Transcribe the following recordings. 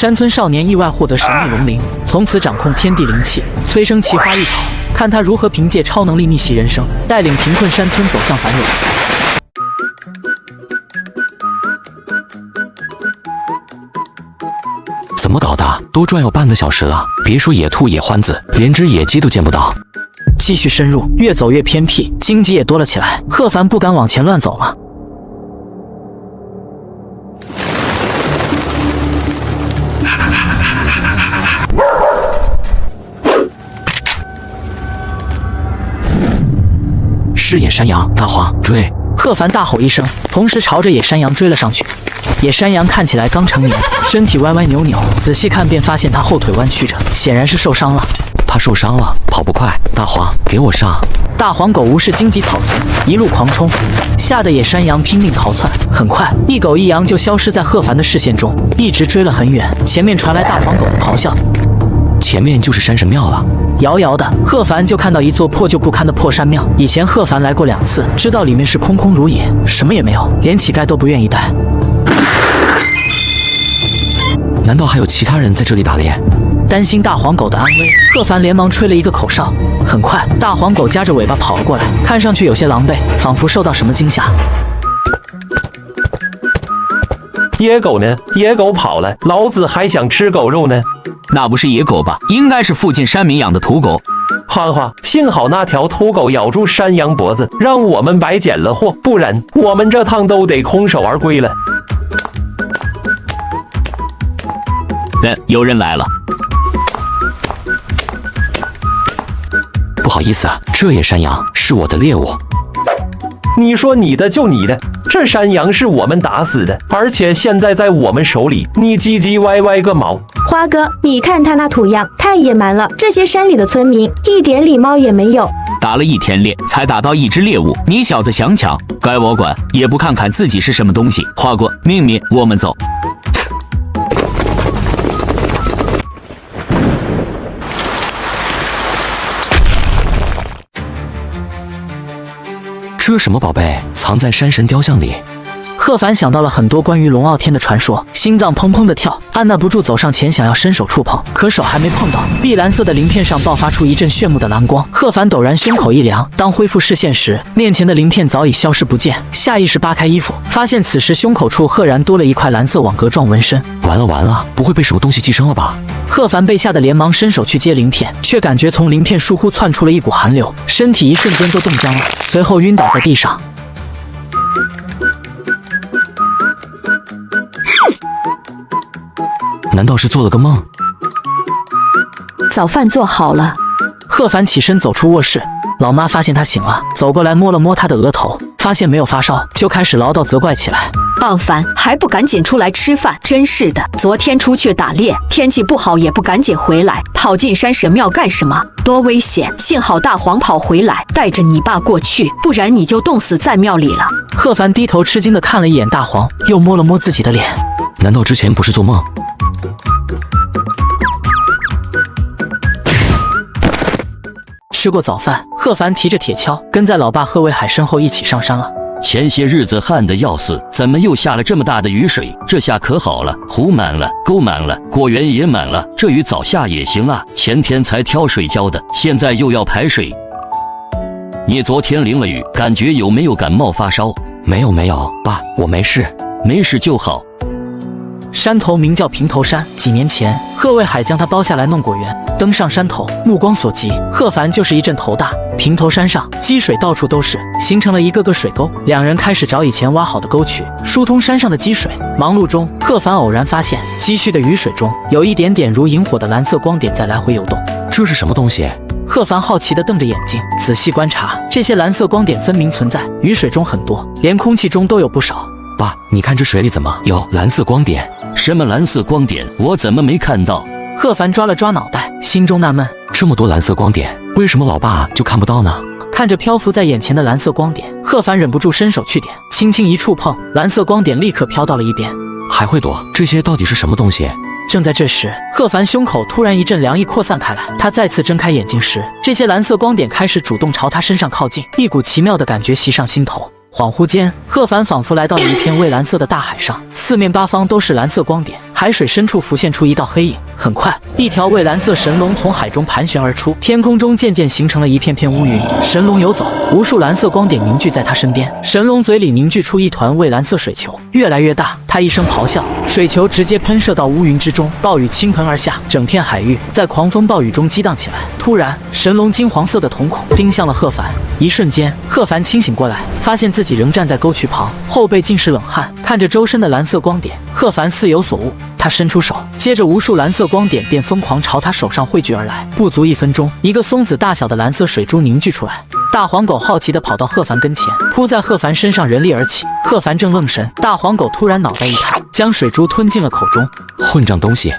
山村少年意外获得神秘龙鳞，从此掌控天地灵气，催生奇花异草。看他如何凭借超能力逆袭人生，带领贫困山村走向繁荣。怎么搞的？都转悠半个小时了，别说野兔野獾子，连只野鸡都见不到。继续深入，越走越偏僻，荆棘也多了起来。贺凡不敢往前乱走了。是野山羊，大黄追！贺凡大吼一声，同时朝着野山羊追了上去。野山羊看起来刚成年，身体歪歪扭扭，仔细看便发现它后腿弯曲着，显然是受伤了。它受伤了，跑不快。大黄，给我上！大黄狗无视荆棘草丛，一路狂冲，吓得野山羊拼命逃窜。很快，一狗一羊就消失在贺凡的视线中，一直追了很远。前面传来大黄狗的咆哮，前面就是山神庙了。遥遥的，贺凡就看到一座破旧不堪的破山庙。以前贺凡来过2次，知道里面是空空如也，什么也没有，连乞丐都不愿意待。难道还有其他人在这里打猎？担心大黄狗的安危，贺凡连忙吹了一个口哨。很快，大黄狗夹着尾巴跑了过来，看上去有些狼狈，仿佛受到什么惊吓。野狗呢？野狗跑了，老子还想吃狗肉呢。那不是野狗吧？应该是附近山民养的土狗。哈哈，幸好那条土狗咬住山羊脖子，让我们白捡了货，不然我们这趟都得空手而归了。有人来了。不好意思啊，这野山羊是我的猎物。你说你的就你的，这山羊是我们打死的，而且现在在我们手里，你唧唧歪歪个毛！花哥，你看他那土样，太野蛮了。这些山里的村民一点礼貌也没有。打了1天猎，才打到1只猎物，你小子想抢，该我管，也不看看自己是什么东西。花哥，命令我们走。这什么宝贝藏在山神雕像里？贺凡想到了很多关于龙傲天的传说，心脏砰砰的跳，按捺不住走上前想要伸手触碰，可手还没碰到，碧蓝色的鳞片上爆发出一阵炫目的蓝光。贺凡陡然胸口一凉，当恢复视线时，面前的鳞片早已消失不见，下意识扒开衣服，发现此时胸口处赫然多了一块蓝色网格状纹身。完了完了，不会被什么东西寄生了吧？贺凡被吓得连忙伸手去接鳞片，却感觉从鳞片疏忽窜出了一股寒流，身体一瞬间都冻僵了，随后晕倒在地上。难道是做了个梦？早饭做好了。贺凡起身走出卧室，老妈发现他醒了，走过来摸了摸他的额头，发现没有发烧，就开始唠叨责怪起来。傲凡还不赶紧出来吃饭，真是的！昨天出去打猎，天气不好也不赶紧回来，跑进山神庙干什么？多危险！幸好大黄跑回来，带着你爸过去，不然你就冻死在庙里了。贺凡低头吃惊地看了一眼大黄，又摸了摸自己的脸。难道之前不是做梦？吃过早饭，贺凡提着铁锹，跟在老爸贺卫海身后一起上山了。前些日子旱得要死，怎么又下了这么大的雨水？这下可好了，湖满了，沟满了，果园也满了。这雨早下也行啊，前天才挑水浇的，现在又要排水。你昨天淋了雨，感觉有没有感冒发烧？没有，爸，我没事。没事就好。山头名叫平头山，几年前贺卫海将它包下来弄果园。登上山头，目光所及，贺凡就是一阵头大。平头山上积水到处都是，形成了一个个水沟。两人开始找以前挖好的沟渠，疏通山上的积水。忙碌中，贺凡偶然发现积蓄的雨水中有一点点如萤火的蓝色光点在来回游动。这是什么东西？贺凡好奇地瞪着眼睛，仔细观察，这些蓝色光点分明存在雨水中很多，连空气中都有不少。爸，你看这水里怎么有蓝色光点？什么蓝色光点？我怎么没看到？贺凡抓了抓脑袋，心中纳闷，这么多蓝色光点，为什么老爸就看不到呢？看着漂浮在眼前的蓝色光点，贺凡忍不住伸手去点，轻轻一触碰，蓝色光点立刻飘到了一边。还会躲？这些到底是什么东西？正在这时，贺凡胸口突然一阵凉意扩散开来，他再次睁开眼睛时，这些蓝色光点开始主动朝他身上靠近，一股奇妙的感觉袭上心头。恍惚间，贺凡仿佛来到了一片蔚蓝色的大海上，四面八方都是蓝色光点，海水深处浮现出一道黑影，很快，一条蔚蓝色神龙从海中盘旋而出，天空中渐渐形成了一片片乌云。神龙游走，无数蓝色光点凝聚在他身边，神龙嘴里凝聚出一团蔚蓝色水球，越来越大。他一声咆哮，水球直接喷射到乌云之中，暴雨倾盆而下，整片海域在狂风暴雨中激荡起来。突然，神龙金黄色的瞳孔盯向了贺凡，一瞬间，贺凡清醒过来，发现自己仍站在沟渠旁，后背尽是冷汗，看着周身的蓝色光点，贺凡似有所悟。他伸出手，接着无数蓝色光点便疯狂朝他手上汇聚而来。不足1分钟，一个松子大小的蓝色水珠凝聚出来。大黄狗好奇地跑到贺凡跟前，扑在贺凡身上人力而起。贺凡正愣神，大黄狗突然脑袋一抬，将水珠吞进了口中。混账东西！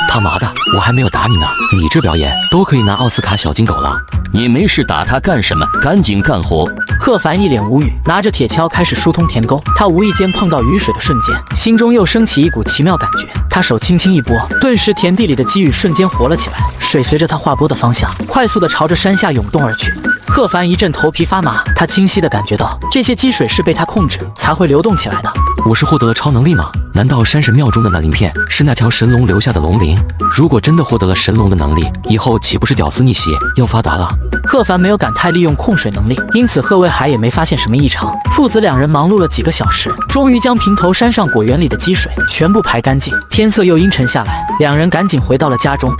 他妈的，我还没有打你呢，你这表演都可以拿奥斯卡小金狗了。你没事打他干什么？赶紧干活！贺凡一脸无语，拿着铁锹开始疏通田沟。他无意间碰到雨水的瞬间，心中又升起一股奇妙感觉。他手轻轻一拨，顿时田地里的积雨瞬间活了起来，水随着他划拨的方向，快速地朝着山下涌动而去。贺凡一阵头皮发麻，他清晰地感觉到这些积水是被他控制才会流动起来的。我是获得了超能力吗？难道山神庙中的那鳞片是那条神龙留下的龙鳞？如果真的获得了神龙的能力，以后岂不是屌丝逆袭，要发达了？贺凡没有赶太利用控水能力，因此贺卫海也没发现什么异常。父子两人忙碌了几个小时，终于将平头山上果园里的积水全部排干净。天色又阴沉下来，两人赶紧回到了家中。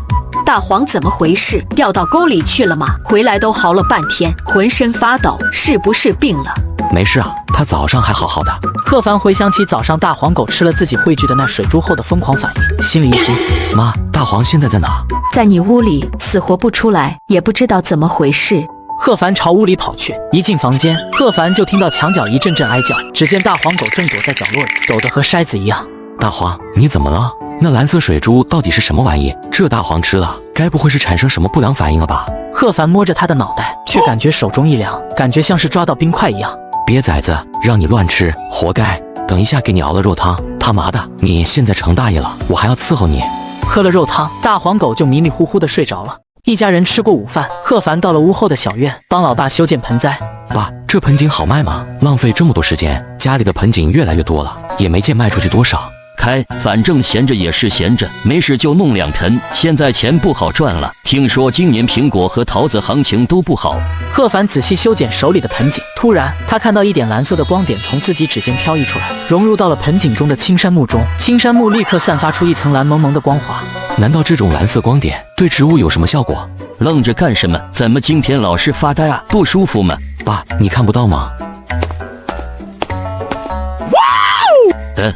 大黄怎么回事？掉到沟里去了吗？回来都嚎了半天，浑身发抖，是不是病了？没事啊，他早上还好好的。贺凡回想起早上大黄狗吃了自己汇聚的那水珠后的疯狂反应，心里一惊。妈，大黄现在在哪？在你屋里，死活不出来，也不知道怎么回事。贺凡朝屋里跑去，一进房间，贺凡就听到墙角一阵阵哀叫。只见大黄狗正躲在角落里，抖得和筛子一样。大黄，你怎么了？那蓝色水珠到底是什么玩意？这大黄吃了，该不会是产生什么不良反应了吧？贺凡摸着他的脑袋，却感觉手中一凉，感觉像是抓到冰块一样。瘪崽子，让你乱吃，活该！等一下给你熬了肉汤，他妈的，你现在成大爷了，我还要伺候你。喝了肉汤，大黄狗就迷迷糊糊的睡着了。一家人吃过午饭，贺凡到了屋后的小院，帮老爸修建盆栽。爸，这盆景好卖吗？浪费这么多时间，家里的盆景越来越多了，也没见卖出去多少。开，反正闲着也是闲着，没事就弄2盆。现在钱不好赚了，听说今年苹果和桃子行情都不好。贺凡仔细修剪手里的盆景，突然他看到一点蓝色的光点从自己指尖飘逸出来，融入到了盆景中的青杉木中。青杉木立刻散发出一层蓝蒙蒙的光华。难道这种蓝色光点对植物有什么效果？愣着干什么？怎么今天老是发呆啊？不舒服吗？爸，你看不到吗？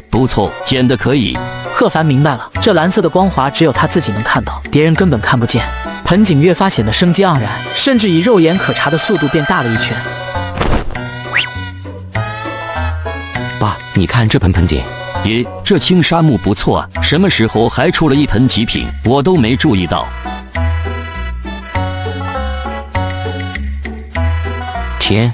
不错，剪得可以。贺凡明白了，这蓝色的光华只有他自己能看到，别人根本看不见。盆景越发显得生机盎然，甚至以肉眼可察的速度变大了一圈。爸，你看这盆景。耶，这青杉木不错啊，什么时候还出了一盆极品？我都没注意到。天，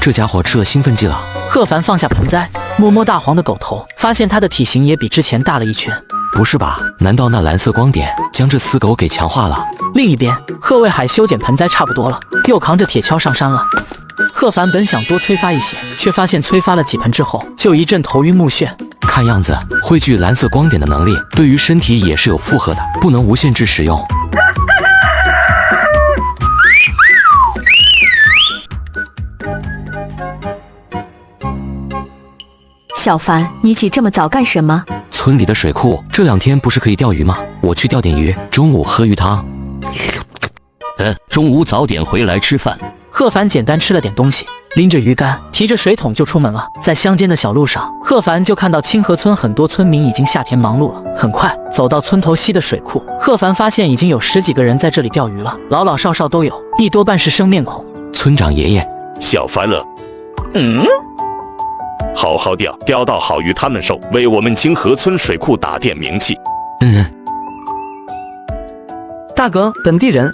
这家伙吃了兴奋剂了。贺凡放下盆栽，摸摸大黄的狗头，发现它的体型也比之前大了一圈。不是吧？难道那蓝色光点将这死狗给强化了？另一边，贺卫海修剪盆栽差不多了，又扛着铁锹上山了。贺凡本想多催发一些，却发现催发了几盆之后，就一阵头晕目眩。看样子，汇聚蓝色光点的能力对于身体也是有负荷的，不能无限制使用。小凡，你起这么早干什么？村里的水库这2天不是可以钓鱼吗？我去钓点鱼，中午喝鱼汤。中午早点回来吃饭。贺凡简单吃了点东西，拎着鱼竿，提着水桶就出门了。在乡间的小路上，贺凡就看到清河村很多村民已经下田忙碌了。很快走到村头西的水库，贺凡发现已经有10几个人在这里钓鱼了，老老少少都有，一多半是生面孔。村长爷爷，小凡了。好好钓，钓到好鱼他们收，为我们清河村水库打点名气。大哥，本地人，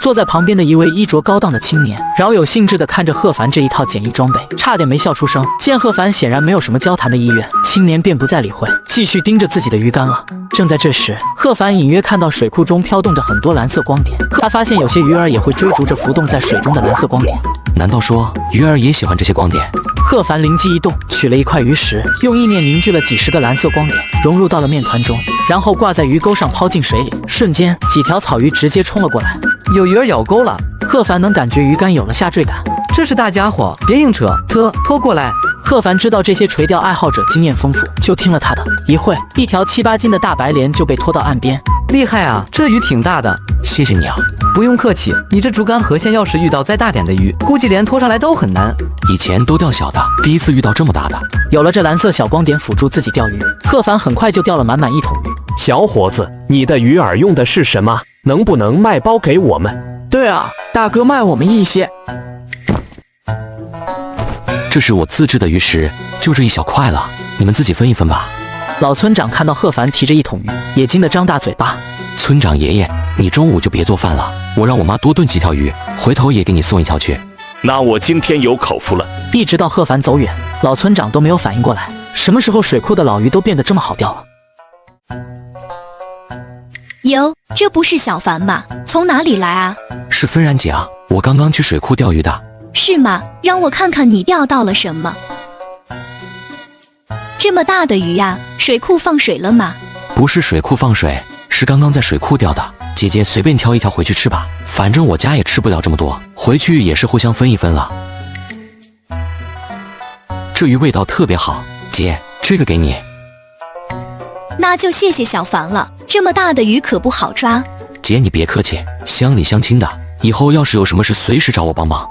坐在旁边的一位衣着高档的青年，饶有兴致地看着贺凡这一套简易装备，差点没笑出声。见贺凡显然没有什么交谈的意愿，青年便不再理会，继续盯着自己的鱼竿了。正在这时，贺凡隐约看到水库中飘动着很多蓝色光点，他发现有些鱼儿也会追逐着浮动在水中的蓝色光点。难道说鱼儿也喜欢这些光点？贺凡灵机一动，取了一块鱼石，用意念凝聚了几十个蓝色光点，融入到了面团中，然后挂在鱼钩上抛进水里。瞬间，几条草鱼直接冲了过来。有鱼儿咬钩了，贺凡能感觉鱼竿有了下坠感。这是大家伙，别硬扯，拖过来。贺凡知道这些垂钓爱好者经验丰富，就听了他的。一会，一条7、8斤的大白鲢就被拖到岸边。厉害啊，这鱼挺大的。谢谢你啊。不用客气，你这竹竿河线要是遇到再大点的鱼，估计连拖上来都很难。以前都钓小的，第一次遇到这么大的。有了这蓝色小光点辅助自己钓鱼，贺凡很快就钓了满满一桶鱼。小伙子，你的鱼饵用的是什么？能不能卖包给我们？对啊，大哥卖我们一些。这是我自制的鱼食，就这一小块了，你们自己分一分吧。老村长看到贺凡提着一桶鱼，也惊得张大嘴巴。村长爷爷，你中午就别做饭了，我让我妈多炖几条鱼，回头也给你送一条去。那我今天有口福了。一直到贺凡走远，老村长都没有反应过来，什么时候水库的老鱼都变得这么好钓了？哟，这不是小凡吗？从哪里来啊？是芬然姐啊，我刚刚去水库钓鱼的。是吗？让我看看你钓到了什么。这么大的鱼呀，水库放水了吗？不是水库放水，是刚刚在水库钓的。姐姐随便挑一条回去吃吧，反正我家也吃不了这么多，回去也是互相分一分了。这鱼味道特别好，姐，这个给你。那就谢谢小凡了，这么大的鱼可不好抓。姐你别客气，乡里乡亲的，以后要是有什么事随时找我帮忙。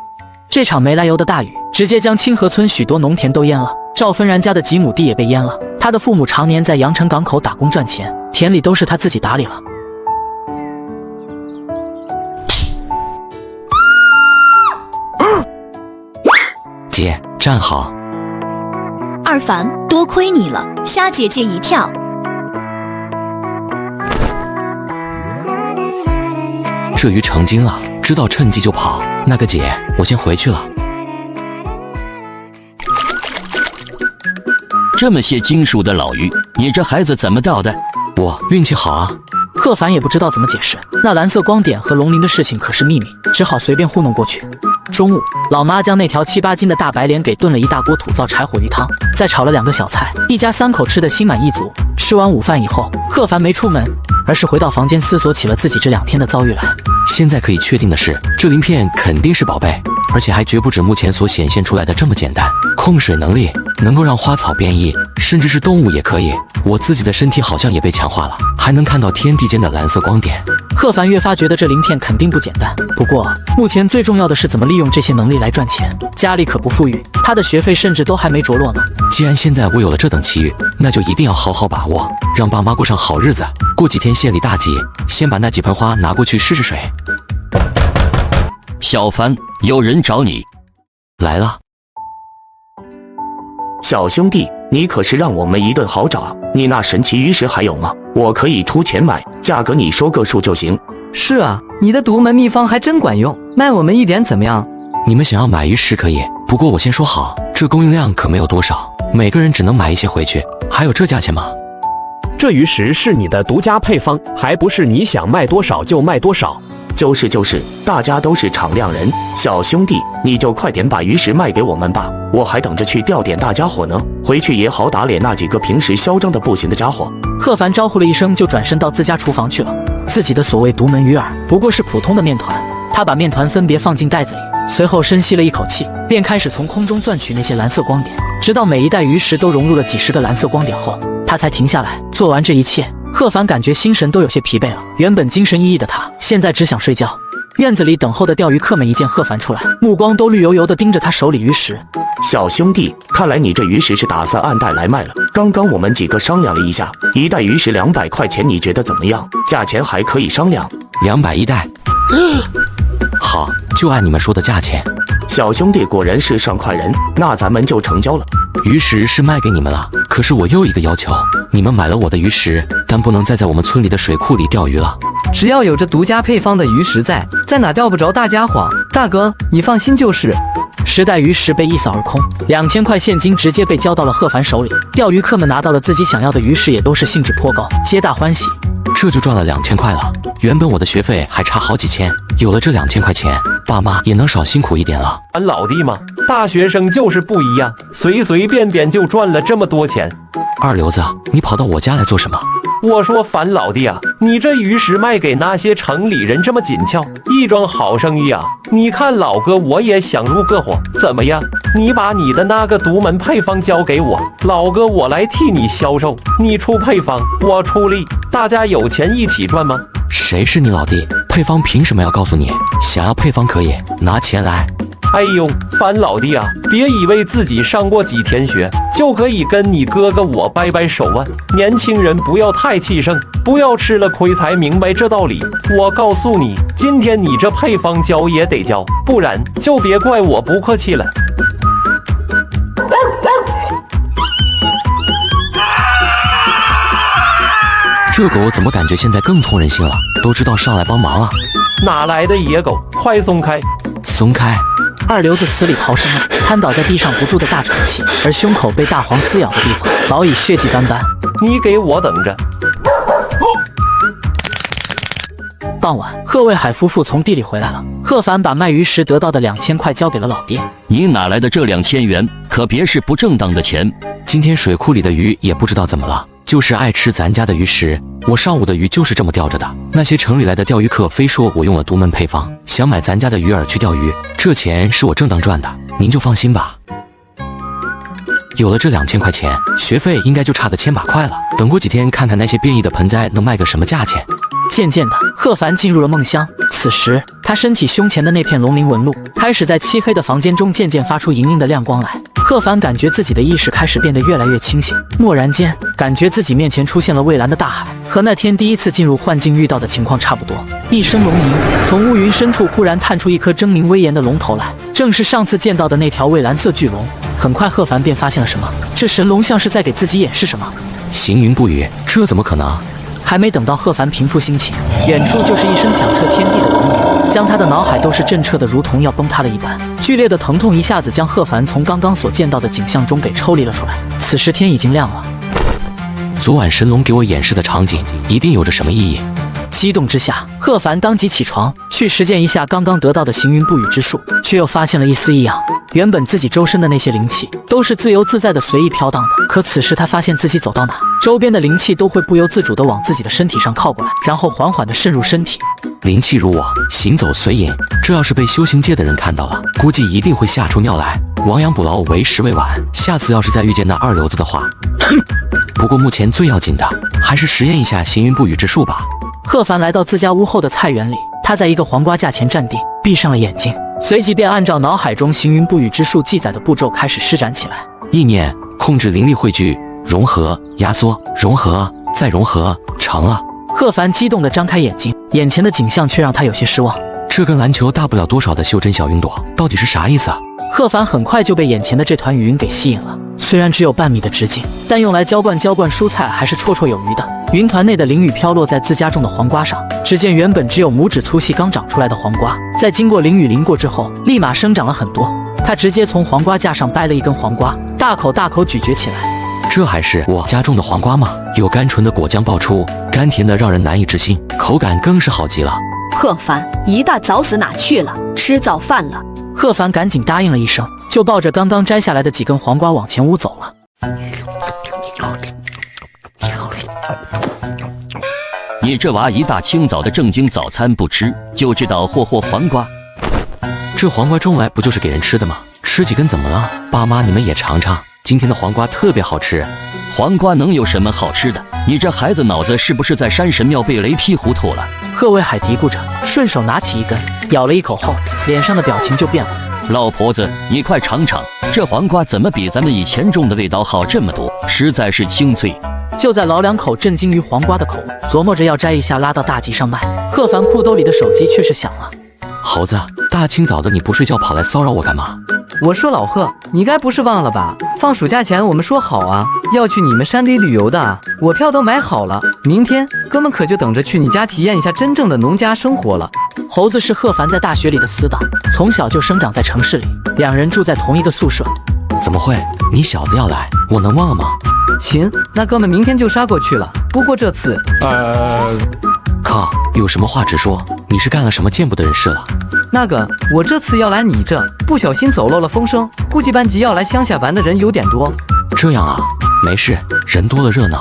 这场没来由的大雨直接将清河村许多农田都淹了，赵芬然家的几亩地也被淹了。他的父母常年在阳城港口打工赚钱，田里都是他自己打理了。姐，站好。二凡，多亏你了，吓姐姐一跳。这鱼成精了，知道趁机就跑。那个姐，我先回去了。这么些金属的老鱼，你这孩子怎么钓的？我运气好啊。贺凡也不知道怎么解释，那蓝色光点和龙鳞的事情可是秘密，只好随便糊弄过去。中午，老妈将那条7、8斤的大白鲢给炖了一大锅土灶柴火鱼汤，再炒了2个小菜，一家3口吃得心满意足。吃完午饭以后，贺凡没出门，而是回到房间思索起了自己这2天的遭遇来。现在可以确定的是，这鳞片肯定是宝贝，而且还绝不止目前所显现出来的这么简单。控水能力能够让花草变异，甚至是动物也可以。我自己的身体好像也被强化了，还能看到天地间的蓝色光点。贺凡越发觉得这鳞片肯定不简单。不过，目前最重要的是怎么利用这些能力来赚钱。家里可不富裕，他的学费甚至都还没着落呢。既然现在我有了这等奇遇，那就一定要好好把握，让爸妈过上好日子。过几天县里大集，先把那几盆花拿过去试试水。小凡，有人找你。来了。小兄弟，你可是让我们一顿好找，你那神奇鱼食还有吗？我可以出钱买，价格你说个数就行。是啊，你的独门秘方还真管用，卖我们一点怎么样？你们想要买鱼食可以，不过我先说好，这供应量可没有多少，每个人只能买一些回去。还有这价钱吗？这鱼食是你的独家配方，还不是你想卖多少就卖多少。就是，大家都是敞亮人。小兄弟，你就快点把鱼食卖给我们吧，我还等着去钓点大家伙呢，回去也好打脸那几个平时嚣张的不行的家伙。贺凡招呼了一声，就转身到自家厨房去了。自己的所谓独门鱼饵不过是普通的面团，他把面团分别放进袋子里，随后深吸了一口气，便开始从空中钻取那些蓝色光点，直到每一袋鱼食都融入了几十个蓝色光点后，他才停下来。做完这一切，贺凡感觉心神都有些疲惫了，原本精神奕奕的他，现在只想睡觉。院子里等候的钓鱼客们一见贺凡出来，目光都绿油油地盯着他手里鱼食。小兄弟，看来你这鱼食是打算按袋来卖了。刚刚我们几个商量了一下，一袋鱼食200块钱，你觉得怎么样？价钱还可以商量。200一袋。好，就按你们说的价钱。小兄弟果然是上快人，那咱们就成交了。鱼食是卖给你们了，可是我又一个要求，你们买了我的鱼食，但不能再在我们村里的水库里钓鱼了。只要有着独家配方的鱼食在哪钓不着大家伙。大哥，你放心就是。10袋鱼食被一扫而空，2000块现金直接被交到了贺凡手里。钓鱼客们拿到了自己想要的鱼食，也都是兴致颇高，皆大欢喜。这就赚了2000块了，原本我的学费还差好几千，有了这2000块钱，爸妈也能少辛苦一点了。俺老弟嘛，大学生就是不一样，随随便便就赚了这么多钱。二流子，你跑到我家来做什么？我说樊老弟啊，你这鱼食卖给那些城里人这么紧俏，一桩好生意啊！你看老哥我也想入个伙，怎么样？你把你的那个独门配方交给我，老哥我来替你销售，你出配方，我出力，大家有钱一起赚吗？谁是你老弟？配方凭什么要告诉你？想要配方可以拿钱来。哎呦，樊老弟啊，别以为自己上过几天学就可以跟你哥哥我掰掰手啊！年轻人不要太气盛，不要吃了亏才明白这道理。我告诉你，今天你这配方交也得交，不然就别怪我不客气了。这狗怎么感觉现在更通人性了？都知道上来帮忙啊！哪来的野狗？快松开！松开！二流子死里逃生了，瘫倒在地上不住的大喘气，而胸口被大黄撕咬的地方早已血迹斑斑。你给我等着！傍晚，贺卫海夫妇从地里回来了。贺凡把卖鱼时得到的2000块交给了老爹。你哪来的这2000元？可别是不正当的钱。今天水库里的鱼也不知道怎么了，就是爱吃咱家的鱼食。我上午的鱼就是这么钓着的。那些城里来的钓鱼客非说我用了独门配方，想买咱家的鱼饵去钓鱼，这钱是我正当赚的，您就放心吧。有了这2000块钱，学费应该就差个千把块了。等过几天看看那些变异的盆栽能卖个什么价钱。渐渐的，贺凡进入了梦乡。此时，他身体胸前的那片龙鳞纹路开始在漆黑的房间中渐渐发出莹莹的亮光来。贺凡感觉自己的意识开始变得越来越清醒，蓦然间，感觉自己面前出现了蔚蓝的大海，和那天第一次进入幻境遇到的情况差不多。一声龙鸣，从乌云深处忽然探出一颗狰狞威严的龙头来，正是上次见到的那条蔚蓝色巨龙。很快，贺凡便发现了什么，这神龙像是在给自己演示什么。行云不语，这怎么可能？还没等到贺凡平复心情，远处就是一声响彻天地的龙鸣，将他的脑海都是震彻的如同要崩塌了一般。剧烈的疼痛一下子将贺凡从刚刚所见到的景象中给抽离了出来。此时天已经亮了。昨晚神龙给我演示的场景一定有着什么意义。激动之下，贺凡当即起床去实践一下刚刚得到的行云不语之术，却又发现了一丝异样。原本自己周身的那些灵气都是自由自在的随意飘荡的，可此时他发现自己走到哪，周边的灵气都会不由自主地往自己的身体上靠过来，然后缓缓地渗入身体。灵气如我，行走随影，这要是被修行界的人看到了，估计一定会吓出尿来。亡羊补牢，为时未晚。下次要是再遇见那二流子的话，不过目前最要紧的还是实验一下行云不语之术吧。贺凡来到自家屋后的菜园里，他在一个黄瓜架前站定，闭上了眼睛，随即便按照脑海中行云不语之术记载的步骤开始施展起来。意念控制灵力汇聚，融合、压缩、融合，再融合，成了。贺凡激动地张开眼睛，眼前的景象却让他有些失望。这跟篮球大不了多少的袖珍小云朵，到底是啥意思啊？贺凡很快就被眼前的这团雨云给吸引了，虽然只有半米的直径，但用来浇灌蔬菜还是绰绰有余的。云团内的灵雨飘落在自家种的黄瓜上，只见原本只有拇指粗细刚长出来的黄瓜，在经过淋雨淋过之后，立马生长了很多。他直接从黄瓜架上掰了一根黄瓜，大口咀嚼起来。这还是我家种的黄瓜吗？有甘醇的果浆爆出，甘甜的让人难以置信，口感更是好极了。贺凡，一大早死哪去了？吃早饭了。贺凡赶紧答应了一声，就抱着刚刚摘下来的几根黄瓜往前屋走了。你这娃一大清早的正经早餐不吃，就知道霍黄瓜。这黄瓜种来不就是给人吃的吗？吃几根怎么了？爸妈你们也尝尝，今天的黄瓜特别好吃。黄瓜能有什么好吃的？你这孩子脑子是不是在山神庙被雷劈糊涂了？贺卫海嘀咕着，顺手拿起一根，咬了一口后，脸上的表情就变了。老婆子，你快尝尝，这黄瓜怎么比咱们以前种的味道好这么多？实在是清脆。就在老两口震惊于黄瓜的口味，琢磨着要摘一下拉到大集上卖，贺凡裤兜里的手机却是响了。猴子，大清早的你不睡觉跑来骚扰我干嘛？我说老贺，你该不是忘了吧？放暑假前我们说好啊，要去你们山里旅游的啊，我票都买好了，明天哥们可就等着去你家体验一下真正的农家生活了。猴子是贺凡在大学里的死党，从小就生长在城市里，两人住在同一个宿舍。怎么会？你小子要来，我能忘了吗？行，那哥们明天就杀过去了。不过这次，靠，有什么话直说，你是干了什么见不得人事了？那个，我这次要来你这，不小心走漏了风声，估计班级要来乡下玩的人有点多。这样啊，没事，人多了热闹。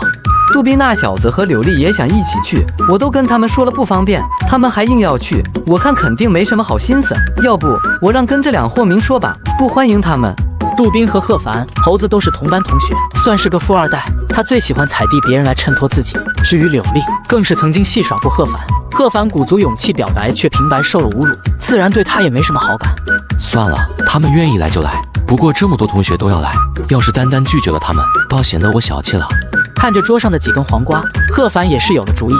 杜宾那小子和柳丽也想一起去，我都跟他们说了不方便，他们还硬要去，我看肯定没什么好心思。要不我让跟这两货明说吧，不欢迎他们。杜宾和贺凡、猴子都是同班同学，算是个富二代。他最喜欢踩地别人来衬托自己。至于柳丽，更是曾经戏耍过贺凡。贺凡鼓足勇气表白，却平白受了侮辱，自然对他也没什么好感。算了，他们愿意来就来。不过这么多同学都要来，要是单单拒绝了他们，倒显得我小气了。看着桌上的几根黄瓜，贺凡也是有了主意。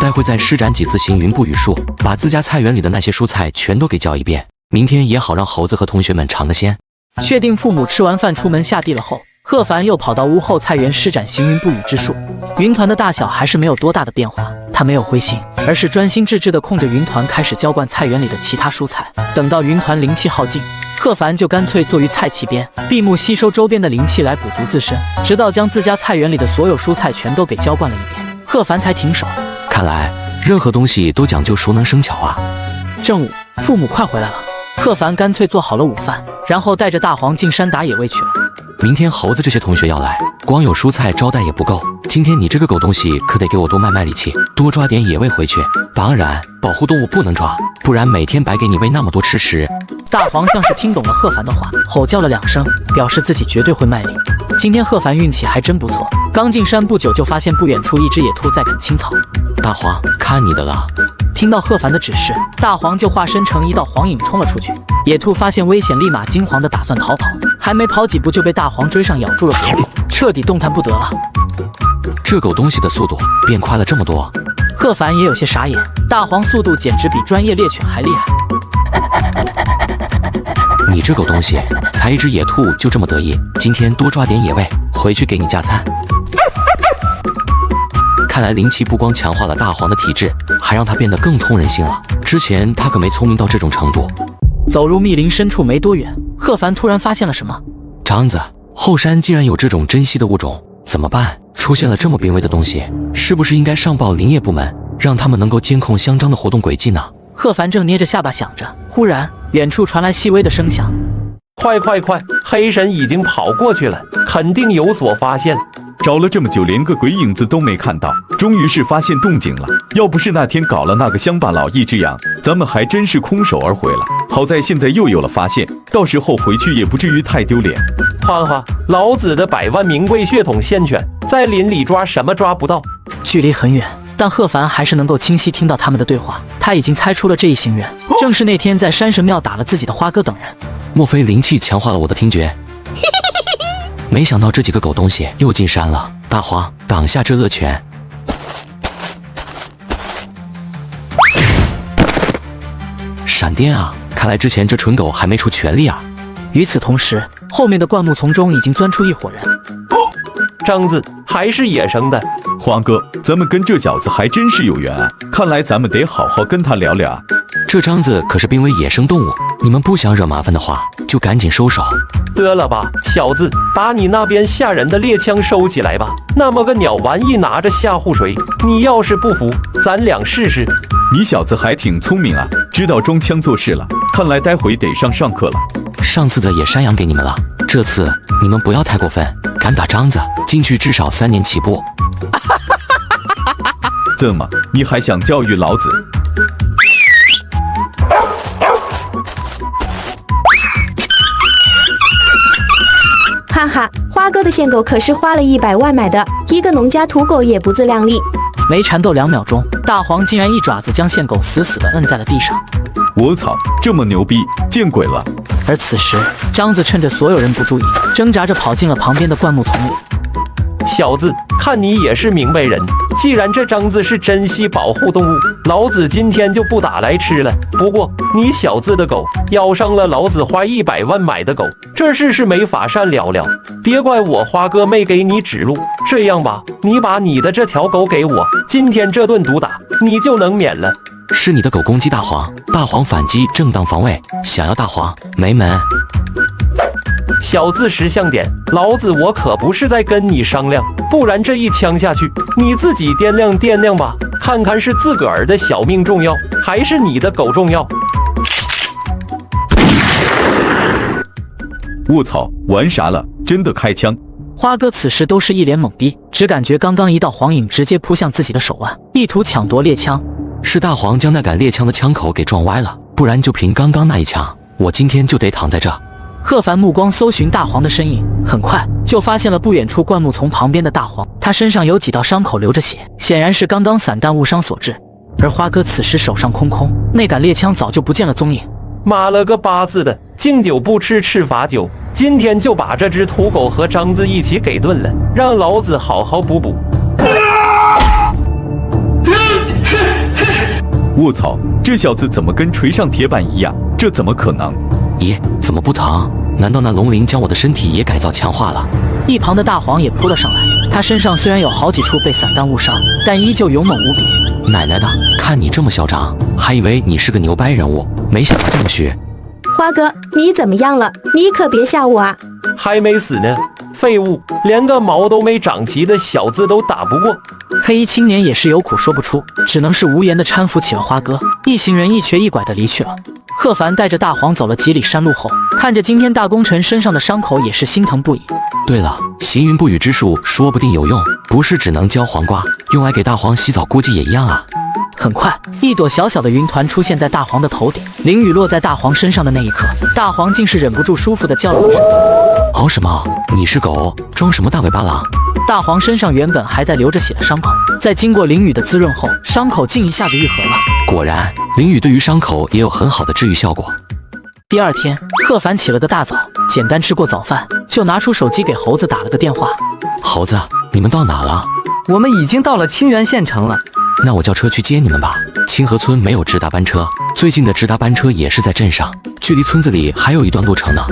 待会再施展几次行云布雨术，把自家菜园里的那些蔬菜全都给叫一遍，明天也好让猴子和同学们尝个鲜。确定父母吃完饭出门下地了后，贺凡又跑到屋后菜园施展行云布雨之术。云团的大小还是没有多大的变化，他没有灰心，而是专心致志地控着云团开始浇灌菜园里的其他蔬菜。等到云团灵气耗尽，贺凡就干脆坐于菜畦边，闭目吸收周边的灵气来补足自身，直到将自家菜园里的所有蔬菜全都给浇灌了一遍，贺凡才停手。看来任何东西都讲究熟能生巧啊。正午，父母快回来了，贺凡干脆做好了午饭，然后带着大黄进山打野味去了。明天猴子这些同学要来，光有蔬菜招待也不够，今天你这个狗东西可得给我多卖卖力气，多抓点野味回去。当然，保护动物不能抓，不然每天白给你喂那么多吃食。大黄像是听懂了贺凡的话，吼叫了2声，表示自己绝对会卖力。今天贺凡运气还真不错，刚进山不久就发现不远处一只野兔在啃青草。大黄，看你的了。听到贺凡的指示，大黄就化身成一道黄影冲了出去。野兔发现危险，立马惊慌的打算逃跑，还没跑几步就被大黄追上，咬住了脖子，彻底动弹不得了。这狗东西的速度变快了这么多，贺凡也有些傻眼，大黄速度简直比专业猎犬还厉害。你这狗东西，才一只野兔就这么得意？今天多抓点野味，回去给你加餐。看来灵气不光强化了大黄的体质，还让他变得更通人性了。之前他可没聪明到这种程度。走入密林深处没多远，贺凡突然发现了什么。张子，后山竟然有这种珍稀的物种，怎么办？出现了这么濒危的东西，是不是应该上报林业部门，让他们能够监控香樟的活动轨迹呢？贺凡正捏着下巴想着，忽然远处传来细微的声响。快！黑神已经跑过去了，肯定有所发现。找了这么久，连个鬼影子都没看到，终于是发现动静了。要不是那天搞了那个乡巴佬一只羊，咱们还真是空手而回了。好在现在又有了发现，到时候回去也不至于太丢脸。哈哈，老子的100万名贵血统仙犬，在林里抓什么抓不到？距离很远，但贺凡还是能够清晰听到他们的对话。他已经猜出了这一行人，正是那天在山神庙打了自己的花哥等人。莫非灵气强化了我的听觉？没想到这几个狗东西又进山了。大黄，挡下这恶犬！闪电啊！看来之前这蠢狗还没出全力啊。与此同时，后面的灌木丛中已经钻出一伙人。张子还是野生的。黄哥，咱们跟这小子还真是有缘啊！看来咱们得好好跟他聊聊啊。这张子可是濒危野生动物，你们不想惹麻烦的话，就赶紧收手。得了吧，小子，把你那边吓人的猎枪收起来吧。那么个鸟玩意拿着吓唬谁？你要是不服，咱俩试试。你小子还挺聪明啊，知道装腔作势了。看来待会得上课了。上次的野山羊给你们了，这次你们不要太过分。敢打张子，进去至少3年起步。怎么，你还想教育老子？哈哈，花哥的线狗可是花了100万买的，一个农家土狗也不自量力。没缠斗2秒钟，大黄竟然一爪子将线狗死死地摁在了地上。我操，这么牛逼，见鬼了！而此时，张子趁着所有人不注意，挣扎着跑进了旁边的灌木丛里。小子，看你也是明白人，既然这张子是珍稀保护动物，老子今天就不打来吃了。不过你小子的狗咬伤了老子花100万买的狗，这事是没法善了了。别怪我花哥没给你指路。这样吧，你把你的这条狗给我，今天这顿毒打你就能免了。是你的狗攻击大黄，大黄反击正当防卫，想要大黄没门。小子识相点，老子我可不是在跟你商量，不然这一枪下去，你自己掂量掂量吧，看看是自个儿的小命重要，还是你的狗重要。卧槽，玩啥了？真的开枪！花哥此时都是一脸懵逼，只感觉刚刚一道黄影直接扑向自己的手腕，意图抢夺猎枪。是大黄将那杆猎枪的枪口给撞歪了，不然就凭刚刚那一枪，我今天就得躺在这。贺凡目光搜寻大黄的身影，很快就发现了不远处灌木丛旁边的大黄，他身上有几道伤口流着血，显然是刚刚散弹误伤所致。而花哥此时手上空空，那杆猎枪早就不见了踪影。妈了个巴子的，敬酒不吃吃罚酒，今天就把这只土狗和张子一起给炖了，让老子好好补补。卧槽，这小子怎么跟锤上铁板一样？这怎么可能？咦，怎么不疼？难道那龙鳞将我的身体也改造强化了？一旁的大黄也扑了上来，他身上虽然有好几处被散弹误伤，但依旧勇猛无比。奶奶的，看你这么嚣张，还以为你是个牛掰人物，没想到这么虚。花哥，你怎么样了？你可别吓我啊！还没死呢，废物，连个毛都没长齐的小子都打不过。黑衣青年也是有苦说不出，只能是无言的搀扶起了花哥，一行人一瘸一拐的离去了。贺凡带着大黄走了几里山路后，看着今天大功臣身上的伤口，也是心疼不已。对了，行云布雨之术说不定有用，不是只能浇黄瓜，用来给大黄洗澡估计也一样啊。很快，一朵小小的云团出现在大黄的头顶，淋雨落在大黄身上的那一刻，大黄竟是忍不住舒服的叫了一声。好什么？你是狗，装什么大尾巴狼？大黄身上原本还在流着血的伤口，在经过淋雨的滋润后，伤口竟一下子愈合了。果然，淋雨对于伤口也有很好的治愈效果。第二天，贺凡起了个大早，简单吃过早饭，就拿出手机给猴子打了个电话。猴子，你们到哪了？我们已经到了清源县城了。那我叫车去接你们吧。清河村没有直达班车，最近的直达班车也是在镇上，距离村子里还有一段路程呢。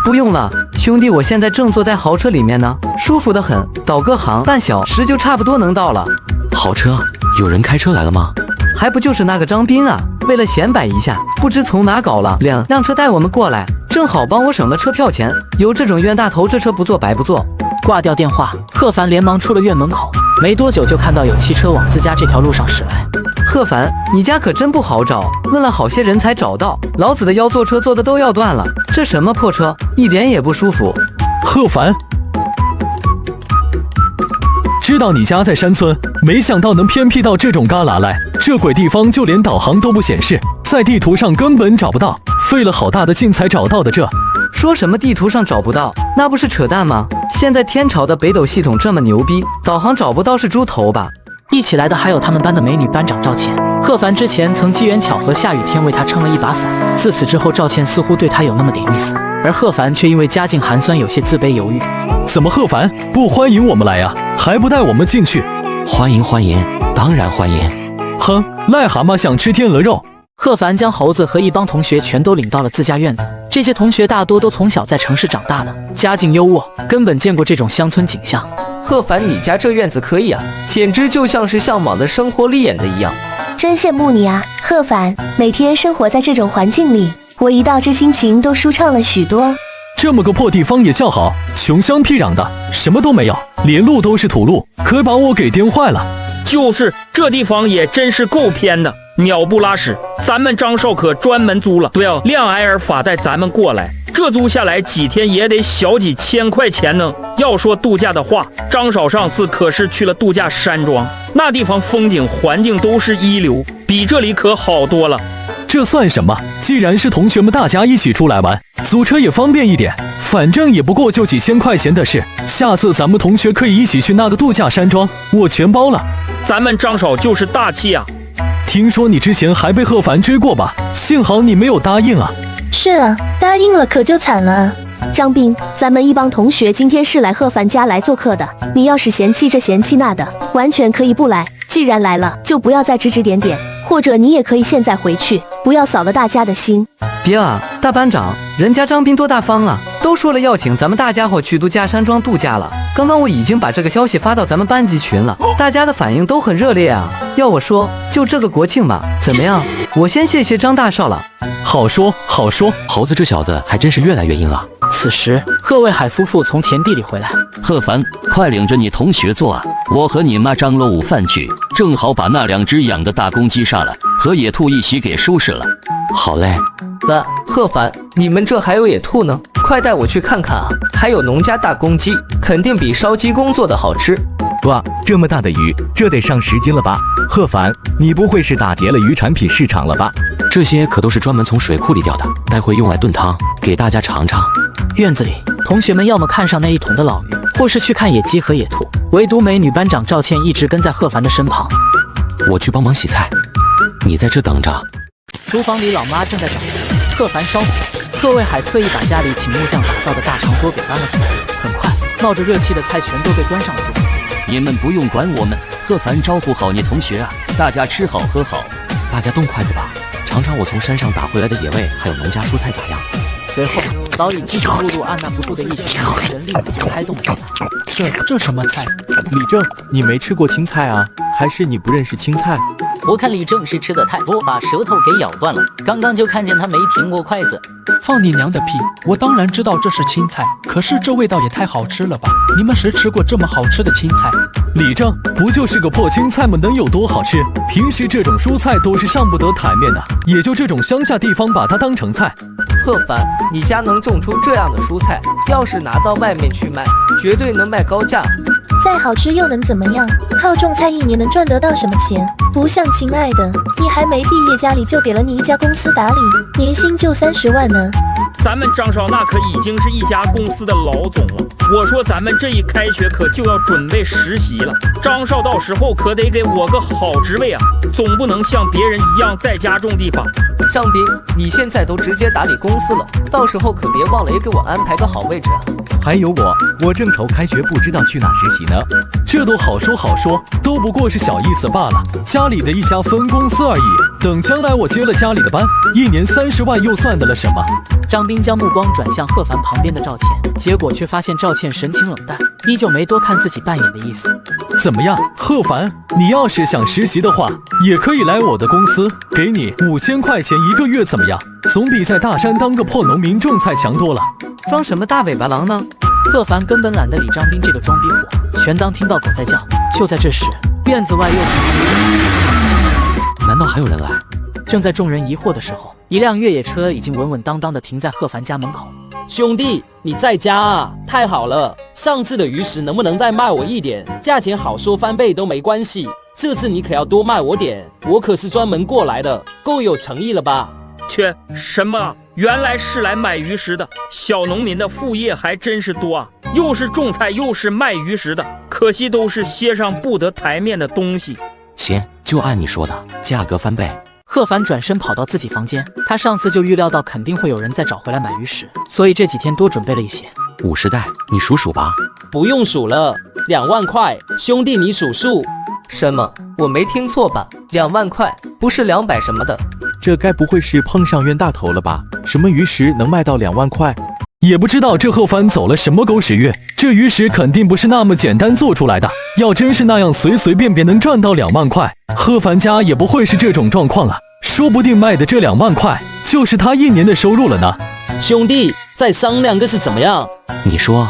不用了，兄弟，我现在正坐在豪车里面呢，舒服得很，导个航，半小时就差不多能到了。豪车？有人开车来了吗？还不就是那个张斌啊，为了显摆一下，不知从哪搞了两辆车带我们过来，正好帮我省了车票钱。有这种冤大头，这车不坐白不坐。挂掉电话，贺凡连忙出了院门口，没多久就看到有汽车往自家这条路上驶来。贺凡，你家可真不好找，问了好些人才找到，老子的腰坐车坐的都要断了，这什么破车，一点也不舒服。贺凡，知道你家在山村，没想到能偏僻到这种旮旯来，这鬼地方就连导航都不显示，在地图上根本找不到，费了好大的劲才找到的这。说什么地图上找不到，那不是扯淡吗？现在天朝的北斗系统这么牛逼，导航找不到是猪头吧？一起来的还有他们班的美女班长赵倩。贺凡之前曾机缘巧合下雨天为她撑了一把伞，自此之后赵倩似乎对他有那么点意思，而贺凡却因为家境寒酸有些自卑犹豫。怎么贺凡不欢迎我们来呀？还不带我们进去？欢迎欢迎，当然欢迎。哼，癞蛤蟆想吃天鹅肉。贺凡将猴子和一帮同学全都领到了自家院子。这些同学大多都从小在城市长大的，家境优渥，根本见过这种乡村景象。贺凡，你家这院子可以啊，简直就像是向往的生活里演的一样。真羡慕你啊，贺凡，每天生活在这种环境里，我一到这心情都舒畅了许多。这么个破地方也叫好，穷乡僻壤的，什么都没有，连路都是土路，可把我给颠坏了。就是这地方也真是够偏的，鸟不拉屎。咱们张少可专门租了，对啊，亮埃尔法带咱们过来，这租下来几天也得小几千块钱呢。要说度假的话，张少上次可是去了度假山庄，那地方风景环境都是一流，比这里可好多了。这算什么？既然是同学们大家一起出来玩，租车也方便一点，反正也不过就几千块钱的事。下次咱们同学可以一起去那个度假山庄，我全包了。咱们张少就是大气啊。听说你之前还被贺凡追过吧？幸好你没有答应啊。是啊，答应了可就惨了。张斌，咱们一帮同学今天是来贺凡家来做客的，你要是嫌弃这嫌弃那的，完全可以不来。既然来了，就不要再指指点点，或者你也可以现在回去，不要扫了大家的心。别啊，大班长，人家张斌多大方啊，都说了要请咱们大家伙去度假山庄度假了。刚刚我已经把这个消息发到咱们班级群了，大家的反应都很热烈啊。要我说，就这个国庆嘛，怎么样？我先谢谢张大少了。好说好说，猴子这小子还真是越来越硬了。此时，贺卫海夫妇从田地里回来。贺凡，快领着你同学坐啊！我和你妈张罗午饭去，正好把那2只养的大公鸡杀了，和野兔一起给收拾了。好嘞。贺凡，你们这还有野兔呢？快带我去看看啊！还有农家大公鸡，肯定比烧鸡公做的好吃。哇，这么大的鱼，这得上10斤了吧？贺凡，你不会是打劫了渔产品市场了吧？这些可都是专门从水库里钓的，待会用来炖汤，给大家尝尝。院子里，同学们要么看上那一桶的老鱼，或是去看野鸡和野兔，唯独美女班长赵倩一直跟在贺凡的身旁。我去帮忙洗菜，你在这等着。厨房里，老妈正在找菜，贺凡烧火，贺卫海特意把家里请木匠打造的大长桌给搬了出来。很快，冒着热气的菜全都被端上了桌。你们不用管我们，贺凡招呼好你同学啊，大家吃好喝好。大家动筷子吧，尝尝我从山上打回来的野味，还有农家蔬菜咋样？随后，早已饥肠辘辘、按捺不住的一群人立马开动了起来。这什么菜？李正，你没吃过青菜啊？还是你不认识青菜？我看李正是吃的太多，把舌头给咬断了。刚刚就看见他没停过筷子。放你娘的屁！我当然知道这是青菜，可是这味道也太好吃了吧！你们谁吃过这么好吃的青菜？李正，不就是个破青菜吗？能有多好吃？平时这种蔬菜都是上不得台面的，也就这种乡下地方把它当成菜。贺凡，你家能种出这样的蔬菜，要是拿到外面去卖，绝对能卖高价。再好吃又能怎么样？靠种菜一年能赚得到什么钱？不像亲爱的，你还没毕业，家里就给了你一家公司打理，年薪就30万呢。咱们张少那可已经是一家公司的老总了。我说咱们这一开学可就要准备实习了，张少到时候可得给我个好职位啊，总不能像别人一样在家种地吧？张斌，你现在都直接打理公司了，到时候可别忘了也给我安排个好位置啊。还有我正愁开学不知道去哪实习呢。这都好说好说，都不过是小意思罢了，家里的一家分公司而已。等将来我接了家里的班，一年30万又算得了什么？张斌将目光转向贺凡旁边的赵倩，结果却发现赵倩神情冷淡，依旧没多看自己扮演的意思。怎么样，贺凡，你要是想实习的话，也可以来我的公司，给你5000块钱1个月，怎么样？总比在大山当个破农民种菜强多了。装什么大尾巴狼呢？贺凡根本懒得理张斌这个装逼货，全当听到狗在叫。就在这时，院子外又传来一个难道还有人来？正在众人疑惑的时候，一辆越野车已经稳稳当当地停在贺凡家门口。兄弟，你在家啊？太好了！上次的鱼食能不能再卖我一点？价钱好说翻倍都没关系，这次你可要多卖我点，我可是专门过来的，够有诚意了吧？切，什么？原来是来买鱼食的。小农民的副业还真是多啊，又是种菜又是卖鱼食的，可惜都是些上不得台面的东西。行，就按你说的，价格翻倍。贺凡转身跑到自己房间，他上次就预料到肯定会有人再找回来买鱼食，所以这几天多准备了一些。50袋，你数数吧。不用数了，2万块，兄弟你数数。什么？我没听错吧？2万块，不是200什么的。这该不会是碰上冤大头了吧？什么鱼食能卖到2万块？也不知道这贺凡走了什么狗屎运，这鱼食肯定不是那么简单做出来的。要真是那样随随便便能赚到2万块，贺凡家也不会是这种状况了。说不定卖的这2万块就是他1年的收入了呢。兄弟，再商量个是怎么样？你说，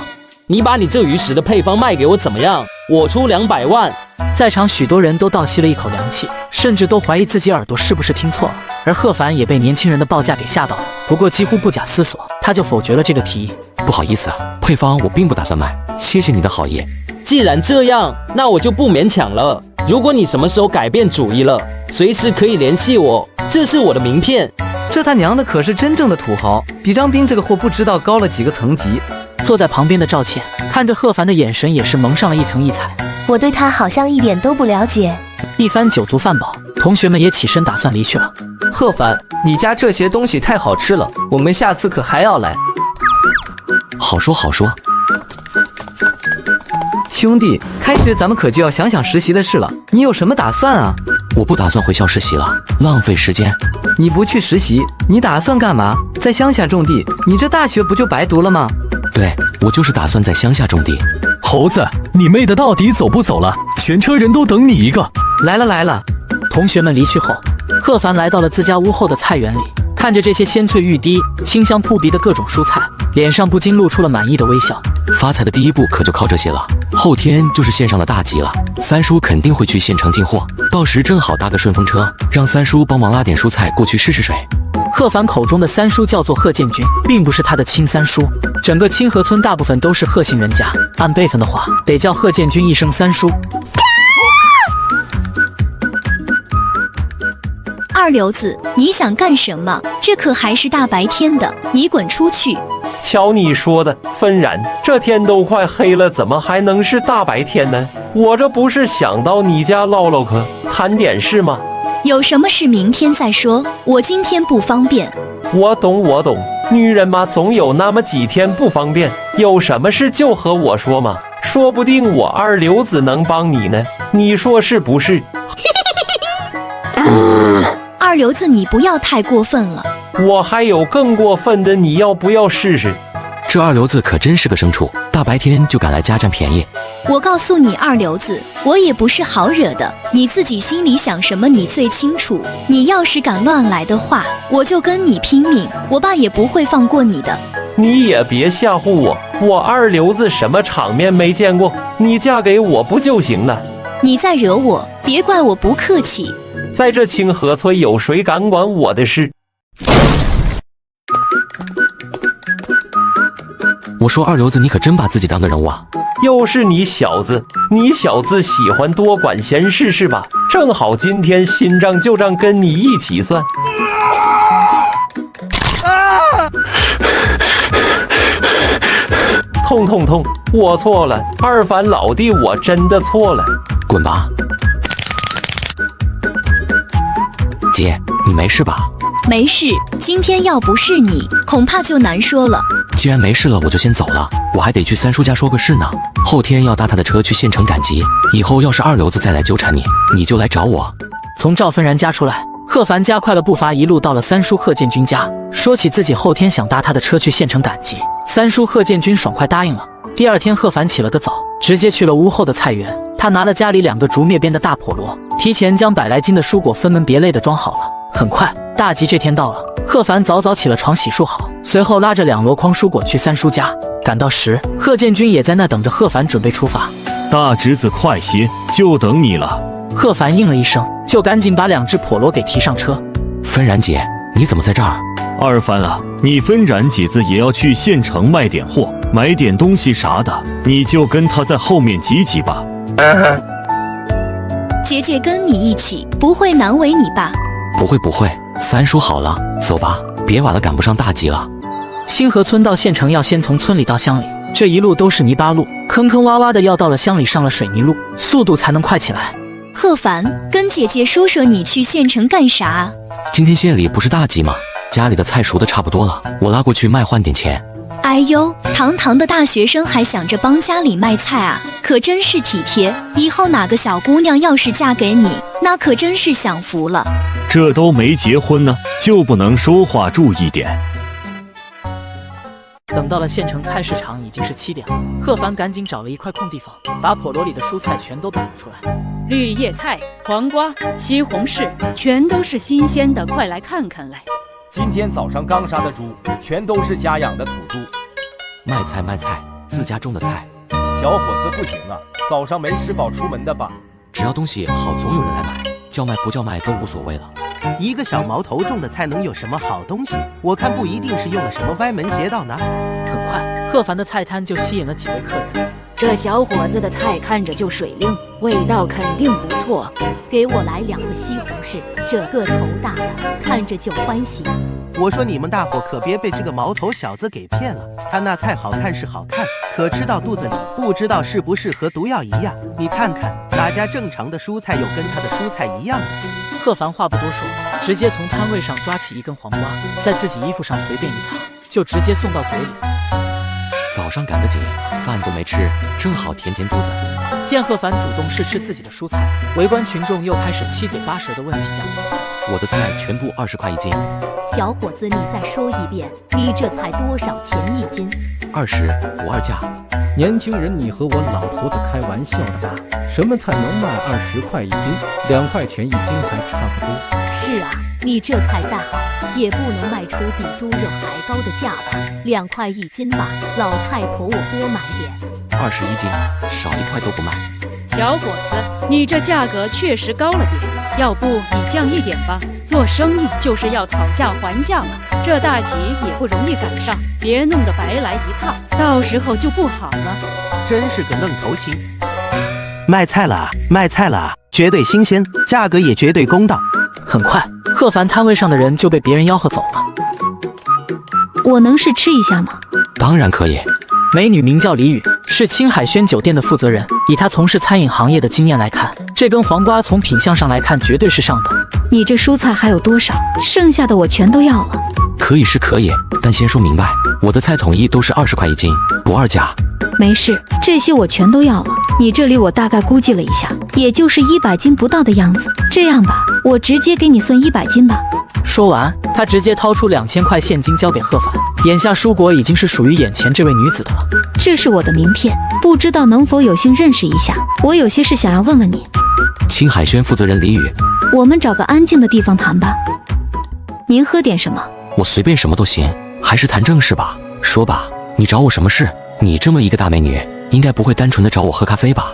你把你这鱼食的配方卖给我怎么样？我出200万。在场许多人都倒吸了一口凉气，甚至都怀疑自己耳朵是不是听错了。而贺凡也被年轻人的报价给吓到了，不过几乎不假思索，他就否决了这个提议。不好意思啊，配方我并不打算卖，谢谢你的好意。既然这样，那我就不勉强了。如果你什么时候改变主意了，随时可以联系我，这是我的名片。这他娘的可是真正的土豪，比张斌这个货不知道高了几个层级。坐在旁边的赵倩看着贺凡的眼神也是蒙上了一层异彩。我对他好像一点都不了解。一番酒足饭饱，同学们也起身打算离去了。贺凡，你家这些东西太好吃了，我们下次可还要来。好说好说。兄弟，开学咱们可就要想想实习的事了，你有什么打算啊？我不打算回校实习了，浪费时间。你不去实习，你打算干嘛？在乡下种地，你这大学不就白读了吗？对，我就是打算在乡下种地。猴子，你妹的到底走不走了？全车人都等你一个。来了来了。同学们离去后，贺凡来到了自家屋后的菜园里，看着这些鲜翠欲滴、清香扑鼻的各种蔬菜，脸上不禁露出了满意的微笑。发财的第一步可就靠这些了，后天就是县上的大集了，三叔肯定会去县城进货，到时正好搭个顺风车，让三叔帮忙拉点蔬菜过去试试水。贺凡口中的三叔叫做贺建军，并不是他的亲三叔，整个清河村大部分都是贺姓人家，按辈分的话，得叫贺建军一声三叔。二流子，你想干什么？这可还是大白天的，你滚出去！瞧你说的，纷然，这天都快黑了，怎么还能是大白天呢？我这不是想到你家唠唠嗑，谈点事吗？有什么事明天再说，我今天不方便。我懂，女人嘛，总有那么几天不方便，有什么事就和我说嘛，说不定我二流子能帮你呢，你说是不是？二流子，你不要太过分了。我还有更过分的，你要不要试试？这二流子可真是个牲畜，大白天就敢来家占便宜。我告诉你，二流子，我也不是好惹的，你自己心里想什么你最清楚。你要是敢乱来的话，我就跟你拼命，我爸也不会放过你的。你也别吓唬我，我二流子什么场面没见过，你嫁给我不就行了？你再惹我，别怪我不客气。在这清河村，有谁敢管我的事？我说二流子，你可真把自己当个人物啊！又是你小子喜欢多管闲事是吧？正好今天新账旧账跟你一起算。痛，我错了，二凡老弟，我真的错了。滚吧！姐，你没事吧？没事，今天要不是你，恐怕就难说了。既然没事了，我就先走了，我还得去三叔家说个事呢。后天要搭他的车去县城赶集，以后要是二流子再来纠缠你，你就来找我。从赵芬然家出来，贺凡加快了步伐，一路到了三叔贺建军家，说起自己后天想搭他的车去县城赶集。三叔贺建军爽快答应了。第二天，贺凡起了个早，直接去了屋后的菜园。他拿了家里2个竹篾编的大笸箩，提前将100来斤的蔬果分门别类的装好了。很快，大集这天到了。贺凡早早起了床，洗漱好，随后拉着2箩筐蔬果去三叔家。赶到时，贺建军也在那等着贺凡，准备出发。大侄子快些，就等你了。贺凡应了一声，就赶紧把2只笸箩给提上车。芬然姐，你怎么在这儿？二凡啊，你芬然姐子也要去县城卖点货，买点东西啥的，你就跟她在后面挤挤吧。姐姐跟你一起，不会难为你吧？不会，三叔好了，走吧，别晚了，赶不上大集了。清河村到县城要先从村里到乡里，这一路都是泥巴路，坑坑洼洼的，要到了乡里上了水泥路，速度才能快起来。贺凡，跟姐姐说说你去县城干啥啊？今天县里不是大集吗？家里的菜熟的差不多了，我拉过去卖换点钱。哎呦，堂堂的大学生还想着帮家里卖菜啊，可真是体贴。以后哪个小姑娘要是嫁给你，那可真是享福了。这都没结婚呢，就不能说话注意点。等到了县城菜市场，已经是7点了。贺凡赶紧找了一块空地方，把笸箩里的蔬菜全都摆了出来。绿叶菜、黄瓜、西红柿，全都是新鲜的，快来看看来。今天早上刚杀的猪，全都是家养的土猪。卖菜，自家种的菜。小伙子不行啊，早上没吃饱出门的吧？只要东西好，总有人来买，叫卖不叫卖都无所谓了。一个小毛头种的菜能有什么好东西？我看不一定是用了什么歪门邪道呢。很快，贺凡的菜摊就吸引了几位客人。这小伙子的菜看着就水灵，味道肯定不错。给我来2个西红柿，这个头大的看着就欢喜。我说你们大伙可别被这个毛头小子给骗了，他那菜好看是好看，可吃到肚子里不知道是不是和毒药一样。你看看哪家正常的蔬菜有跟他的蔬菜一样的？贺凡话不多说，直接从摊位上抓起一根黄瓜，在自己衣服上随便一擦，就直接送到嘴里。早上赶得紧，饭都没吃，正好填填肚子。见贺凡主动试吃自己的蔬菜，围观群众又开始七嘴八舌地问起价格。我的菜全部20块1斤。小伙子，你再说一遍，你这菜多少钱1斤？20，不二价。年轻人，你和我老头子开玩笑的吧？什么菜能卖20块1斤？2块钱1斤还差不多。是啊，你这菜再好，也不能卖出比猪肉还高的价吧？2块1斤吧，老太婆我多买点。21斤，少1块都不卖。小伙子，你这价格确实高了点，要不你降一点吧？做生意就是要讨价还价嘛，这大集也不容易赶上，别弄得白来一趟，到时候就不好了。真是个愣头青。卖菜了，卖菜了，绝对新鲜，价格也绝对公道。很快，贺凡摊位上的人就被别人吆喝走了。我能试吃一下吗？当然可以。美女名叫李宇，是青海轩酒店的负责人。以她从事餐饮行业的经验来看，这根黄瓜从品相上来看绝对是上等。你这蔬菜还有多少？剩下的我全都要了。可以是可以，但先说明白，我的菜统一都是20块1斤，不二价。没事，这些我全都要了。你这里我大概估计了一下，也就是100斤不到的样子。这样吧，我直接给你算100斤吧。说完，他直接掏出2000块现金交给贺凡。眼下蔬果已经是属于眼前这位女子的了。这是我的名片，不知道能否有幸认识一下？我有些事想要问问你。青海轩负责人李宇，我们找个安静的地方谈吧。您喝点什么？我随便什么都行，还是谈正事吧。说吧，你找我什么事？你这么一个大美女，应该不会单纯的找我喝咖啡吧？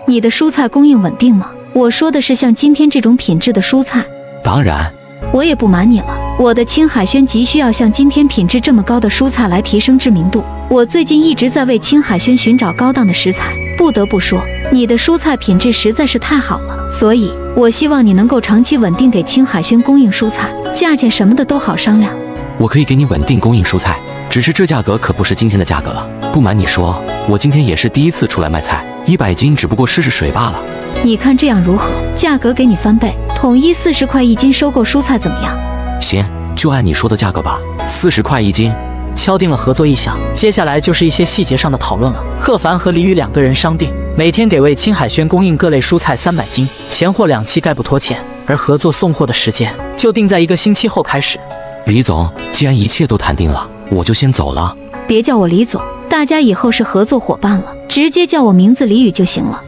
你的蔬菜供应稳定吗？我说的是像今天这种品质的蔬菜。当然。我也不瞒你了，我的青海轩急需要像今天品质这么高的蔬菜来提升知名度。我最近一直在为青海轩寻找高档的食材，不得不说，你的蔬菜品质实在是太好了，所以我希望你能够长期稳定给青海轩供应蔬菜，价钱什么的都好商量。我可以给你稳定供应蔬菜，只是这价格可不是今天的价格了。不瞒你说，我今天也是第一次出来卖菜，100斤只不过试试水罢了。你看这样如何？价格给你翻倍，统一40块1斤收购蔬菜怎么样？行，就按你说的价格吧，40块1斤。敲定了合作意向，接下来就是一些细节上的讨论了。贺凡和李宇2个人商定，每天给为青海轩供应各类蔬菜300斤，前货2期概不拖欠，而合作送货的时间就定在1个星期后开始。李总，既然一切都谈定了，我就先走了。别叫我李总，大家以后是合作伙伴了，直接叫我名字李宇就行了。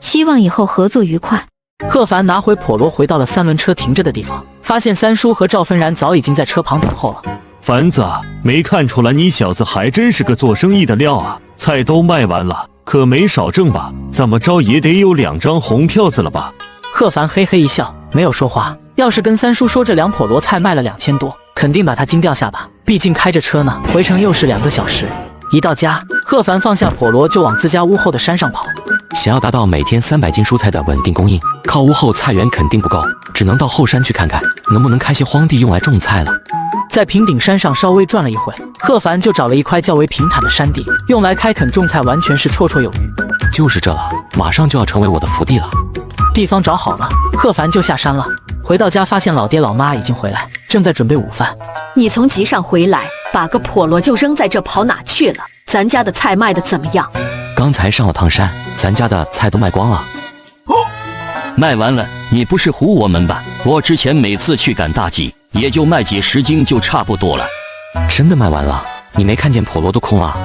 希望以后合作愉快。贺凡拿回笸箩，回到了3轮车停着的地方，发现三叔和赵芬然早已经在车旁等候了。凡子，没看出来你小子还真是个做生意的料啊！菜都卖完了，可没少挣吧？怎么着也得有2张红票子了吧？贺凡嘿嘿一笑，没有说话。要是跟三叔说这2笸箩菜卖了2000多，肯定把他惊掉下巴。毕竟开着车呢，回程又是2个小时。一到家，贺凡放下笸箩就往自家屋后的山上跑。想要达到每天300斤蔬菜的稳定供应，靠屋后菜园肯定不够，只能到后山去看看，能不能开些荒地用来种菜了。在平顶山上稍微转了一会，贺凡就找了一块较为平坦的山地，用来开垦种菜，完全是绰绰有余。就是这了，马上就要成为我的福地了。地方找好了，贺凡就下山了。回到家，发现老爹老妈已经回来，正在准备午饭。你从集上回来，把个笸箩就扔在这跑哪去了？咱家的菜卖的怎么样？刚才上了趟山，咱家的菜都卖光了。卖完了？你不是唬我们吧？我之前每次去赶大集，也就卖几10斤就差不多了。真的卖完了？你没看见笸箩都空了？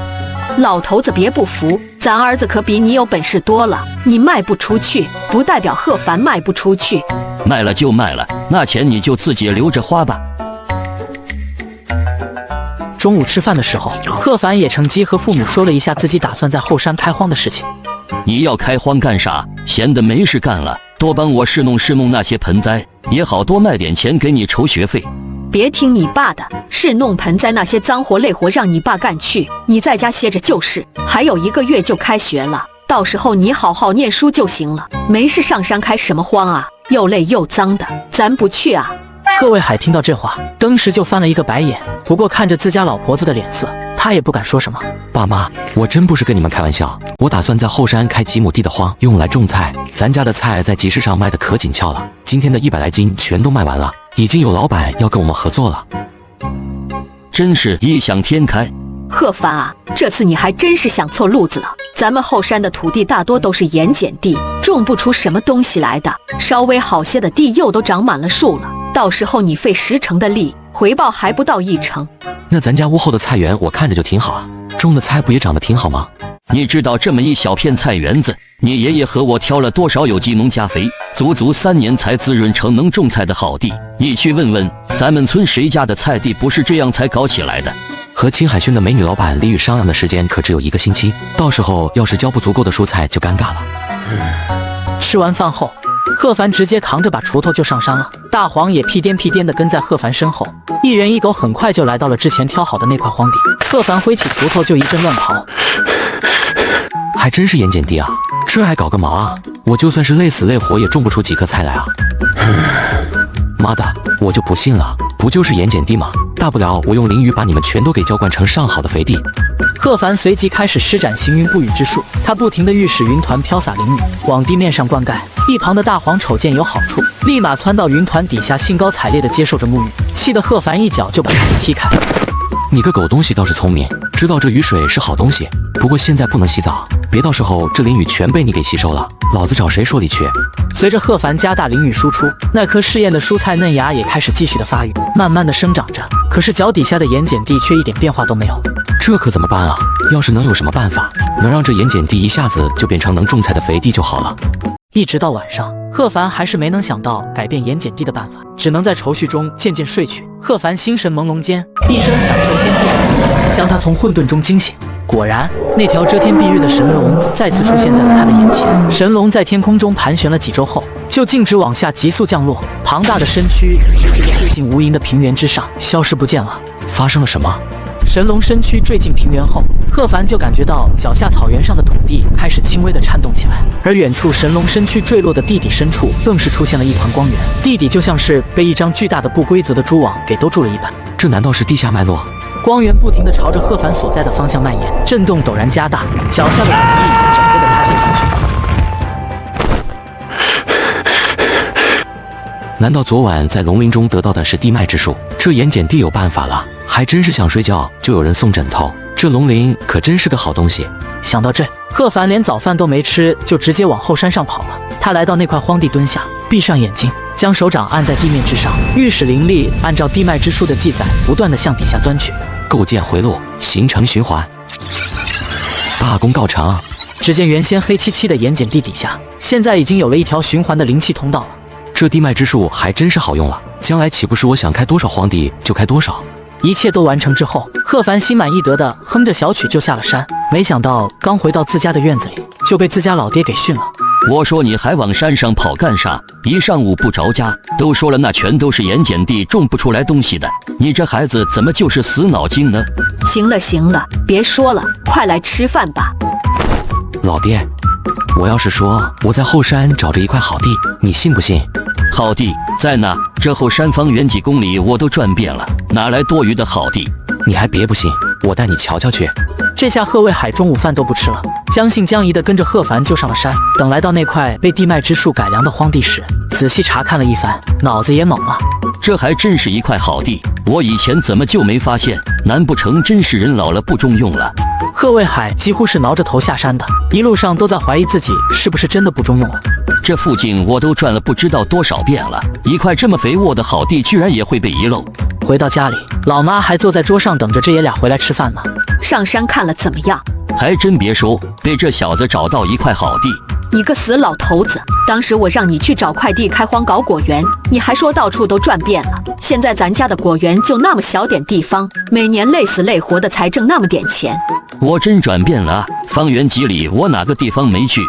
老头子别不服，咱儿子可比你有本事多了。你卖不出去，不代表贺凡卖不出去。卖了就卖了，那钱你就自己留着花吧。中午吃饭的时候，贺凡也乘机和父母说了一下自己打算在后山开荒的事情。你要开荒干啥？闲的没事干了，多帮我侍弄侍弄那些盆栽，也好多卖点钱给你筹学费。别听你爸的，侍弄盆栽那些脏活累活让你爸干去，你在家歇着就是。还有1个月就开学了，到时候你好好念书就行了，没事上山开什么荒啊？又累又脏的，咱不去啊。贺卫海听到这话，当时就翻了一个白眼。不过看着自家老婆子的脸色，他也不敢说什么。爸妈，我真不是跟你们开玩笑，我打算在后山开几亩地的荒，用来种菜。咱家的菜在集市上卖的可紧俏了，今天的100来斤全都卖完了，已经有老板要跟我们合作了。真是异想天开。贺凡啊，这次你还真是想错路子了。咱们后山的土地大多都是盐碱地，种不出什么东西来的。稍微好些的地又都长满了树了，到时候你费10成的力，回报还不到1成。那咱家屋后的菜园我看着就挺好啊，种的菜不也长得挺好吗？你知道这么一小片菜园子，你爷爷和我挑了多少有机农家肥，足足3年才滋润成能种菜的好地。你去问问，咱们村谁家的菜地不是这样才搞起来的？和青海轩的美女老板李宇商量的时间可只有1个星期，到时候要是交不足够的蔬菜就尴尬了。吃完饭后，贺凡直接扛着把锄头就上山了，大黄也屁颠屁颠的跟在贺凡身后，一人一狗很快就来到了之前挑好的那块荒地。贺凡挥起锄头就一阵乱刨。还真是盐碱地啊，这还搞个毛啊！我就算是累死累活也种不出几棵菜来啊！妈的，我就不信了，不就是盐碱地吗？大不了我用淋雨把你们全都给浇灌成上好的肥地。贺凡随即开始施展行云布雨之术，他不停地预使云团飘洒淋雨，往地面上灌溉。一旁的大黄瞅见有好处，立马窜到云团底下，兴高采烈地接受着沐浴，气得贺凡一脚就把他给踢开。你个狗东西倒是聪明，知道这雨水是好东西，不过现在不能洗澡，别到时候这淋雨全被你给吸收了，老子找谁说理去？随着贺凡加大淋雨输出，那颗试验的蔬菜嫩芽也开始继续的发育，慢慢的生长着。可是脚底下的盐碱地却一点变化都没有，这可怎么办啊？要是能有什么办法，能让这盐碱地一下子就变成能种菜的肥地就好了。一直到晚上，贺凡还是没能想到改变盐碱地的办法，只能在愁绪中渐渐睡去。贺凡心神朦胧间，一声响彻天地，将他从混沌中惊醒。果然，那条遮天蔽日的神龙再次出现在了他的眼前。神龙在天空中盘旋了几周后，就径直往下急速降落，庞大的身躯直直地坠进无垠的平原之上，消失不见了。发生了什么？神龙身躯坠进平原后，贺凡就感觉到脚下草原上的土地开始轻微的颤动起来，而远处神龙身躯坠落的地底深处更是出现了一团光源，地底就像是被一张巨大的不规则的蛛网给兜住了一般。这难道是地下脉络？光源不停地朝着贺凡所在的方向蔓延，震动陡然加大，脚下的土地整个的塌陷下去。难道昨晚在龙鳞中得到的是地脉之术？这盐碱地有办法了，还真是想睡觉就有人送枕头，这龙鳞可真是个好东西。想到这，贺凡连早饭都没吃，就直接往后山上跑了。他来到那块荒地蹲下，闭上眼睛，将手掌按在地面之上，御使灵力按照地脉之术的记载，不断的向底下钻去，构建回路，形成循环。大功告成！只见原先黑漆漆的盐碱地底下，现在已经有了一条循环的灵气通道了。这地脉之术还真是好用了，将来岂不是我想开多少荒地就开多少？一切都完成之后，贺凡心满意得的哼着小曲就下了山。没想到刚回到自家的院子里，就被自家老爹给训了。我说你还往山上跑干啥？一上午不着家，都说了那全都是盐碱地，种不出来东西的。你这孩子怎么就是死脑筋呢？行了行了，别说了，快来吃饭吧。老爹，我要是说我在后山找着一块好地，你信不信？好地在哪？这后山方圆几公里我都转遍了，哪来多余的好地？你还别不信，我带你瞧瞧去。这下贺卫海中午饭都不吃了，将信将疑的跟着贺凡就上了山。等来到那块被地脉之术改良的荒地时，仔细查看了一番，脑子也懵了。这还真是一块好地，我以前怎么就没发现？难不成真是人老了不中用了？贺卫海几乎是挠着头下山的，一路上都在怀疑自己是不是真的不中用了。这附近我都转了不知道多少遍了，一块这么肥沃的好地居然也会被遗漏。回到家里，老妈还坐在桌上等着这爷俩回来吃饭呢。上山看了怎么样？还真别说，被这小子找到一块好地。你个死老头子，当时我让你去找块地开荒搞果园，你还说到处都转遍了。现在咱家的果园就那么小点地方，每年累死累活的才挣那么点钱。我真转遍了，方圆几里我哪个地方没去？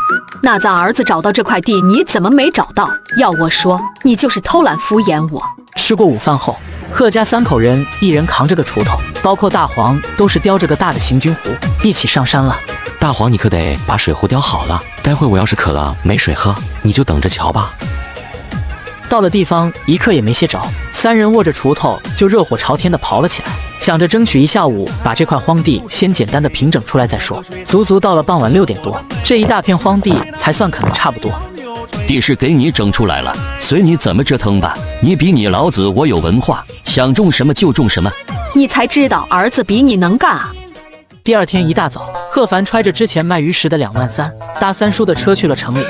那咱儿子找到这块地，你怎么没找到？要我说，你就是偷懒敷衍我。吃过午饭后，贺家3口人一人扛着个锄头，包括大黄都是叼着个大的行军壶，一起上山了。大黄，你可得把水壶叼好了，待会我要是渴了没水喝，你就等着瞧吧。到了地方，一刻也没歇着，3人握着锄头就热火朝天地刨了起来，想着争取一下午把这块荒地先简单的平整出来再说。足足到了傍晚6点多，这一大片荒地才算啃得差不多。地是给你整出来了，随你怎么折腾吧。你比你老子我有文化，想种什么就种什么。你才知道儿子比你能干啊！第二天一大早，贺凡揣着之前卖鱼食的2万3，搭三叔的车去了城里。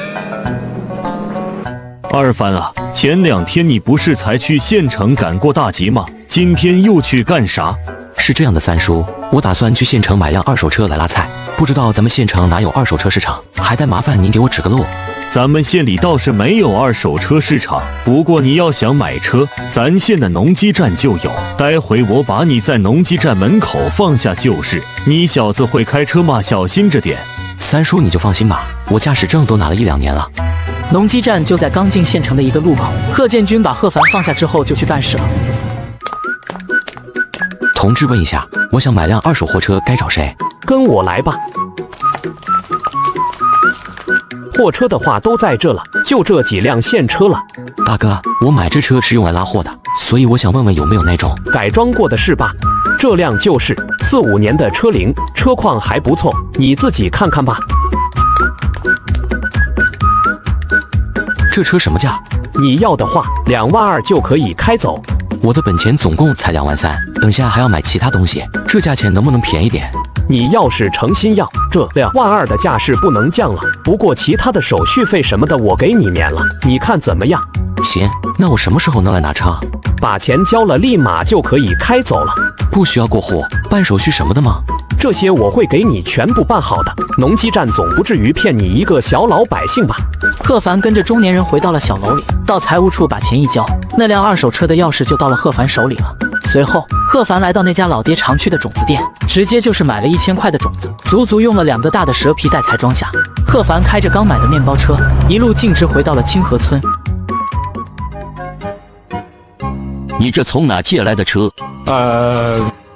二凡啊，前2天你不是才去县城赶过大集吗？今天又去干啥？是这样的，三叔，我打算去县城买辆二手车来拉菜，不知道咱们县城哪有二手车市场，还得麻烦您给我指个路。咱们县里倒是没有二手车市场，不过你要想买车，咱县的农机站就有。待会我把你在农机站门口放下就是。你小子会开车吗？小心着点。三叔你就放心吧，我驾驶证都拿了1、2年了。农机站就在刚进县城的一个路口。贺建军把贺凡放下之后就去办事了。同志问一下，我想买辆二手货车，该找谁？跟我来吧。货车的话都在这了，就这几辆现车了。大哥，我买这车是用来拉货的，所以我想问问有没有那种改装过的是吧？这辆就是4、5年的车龄，车况还不错，你自己看看吧。这车什么价？你要的话，2万2就可以开走。我的本钱总共才2万3，等下还要买其他东西，这价钱能不能便宜点？你要是诚心要，这2万2的价是不能降了。不过其他的手续费什么的我给你免了，你看怎么样？行，那我什么时候能来拿车？把钱交了，立马就可以开走了。不需要过户、办手续什么的吗？这些我会给你全部办好的。农机站总不至于骗你一个小老百姓吧？贺凡跟着中年人回到了小楼里，到财务处把钱一交，那辆二手车的钥匙就到了贺凡手里了。随后，贺凡来到那家老爹常去的种子店，直接就是买了1000块的种子，足足用了2个大的蛇皮袋才装下。贺凡开着刚买的面包车，一路径直回到了清河村。你这从哪借来的车？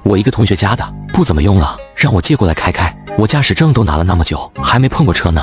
我一个同学家的，不怎么用了，让我借过来开开。我驾驶证都拿了那么久，还没碰过车呢。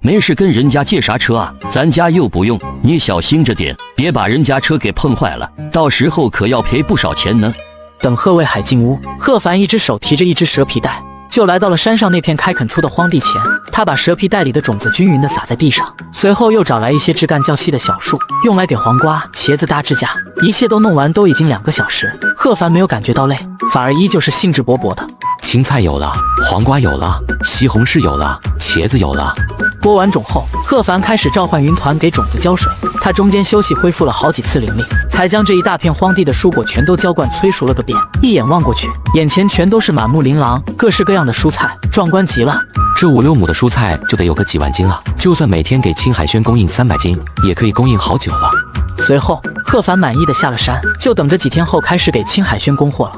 没事跟人家借啥车啊？咱家又不用，你小心着点，别把人家车给碰坏了，到时候可要赔不少钱呢。等贺卫海进屋，贺凡一只手提着一只蛇皮袋，就来到了山上那片开垦出的荒地前。他把蛇皮袋里的种子均匀地撒在地上，随后又找来一些枝干较细的小树，用来给黄瓜、茄子搭支架。一切都弄完都已经2个小时，贺凡没有感觉到累，反而依旧是兴致勃勃的。青菜有了，黄瓜有了，西红柿有了，茄子有了。播完种后，贺凡开始召唤云团给种子浇水。他中间休息恢复了好几次灵力，才将这一大片荒地的蔬果全都浇灌催熟了个遍。一眼望过去，眼前全都是满目琳琅、各式各样的蔬菜，壮观极了。这5、6亩的蔬菜就得有个几万斤了，就算每天给青海轩供应300斤，也可以供应好久了。随后，贺凡满意的下了山，就等着几天后开始给青海轩供货了。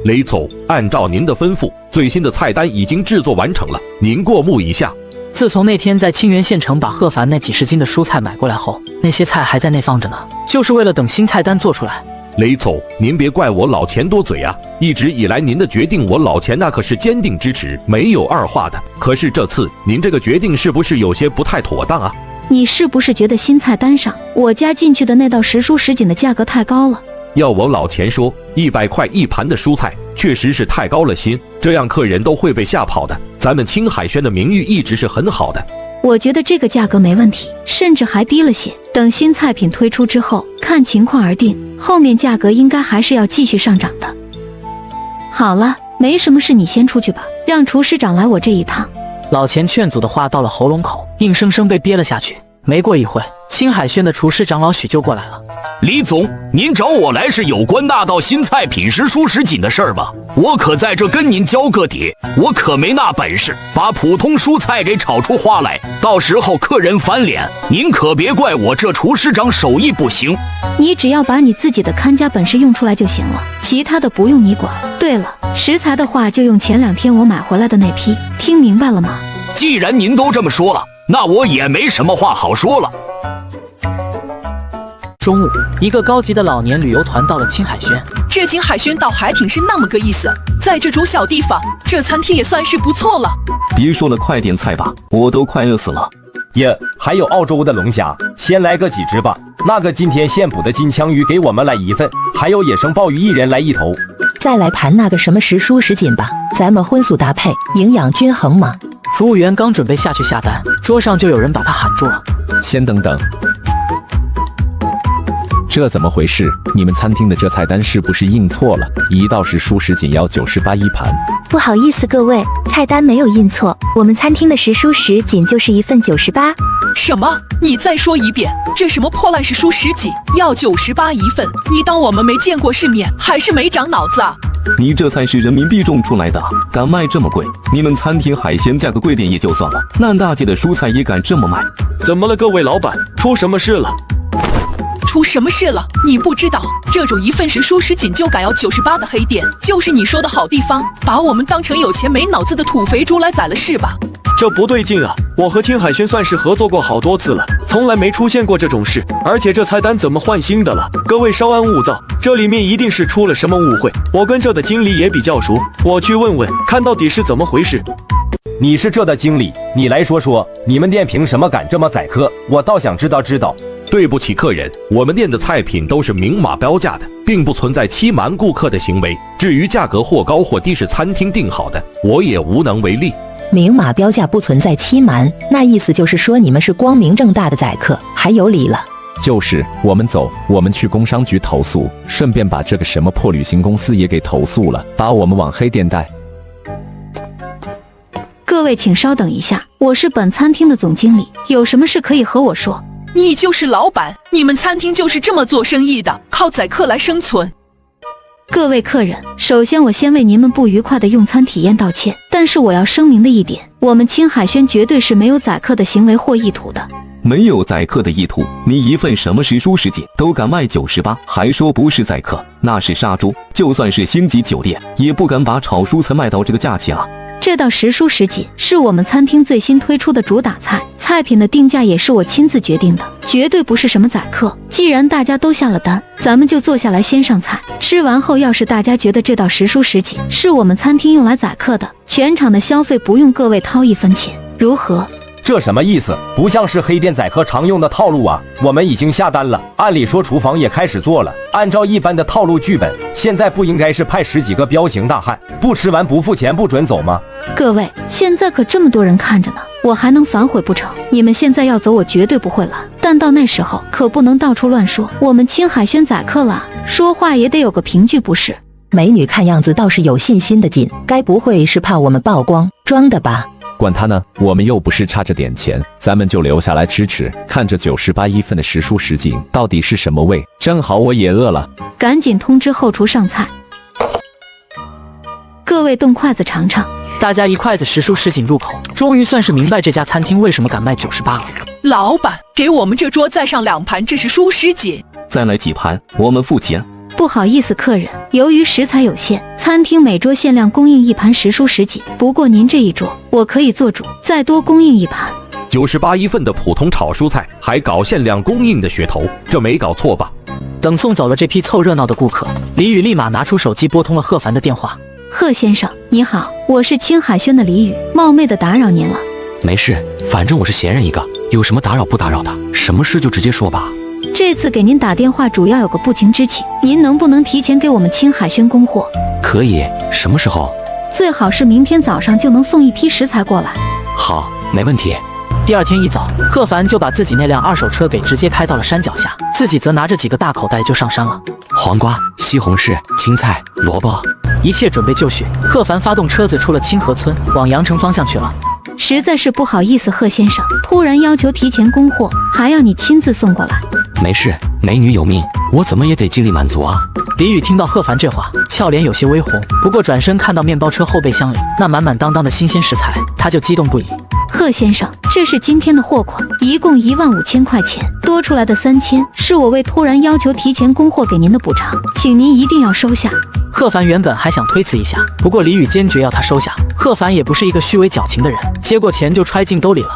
雷总，按照您的吩咐，最新的菜单已经制作完成了，您过目一下。自从那天在清源县城把贺凡那几十斤的蔬菜买过来后，那些菜还在那放着呢，就是为了等新菜单做出来。雷总，您别怪我老钱多嘴啊！一直以来您的决定，我老钱那可是坚定支持，没有二话的。可是这次您这个决定是不是有些不太妥当啊？你是不是觉得新菜单上我加进去的那道时蔬什锦的价格太高了？要我老钱说，100块一盘的蔬菜确实是太高了心，这样客人都会被吓跑的。咱们青海轩的名誉一直是很好的。我觉得这个价格没问题，甚至还低了些。等新菜品推出之后，看情况而定，后面价格应该还是要继续上涨的。好了，没什么事，你先出去吧，让厨师长来我这一趟。老钱劝阻的话到了喉咙口，硬生生被憋了下去。没过一会，青海轩的厨师长老许就过来了。李总，您找我来是有关那道新菜品时蔬什锦的事儿吧？我可在这跟您交个底，我可没那本事把普通蔬菜给炒出花来，到时候客人翻脸，您可别怪我这厨师长手艺不行。你只要把你自己的看家本事用出来就行了，其他的不用你管。对了，食材的话就用前2天我买回来的那批，听明白了吗？既然您都这么说了，那我也没什么话好说了。中午，一个高级的老年旅游团到了青海轩。这青海轩倒还挺是那么个意思，在这种小地方，这餐厅也算是不错了。别说了，快点菜吧，我都快饿死了。耶，还有澳洲的龙虾，先来个几只吧。那个今天现捕的金枪鱼给我们来1份，还有野生鲍鱼1人来1头。再来盘那个什么时蔬什锦吧，咱们荤素搭配，营养均衡嘛。服务员刚准备下去下单，桌上就有人把他喊住了。先等等。这怎么回事？你们餐厅的这菜单是不是印错了？一道时蔬什锦要98一盘。不好意思各位，菜单没有印错，我们餐厅的时蔬什锦就是一份98。什么？你再说一遍，这什么破烂时蔬什锦要98一份？你当我们没见过世面，还是没长脑子啊？你这菜是人民币种出来的，敢卖这么贵？你们餐厅海鲜价格贵点也就算了，烂大街的蔬菜也敢这么卖？怎么了，各位老板？出什么事了？出什么事了？你不知道，这种一份时蔬什锦就敢要98的黑店，就是你说的好地方，把我们当成有钱没脑子的土肥猪来宰了是吧？这不对劲啊！我和青海轩算是合作过好多次了，从来没出现过这种事。而且这菜单怎么换新的了？各位稍安勿躁，这里面一定是出了什么误会。我跟这的经理也比较熟，我去问问看到底是怎么回事。你是这的经理，你来说说，你们店凭什么敢这么宰客？我倒想知道。对不起客人，我们店的菜品都是明码标价的，并不存在欺瞒顾客的行为。至于价格或高或低是餐厅定好的，我也无能为力。明码标价不存在欺瞒，那意思就是说你们是光明正大的宰客，还有理了。就是我们走，我们去工商局投诉，顺便把这个什么破旅行公司也给投诉了，把我们往黑店带。各位请稍等一下，我是本餐厅的总经理，有什么事可以和我说。你就是老板，你们餐厅就是这么做生意的，靠宰客来生存。各位客人，首先我先为您们不愉快的用餐体验道歉，但是我要声明的一点，我们青海轩绝对是没有宰客的行为或意图的。没有宰客的意图，你一份什么时蔬什锦都敢卖98，还说不是宰客，那是杀猪。就算是星级酒店，也不敢把炒蔬菜卖到这个价钱啊！这道时蔬什锦是我们餐厅最新推出的主打菜，菜品的定价也是我亲自决定的，绝对不是什么宰客。既然大家都下了单，咱们就坐下来先上菜。吃完后，要是大家觉得这道时蔬什锦是我们餐厅用来宰客的，全场的消费不用各位掏1分钱，如何？这什么意思？不像是黑店宰客常用的套路啊！我们已经下单了，按理说厨房也开始做了，按照一般的套路剧本，现在不应该是派10几个彪形大汉，不吃完不付钱不准走吗？各位，现在可这么多人看着呢，我还能反悔不成？你们现在要走，我绝对不会拦，但到那时候可不能到处乱说我们青海轩宰客了，说话也得有个凭据不是？美女看样子倒是有信心的紧，该不会是怕我们曝光装的吧？管他呢，我们又不是差这点钱，咱们就留下来吃吃，看这98一份的时蔬什锦到底是什么味。正好我也饿了，赶紧通知后厨上菜。各位动筷子尝尝。大家一筷子时蔬什锦入口，终于算是明白这家餐厅为什么敢卖98了。老板，给我们这桌再上2盘这是蔬什锦。再来几盘，我们付钱。不好意思客人，由于食材有限，餐厅每桌限量供应1盘时蔬什锦，不过您这一桌我可以做主，再多供应1盘。98一份的普通炒蔬菜，还搞限量供应的噱头，这没搞错吧？等送走了这批凑热闹的顾客，李宇立马拿出手机拨通了贺凡的电话。贺先生你好，我是青海轩的李宇，冒昧的打扰您了。没事，反正我是闲人一个，有什么打扰不打扰的，什么事就直接说吧。这次给您打电话主要有个不情之请，您能不能提前给我们青海轩供货？可以，什么时候？最好是明天早上就能送一批食材过来。好，没问题。第二天一早，贺凡就把自己那辆2手车给直接开到了山脚下，自己则拿着几个大口袋就上山了。黄瓜、西红柿、青菜、萝卜，一切准备就绪。贺凡发动车子出了清河村，往阳城方向去了。实在是不好意思，贺先生，突然要求提前供货，还要你亲自送过来。没事，美女有命，我怎么也得尽力满足啊。李宇听到贺凡这话，俏脸有些微红，不过转身看到面包车后备箱里那满满当当的新鲜食材，他就激动不已。贺先生，这是今天的货款，一共15000块钱，多出来的3000是我为突然要求提前供货给您的补偿，请您一定要收下。贺凡原本还想推辞一下，不过李宇坚决要他收下。贺凡也不是一个虚伪矫情的人，接过钱就揣进兜里了。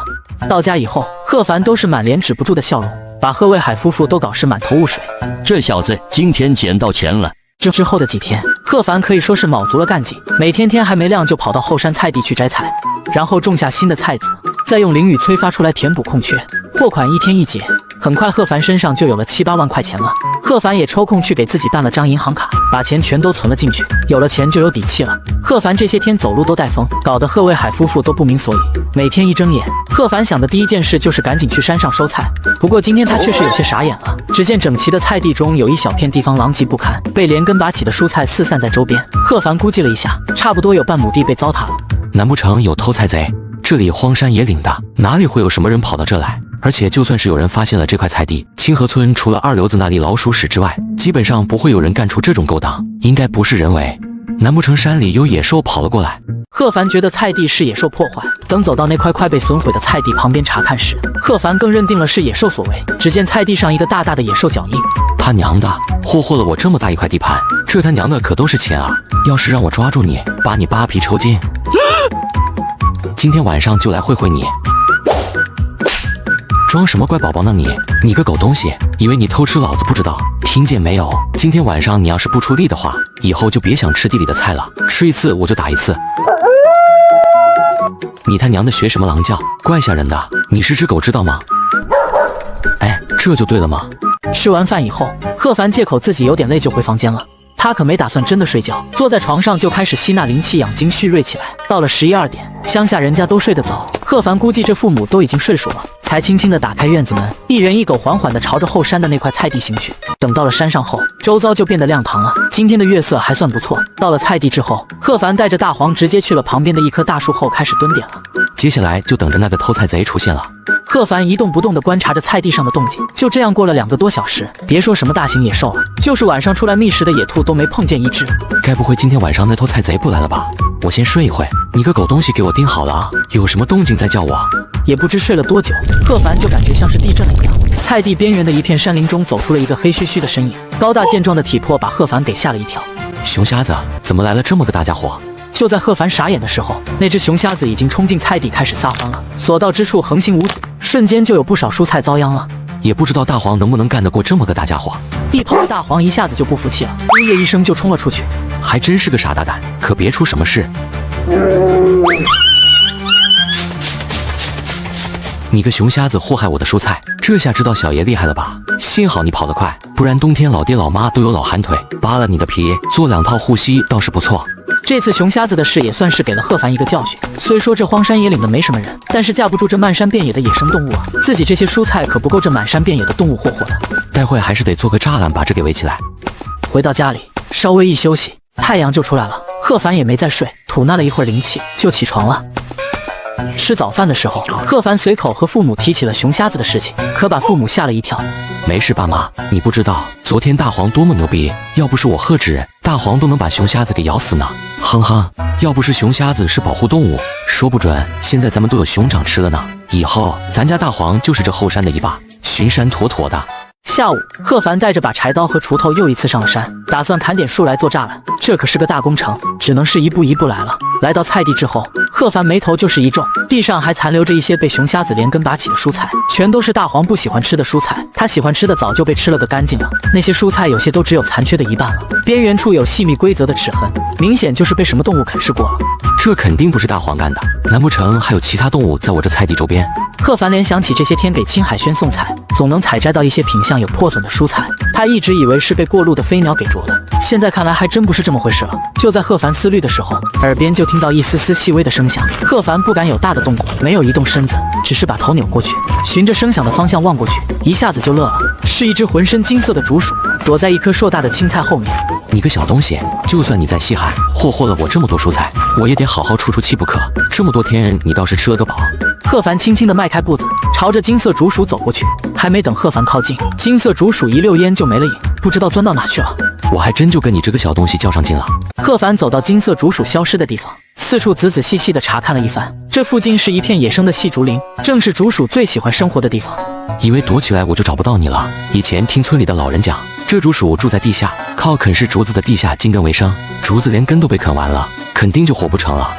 到家以后，贺凡都是满脸止不住的笑容，把贺卫海夫妇都搞是满头雾水。这小子今天捡到钱了。之后的几天，贺凡可以说是卯足了干劲，每天天还没亮就跑到后山菜地去摘菜，然后种下新的菜籽，再用灵雨催发出来填补空缺。货款一天一结，很快贺凡身上就有了7、8万块钱了。贺凡也抽空去给自己办了张银行卡，把钱全都存了进去。有了钱就有底气了。贺凡这些天走路都带风，搞得贺卫海夫妇都不明所以。每天一睁眼，贺凡想的第一件事就是赶紧去山上收菜。不过今天他确实有些傻眼了。只见整齐的菜地中有一小片地方狼藉不堪，被连根拔起的蔬菜四散在周边。贺凡估计了一下，差不多有半亩地被糟蹋了。难不成有偷菜贼？这里荒山野岭的，哪里会有什么人跑到这来？而且就算是有人发现了这块菜地，清河村除了二流子那里老鼠屎之外，基本上不会有人干出这种勾当，应该不是人为。难不成山里有野兽跑了过来？贺凡觉得菜地是野兽破坏，等走到那块快被损毁的菜地旁边查看时，贺凡更认定了是野兽所为。只见菜地上一个大大的野兽脚印。他娘的，霍霍了我这么大一块地盘，这他娘的可都是钱啊！要是让我抓住你，把你扒皮抽筋，今天晚上就来会会你。装什么乖宝宝呢你个狗东西，以为你偷吃老子不知道？听见没有？今天晚上你要是不出力的话，以后就别想吃地里的菜了，吃一次我就打一次。你他娘的学什么狼叫，怪吓人的！你是只狗知道吗？哎，这就对了嘛。吃完饭以后，贺凡借口自己有点累就回房间了。他可没打算真的睡觉，坐在床上就开始吸纳灵气养精蓄锐起来。到了11、2点，乡下人家都睡得早，贺凡估计这父母都已经睡熟了，才轻轻地打开院子门，一人一狗缓缓地朝着后山的那块菜地行去。等到了山上后，周遭就变得亮堂了，今天的月色还算不错。到了菜地之后，贺凡带着大黄直接去了旁边的一棵大树后开始蹲点了。接下来就等着那个偷菜贼出现了。贺凡一动不动地观察着菜地上的动静，就这样过了2个多小时，别说什么大型野兽了，就是晚上出来觅食的野兔都没碰见一只。该不会今天晚上那偷菜贼不来了吧？我先睡一会，你个狗东西给我盯好了啊！有什么动静再叫我。也不知睡了多久，贺凡就感觉像是地震了一样。菜地边缘的一片山林中走出了一个黑黢黢的身影，高大健壮的体魄把贺凡给吓了一跳。熊瞎子，怎么来了这么个大家伙？就在贺凡傻眼的时候，那只熊瞎子已经冲进菜地开始撒欢了，所到之处横行无阻，瞬间就有不少蔬菜遭殃了。也不知道大黄能不能干得过这么个大家伙。一旁的大黄一下子就不服气了，呜咽一声就冲了出去。还真是个傻大胆，可别出什么事。你个熊瞎子祸害我的蔬菜，这下知道小爷厉害了吧？幸好你跑得快，不然冬天老爹老妈都有老寒腿。扒了你的皮，做2套护膝倒是不错。这次熊瞎子的事也算是给了贺凡一个教训。虽说这荒山野岭的没什么人，但是架不住这漫山遍野的野生动物啊！自己这些蔬菜可不够这满山遍野的动物霍霍的。待会还是得做个栅栏把这给围起来。回到家里，稍微一休息，太阳就出来了。贺凡也没再睡，吐纳了一会儿灵气，就起床了。吃早饭的时候，贺凡随口和父母提起了熊瞎子的事情，可把父母吓了一跳。没事，爸妈，你不知道昨天大黄多么牛逼，要不是我喝止，大黄都能把熊瞎子给咬死呢。哼哼，要不是熊瞎子是保护动物，说不准现在咱们都有熊掌吃了呢。以后咱家大黄就是这后山的一霸，巡山妥妥的。下午，贺凡带着把柴刀和锄头又一次上了山，打算砍点树来做栅栏。这可是个大工程，只能是一步一步来了。来到菜地之后，贺凡眉头就是一皱，地上还残留着一些被熊瞎子连根拔起的蔬菜，全都是大黄不喜欢吃的蔬菜，他喜欢吃的早就被吃了个干净了。那些蔬菜有些都只有残缺的一半了，边缘处有细密规则的齿痕，明显就是被什么动物啃噬过了。这肯定不是大黄干的，难不成还有其他动物在我这菜地周边？贺凡联想起这些天给青海轩送菜，总能采摘到一些品相有破损的蔬菜，他一直以为是被过路的飞鸟给啄的，现在看来还真不是这么回事了。就在贺凡思虑的时候，耳边就听到一丝丝细微的声响。贺凡不敢有大的动作，没有移动身子，只是把头扭过去，循着声响的方向望过去，一下子就乐了，是一只浑身金色的竹鼠，躲在一棵硕大的青菜后面。你个小东西，就算你在西海霍霍了我这么多蔬菜，我也得好好出出气不可。这么多天你倒是吃了个饱。贺凡轻轻地迈开步子，朝着金色竹鼠走过去。还没等贺凡靠近，金色竹鼠一溜烟就没了影，不知道钻到哪去了。我还真就跟你这个小东西较上劲了。贺凡走到金色竹鼠消失的地方，四处仔仔细细地查看了一番。这附近是一片野生的细竹林，正是竹鼠最喜欢生活的地方。以为躲起来我就找不到你了。以前听村里的老人讲，这竹鼠住在地下，靠啃食竹子的地下茎根为生，竹子连根都被啃完了，肯定就活不成了。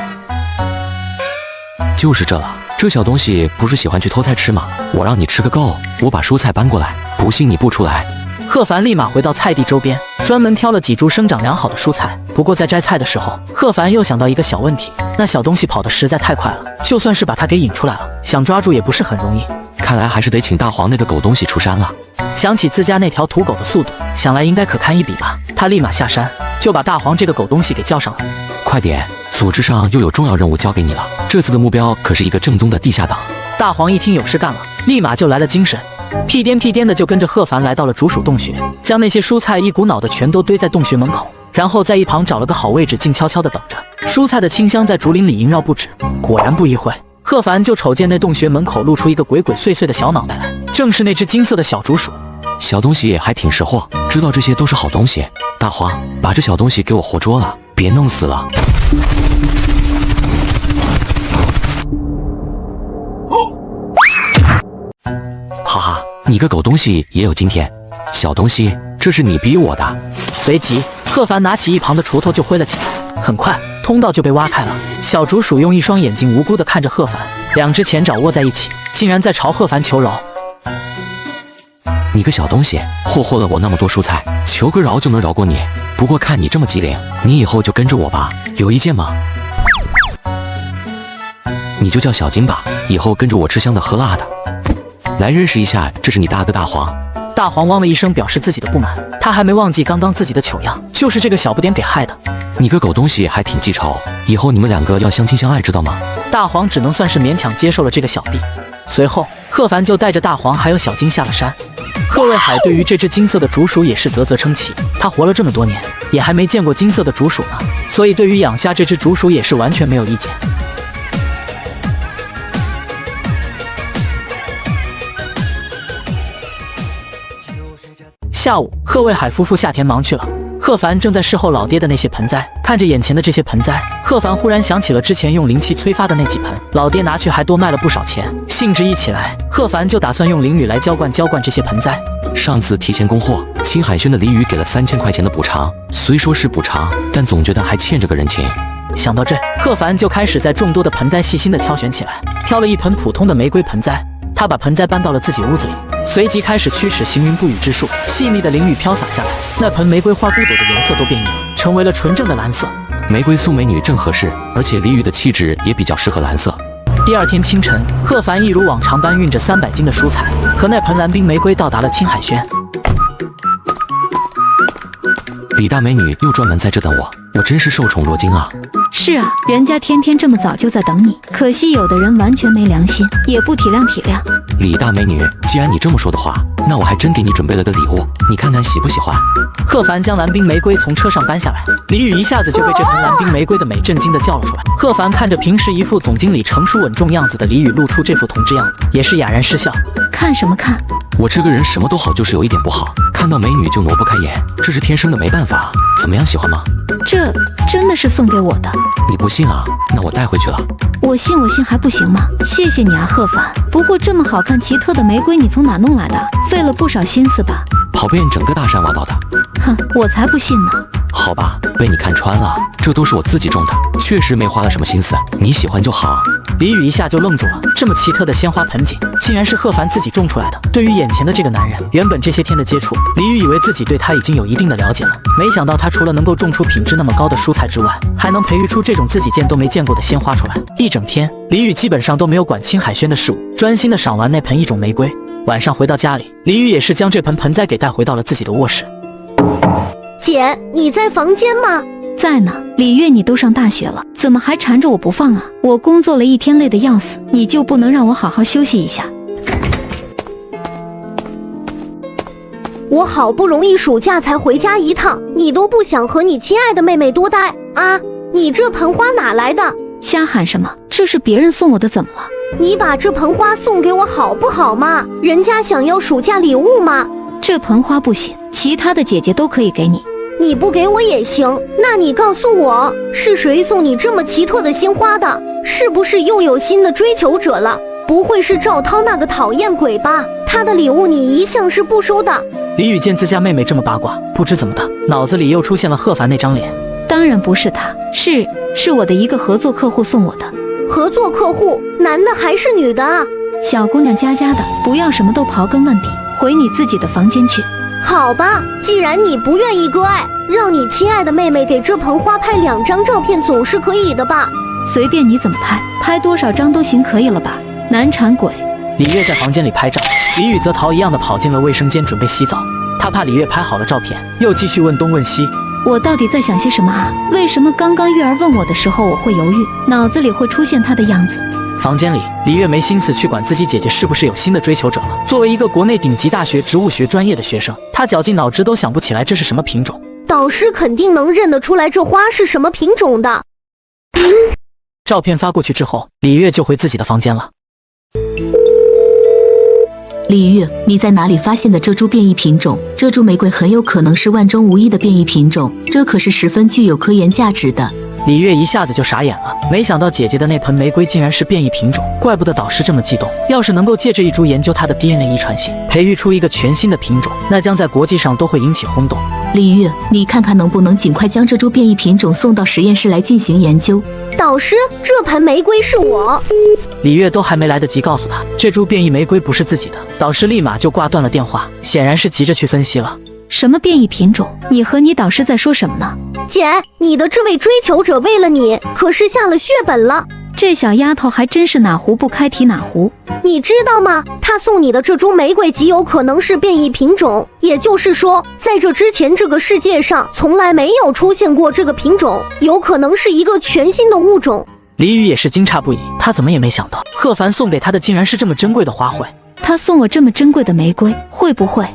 就是这了，这小东西不是喜欢去偷菜吃吗？我让你吃个够，我把蔬菜搬过来，不信你不出来。贺凡立马回到菜地周边，专门挑了几株生长良好的蔬菜。不过在摘菜的时候，贺凡又想到一个小问题，那小东西跑得实在太快了，就算是把它给引出来了，想抓住也不是很容易。看来还是得请大黄那个狗东西出山了。想起自家那条土狗的速度，想来应该可堪一笔吧。他立马下山，就把大黄这个狗东西给叫上了。快点，组织上又有重要任务交给你了。这次的目标可是一个正宗的地下党。大黄一听有事干了，立马就来了精神，屁颠屁颠的就跟着贺凡来到了竹鼠洞穴，将那些蔬菜一股脑的全都堆在洞穴门口，然后在一旁找了个好位置，静悄悄的等着。蔬菜的清香在竹林里萦绕不止。果然不一会，贺凡就瞅见那洞穴门口露出一个鬼鬼祟祟的小脑袋来，正是那只金色的小竹鼠。小东西还挺识货，知道这些都是好东西。大黄，把这小东西给我活捉了，别弄死了。哈哈，你个狗东西也有今天。小东西，这是你逼我的。随即，贺凡拿起一旁的锄头就挥了起来，很快通道就被挖开了。小竹鼠用一双眼睛无辜地看着贺凡，两只前爪握在一起，竟然在朝贺凡求饶。你个小东西，霍霍了我那么多蔬菜，求个饶就能饶过你？不过看你这么机灵，你以后就跟着我吧，有意见吗？你就叫小金吧，以后跟着我吃香的喝辣的。来认识一下，这是你大哥大黄。大黄汪了一声，表示自己的不满。他还没忘记刚刚自己的糗样，就是这个小不点给害的。你个狗东西还挺记仇，以后你们两个要相亲相爱，知道吗？大黄只能算是勉强接受了这个小弟。随后，贺凡就带着大黄还有小金下了山。贺卫海对于这只金色的竹鼠也是啧啧称奇，他活了这么多年，也还没见过金色的竹鼠呢，所以对于养下这只竹鼠也是完全没有意见。下午，贺卫海夫妇下田忙去了。贺凡正在侍候老爹的那些盆栽，看着眼前的这些盆栽，贺凡忽然想起了之前用灵气催发的那几盆，老爹拿去还多卖了不少钱。兴致一起来，贺凡就打算用灵雨来浇灌这些盆栽。上次提前供货，青海轩的鲤鱼给了3000块钱的补偿，虽说是补偿，但总觉得还欠着个人情。想到这，贺凡就开始在众多的盆栽细心的挑选起来，挑了一盆普通的玫瑰盆栽，他把盆栽搬到了自己屋子里。随即开始驱使行云布雨之术，细密的淋雨飘洒下来，那盆玫瑰花骨朵的颜色都变异了，成为了纯正的蓝色。玫瑰送美女正合适，而且鲤鱼的气质也比较适合蓝色。第二天清晨，贺凡一如往常般运着300斤的蔬菜和那盆蓝冰玫瑰到达了青海轩。李大美女又专门在这等我，我真是受宠若惊啊！是啊，人家天天这么早就在等你，可惜有的人完全没良心，也不体谅体谅。李大美女，既然你这么说的话，那我还真给你准备了个礼物，你看看喜不喜欢？贺凡将蓝冰玫瑰从车上搬下来，李宇一下子就被这盆蓝冰玫瑰的美震惊的叫了出来。贺凡看着平时一副总经理成熟稳重样子的李宇，露出这副同志样子，也是哑然失笑。看什么看？我这个人什么都好，就是有一点不好，看到美女就挪不开眼，这是天生的，没办法。怎么样，喜欢吗？这真的是送给我的。你不信啊？那我带回去了。我信还不行吗？谢谢你啊，贺凡。不过这么好看奇特的玫瑰你从哪弄来的？费了不少心思吧？跑遍整个大山挖到的。哼，我才不信呢。好吧，被你看穿了，这都是我自己种的，确实没花了什么心思，你喜欢就好。李宇一下就愣住了，这么奇特的鲜花盆景，竟然是贺凡自己种出来的。对于眼前的这个男人，原本这些天的接触，李宇以为自己对他已经有一定的了解了，没想到他除了能够种出品质那么高的蔬菜之外，还能培育出这种自己见都没见过的鲜花出来。一整天，李宇基本上都没有管青海轩的事务，专心的赏完那盆异种玫瑰。晚上回到家里，李宇也是将这盆盆栽给带回到了自己的卧室。姐，你在房间吗？在呢。李月，你都上大学了，怎么还缠着我不放啊？我工作了一天累得要死，你就不能让我好好休息一下？我好不容易暑假才回家一趟，你都不想和你亲爱的妹妹多待啊？你这盆花哪来的？瞎喊什么？这是别人送我的，怎么了？你把这盆花送给我好不好嘛？人家想要暑假礼物嘛。这盆花不行，其他的姐姐都可以给你。你不给我也行，那你告诉我，是谁送你这么奇特的鲜花的？是不是又有新的追求者了？不会是赵涛那个讨厌鬼吧？他的礼物你一向是不收的。李宇见自家妹妹这么八卦，不知怎么的，脑子里又出现了贺凡那张脸。当然不是他，是我的一个合作客户送我的。合作客户，男的还是女的啊？小姑娘家家的，不要什么都刨根问底，回你自己的房间去。好吧，既然你不愿意割爱，让你亲爱的妹妹给这盆花拍2张照片总是可以的吧？随便你怎么拍，拍多少张都行，可以了吧？难缠鬼！李月在房间里拍照，李宇则逃一样的跑进了卫生间准备洗澡。他怕李月拍好了照片，又继续问东问西。我到底在想些什么啊？为什么刚刚月儿问我的时候我会犹豫，脑子里会出现她的样子？房间里，李月没心思去管自己姐姐是不是有新的追求者了。作为一个国内顶级大学植物学专业的学生，她绞尽脑汁都想不起来这是什么品种。导师肯定能认得出来这花是什么品种的。照片发过去之后，李月就回自己的房间了。李月，你在哪里发现的这株变异品种？这株玫瑰很有可能是万中无一的变异品种，这可是十分具有科研价值的。李月一下子就傻眼了，没想到姐姐的那盆玫瑰竟然是变异品种，怪不得导师这么激动。要是能够借这一株研究它的 DNA 遗传性，培育出一个全新的品种，那将在国际上都会引起轰动。李月，你看看能不能尽快将这株变异品种送到实验室来进行研究。导师，这盆玫瑰是我。李月都还没来得及告诉他这株变异玫瑰不是自己的，导师立马就挂断了电话，显然是急着去分析了。什么变异品种？你和你导师在说什么呢？姐，你的这位追求者为了你可是下了血本了。这小丫头还真是哪壶不开提哪壶。你知道吗？他送你的这株玫瑰极有可能是变异品种，也就是说，在这之前这个世界上从来没有出现过这个品种，有可能是一个全新的物种。李宇也是惊诧不已，他怎么也没想到贺凡送给他的竟然是这么珍贵的花卉。他送我这么珍贵的玫瑰，会不会？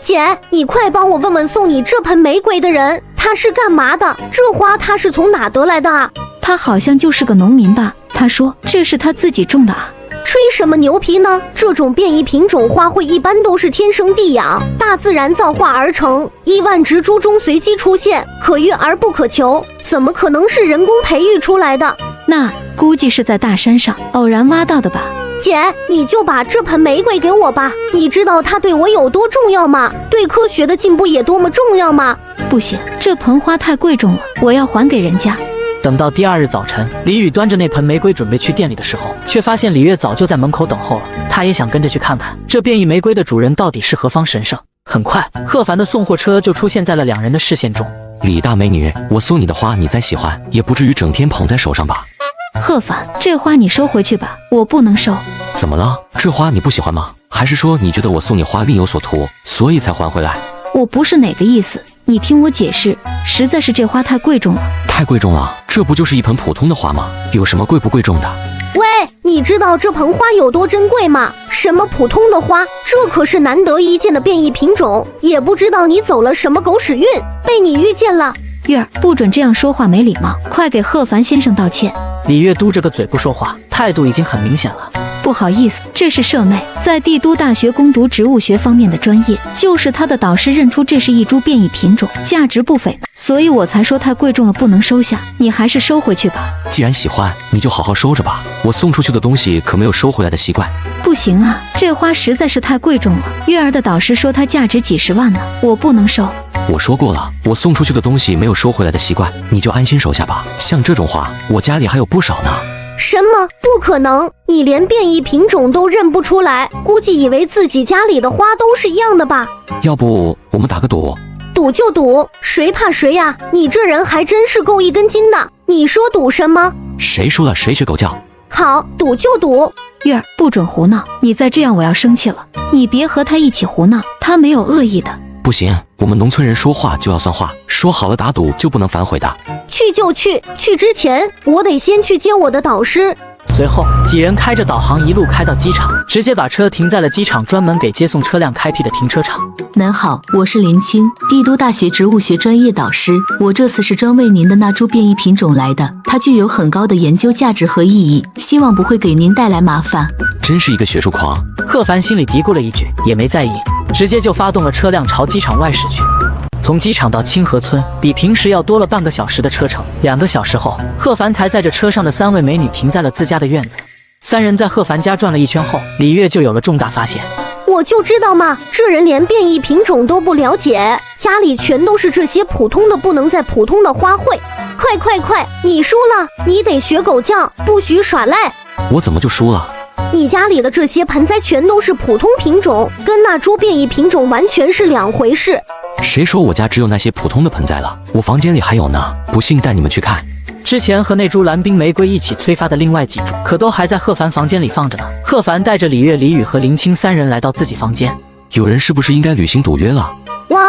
姐，你快帮我问问送你这盆玫瑰的人，他是干嘛的？这花他是从哪得来的啊？他好像就是个农民吧？他说这是他自己种的啊。吹什么牛皮呢？这种变异品种花卉一般都是天生地养，大自然造化而成，亿万植株中随机出现，可遇而不可求，怎么可能是人工培育出来的？那估计是在大山上偶然挖到的吧。姐，你就把这盆玫瑰给我吧，你知道它对我有多重要吗？对科学的进步也多么重要吗？不行，这盆花太贵重了，我要还给人家。等到第二日早晨，李宇端着那盆玫瑰准备去店里的时候，却发现李月早就在门口等候了。他也想跟着去看看这变异玫瑰的主人到底是何方神圣。很快，贺凡的送货车就出现在了两人的视线中。李大美女，我送你的花，你再喜欢也不至于整天捧在手上吧？贺凡，这花你收回去吧，我不能收。怎么了？这花你不喜欢吗？还是说你觉得我送你花另有所图，所以才还回来？我不是哪个意思，你听我解释，实在是这花太贵重了。太贵重了？这不就是一盆普通的花吗？有什么贵不贵重的？喂，你知道这盆花有多珍贵吗？什么普通的花，这可是难得一见的变异品种，也不知道你走了什么狗屎运，被你遇见了。月儿，不准这样说话，没礼貌，快给贺凡先生道歉。李月嘟着个嘴不说话，态度已经很明显了。不好意思，这是舍妹在帝都大学攻读植物学方面的专业，就是她的导师认出这是一株变异品种，价值不菲呢，所以我才说太贵重了不能收下，你还是收回去吧。既然喜欢，你就好好收着吧，我送出去的东西可没有收回来的习惯。不行啊，这花实在是太贵重了，月儿的导师说它价值几十万呢，我不能收。我说过了，我送出去的东西没有收回来的习惯，你就安心收下吧。像这种花，我家里还有不少呢。什么？不可能！你连变异品种都认不出来，估计以为自己家里的花都是一样的吧？要不我们打个赌？赌就赌，谁怕谁呀？你这人还真是够一根筋的。你说赌什么？谁输了谁学狗叫。好，赌就赌。月儿，不准胡闹！你再这样我要生气了。你别和他一起胡闹，他没有恶意的。不行，我们农村人说话就要算话，说好了打赌就不能反悔的。去就去，去之前我得先去接我的导师。随后几人开着导航一路开到机场，直接把车停在了机场专门给接送车辆开辟的停车场。您好，我是林青，帝都大学植物学专业导师，我这次是专为您的那株变异品种来的，它具有很高的研究价值和意义，希望不会给您带来麻烦。真是一个学术狂。贺凡心里嘀咕了一句，也没在意，直接就发动了车辆朝机场外驶去。从机场到清河村，比平时要多了半个小时的车程。2个小时后，贺凡才载着车上的3位美女停在了自家的院子。3人在贺凡家转了一圈后，李月就有了重大发现。我就知道嘛，这人连变异品种都不了解，家里全都是这些普通的不能再普通的花卉。快，你输了，你得学狗叫，不许耍赖。我怎么就输了？你家里的这些盆栽全都是普通品种，跟那株变异品种完全是两回事。谁说我家只有那些普通的盆栽了？我房间里还有呢，不信带你们去看。之前和那株蓝冰玫瑰一起催发的另外几株，可都还在贺凡房间里放着呢。贺凡带着李月、李宇和林青三人来到自己房间。有人是不是应该履行赌约了？哇，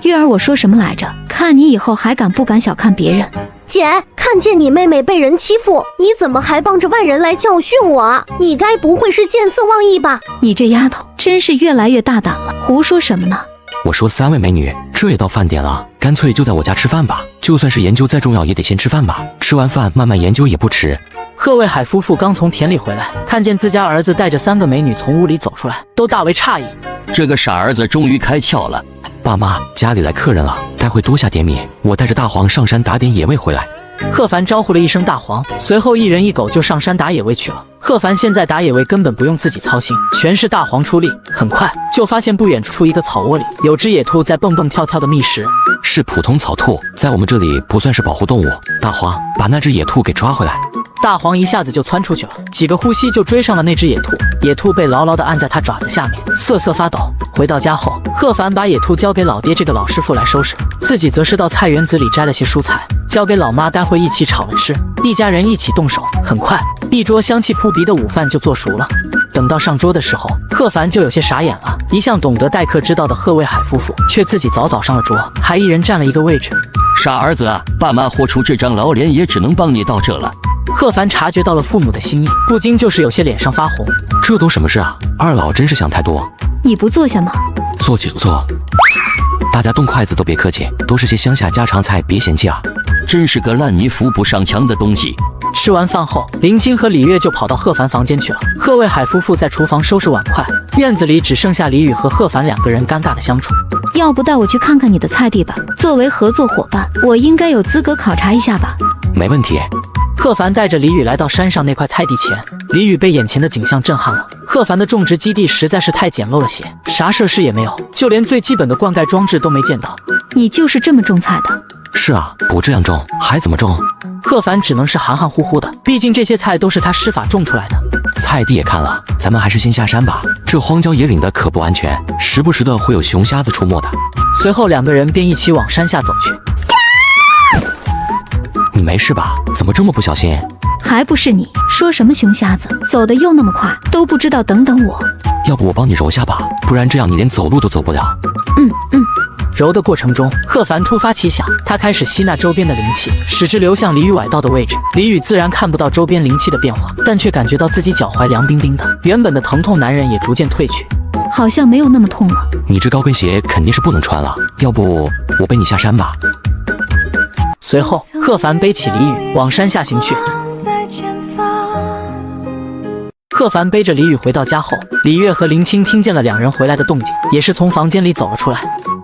月儿，我说什么来着？看你以后还敢不敢小看别人。姐，看见你妹妹被人欺负，你怎么还帮着外人来教训我啊？你该不会是见色忘义吧？你这丫头真是越来越大胆了，胡说什么呢？我说3位美女，这也到饭点了，干脆就在我家吃饭吧。就算是研究再重要，也得先吃饭吧。吃完饭慢慢研究也不迟。贺卫海夫妇刚从田里回来，看见自家儿子带着3个美女从屋里走出来，都大为诧异。这个傻儿子终于开窍了。爸妈，家里来客人了，待会多下点米，我带着大黄上山打点野味回来。贺凡招呼了一声大黄，随后一人一狗就上山打野味去了。贺凡现在打野味根本不用自己操心，全是大黄出力。很快就发现不远处一个草窝里有只野兔在蹦蹦跳跳的觅食，是普通草兔，在我们这里不算是保护动物。大黄，把那只野兔给抓回来。大黄一下子就窜出去了，几个呼吸就追上了那只野兔。野兔被牢牢地按在他爪子下面，瑟瑟发抖。回到家后，贺凡把野兔交给老爹这个老师傅来收拾，自己则是到菜园子里摘了些蔬菜，交给老妈待会一起炒了吃。一家人一起动手，很快一桌香气扑鼻的午饭就做熟了。等到上桌的时候，贺凡就有些傻眼了。一向懂得待客之道的贺卫海夫妇，却自己早早上了桌，还一人占了一个位置。傻儿子啊，爸妈豁出这张老脸，也只能帮你到这了。贺凡察觉到了父母的心意，不禁就是有些脸上发红。这都什么事啊？二老真是想太多。你不坐下吗？坐就坐。大家动筷子都别客气，都是些乡下家常菜，别嫌弃啊。真是个烂泥扶不上墙的东西。吃完饭后，林青和李月就跑到贺凡房间去了。贺卫海夫妇在厨房收拾碗筷，院子里只剩下李宇和贺凡2个人尴尬的相处。要不带我去看看你的菜地吧？作为合作伙伴，我应该有资格考察一下吧？没问题。贺凡带着李宇来到山上那块菜地前，李宇被眼前的景象震撼了。贺凡的种植基地实在是太简陋了些，啥设施也没有，就连最基本的灌溉装置都没见到。你就是这么种菜的？是啊，不这样种还怎么种？贺凡只能是含含糊糊的，毕竟这些菜都是他施法种出来的。菜地也看了，咱们还是先下山吧。这荒郊野岭的可不安全，时不时的会有熊瞎子出没的。随后2个人便一起往山下走去。你没事吧？怎么这么不小心？还不是你说什么熊瞎子，走得又那么快，都不知道等等我。要不我帮你揉下吧，不然这样你连走路都走不了。揉的过程中，贺凡突发奇想，他开始吸纳周边的灵气，使之流向李宇崴到的位置。李宇自然看不到周边灵气的变化，但却感觉到自己脚踝凉冰冰的，原本的疼痛难忍也逐渐退去，好像没有那么痛了。你这高跟鞋肯定是不能穿了，要不我背你下山吧。随后，贺凡背起李宇往山下行去。贺凡背着李宇回到家后，李月和林青听见了2人回来的动静，也是从房间里走了出来。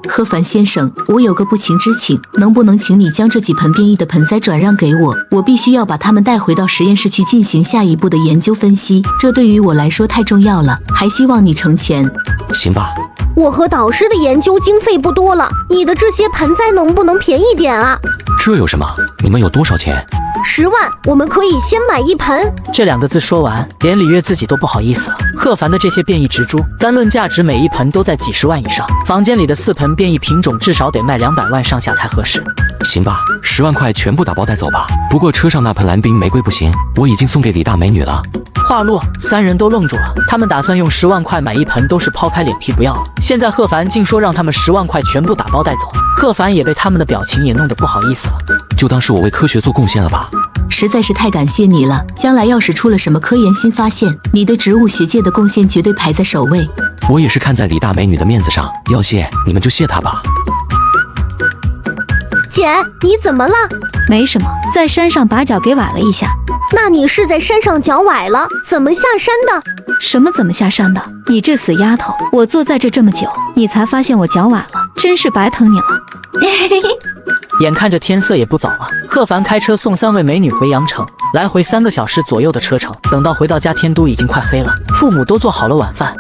贺凡先生，我有个不情之请，能不能请你将这几盆变异的盆栽转让给我？我必须要把它们带回到实验室去进行下一步的研究分析，这对于我来说太重要了，还希望你成全。行吧。我和导师的研究经费不多了，你的这些盆栽能不能便宜点啊？这有什么？你们有多少钱？10万，我们可以先买1盆。这2个字说完，连李月自己都不好意思了。贺凡的这些变异植株，单论价值，每一盆都在几10万以上。房间里的4盆变异品种，至少得卖200万上下才合适。行吧，10万块全部打包带走吧。不过车上那盆蓝冰玫瑰不行，我已经送给李大美女了。话落，3人都愣住了。他们打算用10万块买1盆，都是抛开脸皮不要了。现在贺凡竟说让他们10万块全部打包带走，贺凡也被他们的表情也弄得不好意思了。就当是我为科学做贡献了吧。实在是太感谢你了，将来要是出了什么科研新发现，你对植物学界的贡献绝对排在首位。我也是看在李大美女的面子上，要谢你们就谢她吧。姐，你怎么了？没什么，在山上把脚给崴了一下。那你是在山上脚崴了，怎么下山的？什么怎么下山的？你这死丫头，我坐在这么久，你才发现我脚崴了，真是白疼你了。眼看着天色也不早了，贺凡开车送3位美女回阳城，来回3个小时左右的车程。等到回到家，天都已经快黑了，父母都做好了晚饭。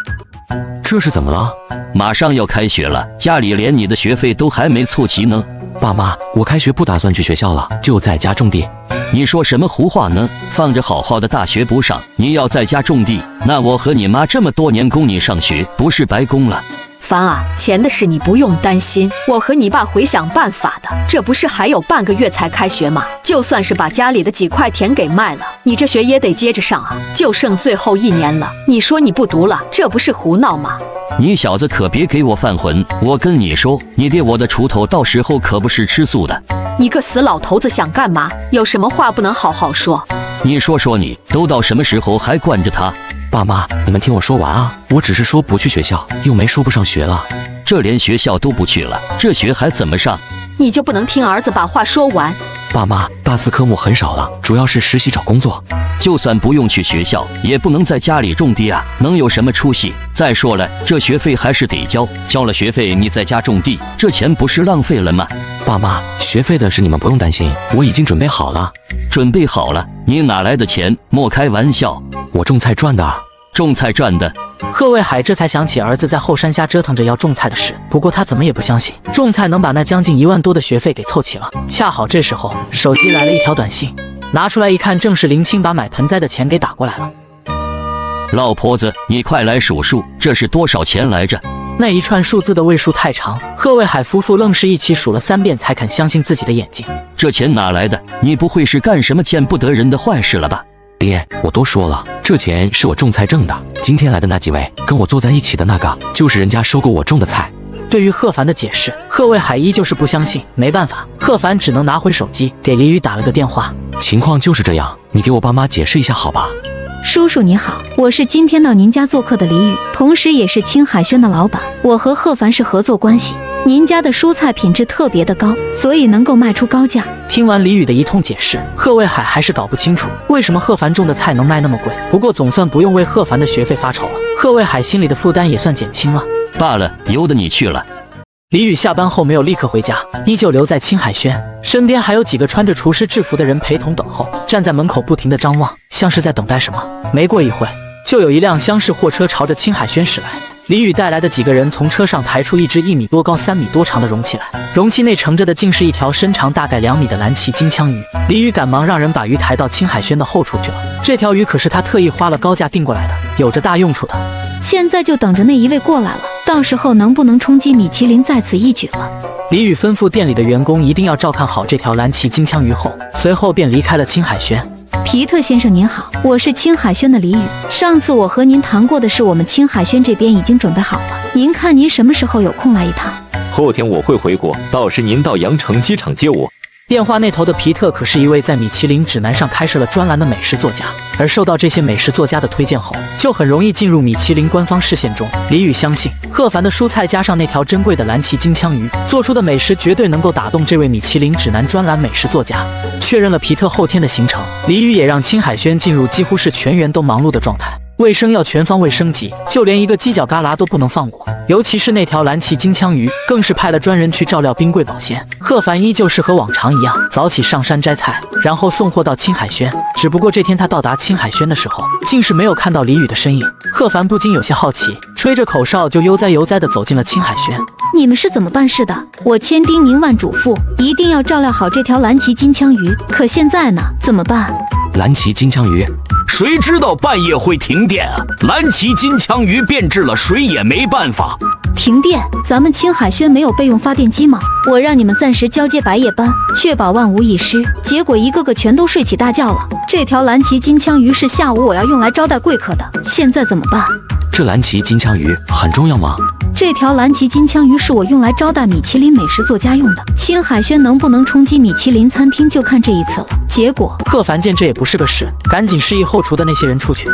这是怎么了？马上要开学了，家里连你的学费都还没凑齐呢。爸妈，我开学不打算去学校了，就在家种地。你说什么胡话呢？放着好好的大学不上，你要在家种地，那我和你妈这么多年供你上学，不是白供了？凡啊，钱的事你不用担心，我和你爸会想办法的。这不是还有半个月才开学吗？就算是把家里的几块田给卖了，你这学也得接着上啊，就剩最后1年了。你说你不读了，这不是胡闹吗？你小子可别给我犯浑！我跟你说，你爹我的锄头到时候可不是吃素的。你个死老头子想干嘛？有什么话不能好好说？你说说你，都到什么时候还惯着他？爸妈，你们听我说完啊！我只是说不去学校，又没说不上学了。这连学校都不去了，这学还怎么上？你就不能听儿子把话说完？爸妈，大四科目很少了，主要是实习找工作。就算不用去学校，也不能在家里种地啊，能有什么出息？再说了，这学费还是得交，交了学费你在家种地，这钱不是浪费了吗？爸妈，学费的事你们不用担心，我已经准备好了。准备好了？你哪来的钱？莫开玩笑！我种菜赚的。种菜赚的？贺卫海这才想起儿子在后山下折腾着要种菜的事，不过他怎么也不相信种菜能把那将近1万多的学费给凑齐了。恰好这时候手机来了一条短信，拿出来一看，正是林青把买盆栽的钱给打过来了。老婆子，你快来数数，这是多少钱来着？那一串数字的位数太长，贺卫海夫妇愣是一起数了3遍才肯相信自己的眼睛。这钱哪来的？你不会是干什么见不得人的坏事了吧？爹，我都说了，这钱是我种菜挣的。今天来的那几位，跟我坐在一起的那个，就是人家收购我种的菜。对于贺凡的解释，贺卫海依旧是不相信。没办法，贺凡只能拿回手机给李宇打了个电话。情况就是这样，你给我爸妈解释一下好吧？叔叔你好，我是今天到您家做客的李宇，同时也是青海轩的老板。我和贺凡是合作关系，您家的蔬菜品质特别的高，所以能够卖出高价。听完李宇的一通解释，贺卫海还是搞不清楚为什么贺凡种的菜能卖那么贵。不过总算不用为贺凡的学费发愁了，贺卫海心里的负担也算减轻了。罢了，由得你去了。李宇下班后没有立刻回家，依旧留在青海轩身边，还有几个穿着厨师制服的人陪同等候，站在门口不停地张望，像是在等待什么。没过一会，就有一辆厢式货车朝着青海轩驶来。李宇带来的几个人从车上抬出一只1米多高、3米多长的容器来，容器内盛着的竟是一条身长大概2米的蓝鳍金枪鱼。李宇赶忙让人把鱼抬到青海轩的后处去了。这条鱼可是他特意花了高价订过来的，有着大用处的。现在就等着那一位过来了，到时候能不能冲击米其林在此一举了。李宇吩咐店里的员工一定要照看好这条蓝鳍金枪鱼后，随后便离开了青海轩。皮特先生您好，我是青海轩的李宇。上次我和您谈过的是，我们青海轩这边已经准备好了，您看您什么时候有空来一趟？后天我会回国，到时您到羊城机场接我。电话那头的皮特可是一位在米其林指南上开设了专栏的美食作家，而受到这些美食作家的推荐后，就很容易进入米其林官方视线中。李宇相信，贺凡的蔬菜加上那条珍贵的蓝鳍金枪鱼做出的美食，绝对能够打动这位米其林指南专栏美食作家。确认了皮特后天的行程，李宇也让青海轩进入几乎是全员都忙碌的状态。卫生要全方位升级，就连一个犄角旮旯都不能放过，尤其是那条蓝鳍金枪鱼，更是派了专人去照料冰柜保鲜。贺凡依旧是和往常一样，早起上山摘菜，然后送货到青海轩。只不过这天他到达青海轩的时候，竟是没有看到李宇的身影。贺凡不禁有些好奇，吹着口哨就悠哉悠哉地走进了青海轩。你们是怎么办事的？我千叮咛万嘱咐，一定要照料好这条蓝鳍金枪鱼，可现在呢，怎么办？蓝鳍金枪鱼，谁知道半夜会停电啊？蓝鳍金枪鱼变质了，谁也没办法。停电？咱们青海轩没有备用发电机吗？我让你们暂时交接白夜班，确保万无一失。结果一个个全都睡起大觉了。这条蓝鳍金枪鱼是下午我要用来招待贵客的，现在怎么办？这蓝鳍金枪鱼很重要吗？这条蓝鳍金枪鱼是我用来招待米其林美食作家用的，青海轩能不能冲击米其林餐厅就看这一次了。结果贺凡见这也不是个事，赶紧示意后厨的那些人出去。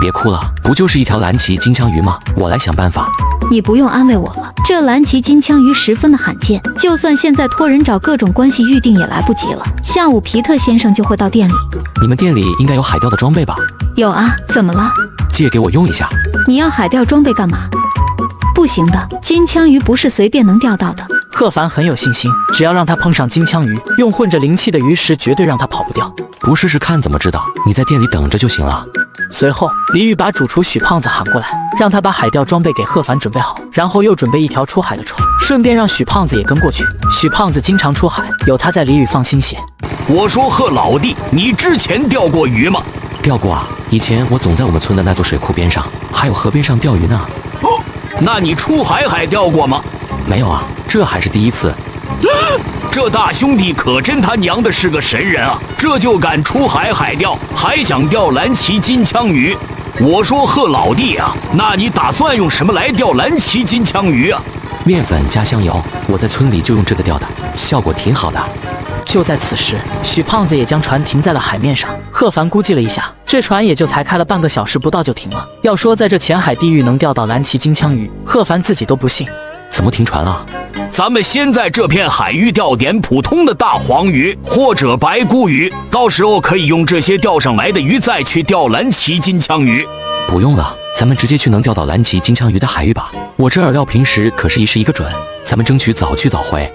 别哭了，不就是一条蓝鳍金枪鱼吗？我来想办法。你不用安慰我了，这蓝鳍金枪鱼十分的罕见，就算现在托人找各种关系预定也来不及了。下午皮特先生就会到店里。你们店里应该有海钓的装备吧？有啊，怎么了？借给我用一下。你要海钓装备干嘛？不行的，金枪鱼不是随便能钓到的。贺凡很有信心，只要让他碰上金枪鱼，用混着灵气的鱼食绝对让他跑不掉。不试试看怎么知道？你在店里等着就行了。随后，李宇把主厨许胖子喊过来，让他把海钓装备给贺凡准备好，然后又准备一条出海的船，顺便让许胖子也跟过去。许胖子经常出海，有他在，李宇放心些。我说贺老弟，你之前钓过鱼吗？钓过啊，以前我总在我们村的那座水库边上，还有河边上钓鱼呢。那你出海钓过吗？没有啊，这还是第一次。这大兄弟可真他娘的是个神人啊！这就敢出海钓，还想钓蓝鳍金枪鱼。我说贺老弟啊，那你打算用什么来钓蓝鳍金枪鱼啊？面粉加香油，我在村里就用这个钓的，效果挺好的。就在此时，许胖子也将船停在了海面上。贺凡估计了一下，这船也就才开了半个小时不到就停了。要说在这浅海地域能钓到蓝鳍金枪鱼，贺凡自己都不信。怎么停船了？咱们先在这片海域钓点普通的大黄鱼或者白骨鱼，到时候可以用这些钓上来的鱼再去钓蓝鳍金枪鱼。不用了，咱们直接去能钓到蓝鳍金枪鱼的海域吧。我这饵料平时可是一时一个准，咱们争取早去早回。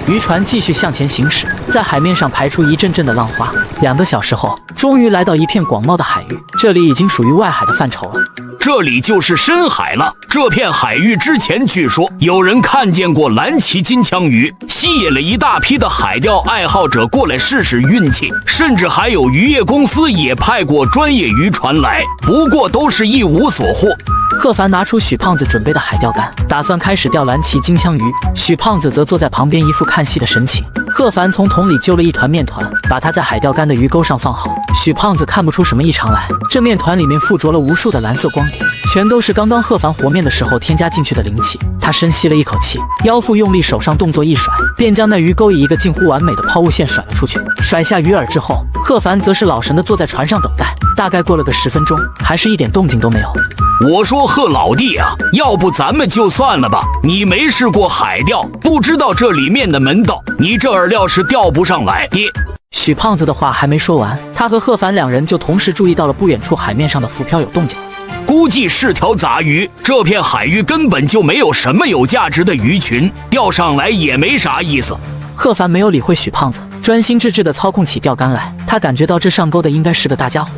渔船继续向前行驶，在海面上排出一阵阵的浪花。2个小时后，终于来到一片广袤的海域，这里已经属于外海的范畴了。这里就是深海了。这片海域之前据说有人看见过蓝鳍金枪鱼，吸引了一大批的海钓爱好者过来试试运气，甚至还有渔业公司也派过专业渔船来，不过都是一无所获。贺凡拿出许胖子准备的海钓竿，打算开始钓蓝鳍金枪鱼。许胖子则坐在旁边，一副看戏的神情。贺凡从桶里揪了一团面团，把它在海钓竿的鱼钩上放好。许胖子看不出什么异常来，这面团里面附着了无数的蓝色光点，全都是刚刚贺凡和面的时候添加进去的灵气。他深吸了一口气，腰腹用力，手上动作一甩，便将那鱼钩以一个近乎完美的抛物线甩了出去。甩下鱼饵之后，贺凡则是老神的坐在船上等待。大概过了个10分钟，还是一点动静都没有。我说贺老弟啊，要不咱们就算了吧，你没试过海钓，不知道这里面的门道，你这饵料是钓不上来的。许胖子的话还没说完，他和贺凡2人就同时注意到了不远处海面上的浮漂有动静，估计是条杂鱼。这片海域根本就没有什么有价值的鱼群，钓上来也没啥意思。贺凡没有理会许胖子，专心致志地操控起钓竿来。他感觉到这上钩的应该是个大家伙。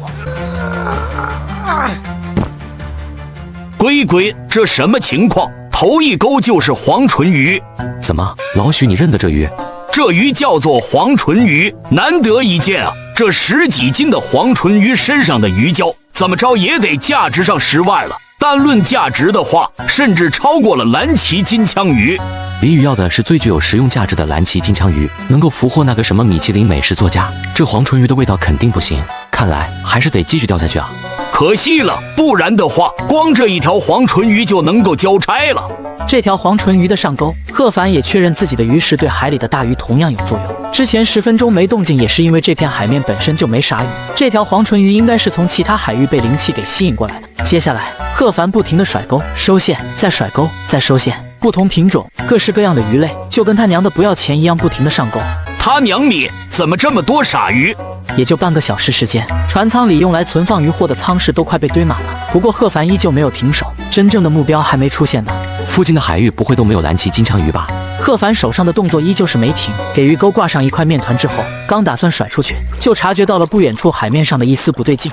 龟，这什么情况？头一钩就是黄唇鱼。怎么，老许你认得这鱼？这鱼叫做黄唇鱼，难得一见啊！这10几斤的黄唇鱼身上的鱼胶，怎么着也得价值上10万了。单论价值的话，甚至超过了蓝鳍金枪鱼。李宇要的是最具有食用价值的蓝鳍金枪鱼，能够俘获那个什么米其林美食作家。这黄唇鱼的味道肯定不行，看来还是得继续钓下去啊。可惜了，不然的话，光这一条黄唇鱼就能够交差了。这条黄唇鱼的上钩，贺凡也确认自己的鱼食对海里的大鱼同样有作用。之前10分钟没动静，也是因为这片海面本身就没啥鱼。这条黄唇鱼应该是从其他海域被灵气给吸引过来的。接下来，贺凡不停地甩钩、收线，再甩钩、再收线，不同品种、各式各样的鱼类，就跟他娘的不要钱一样，不停地上钩。他娘你，怎么这么多傻鱼？也就半个小时时间，船舱里用来存放鱼货的舱室都快被堆满了。不过贺凡依旧没有停手，真正的目标还没出现呢。附近的海域不会都没有蓝鳍金枪鱼吧？贺凡手上的动作依旧是没停，给鱼钩挂上一块面团之后，刚打算甩出去，就察觉到了不远处海面上的一丝不对劲。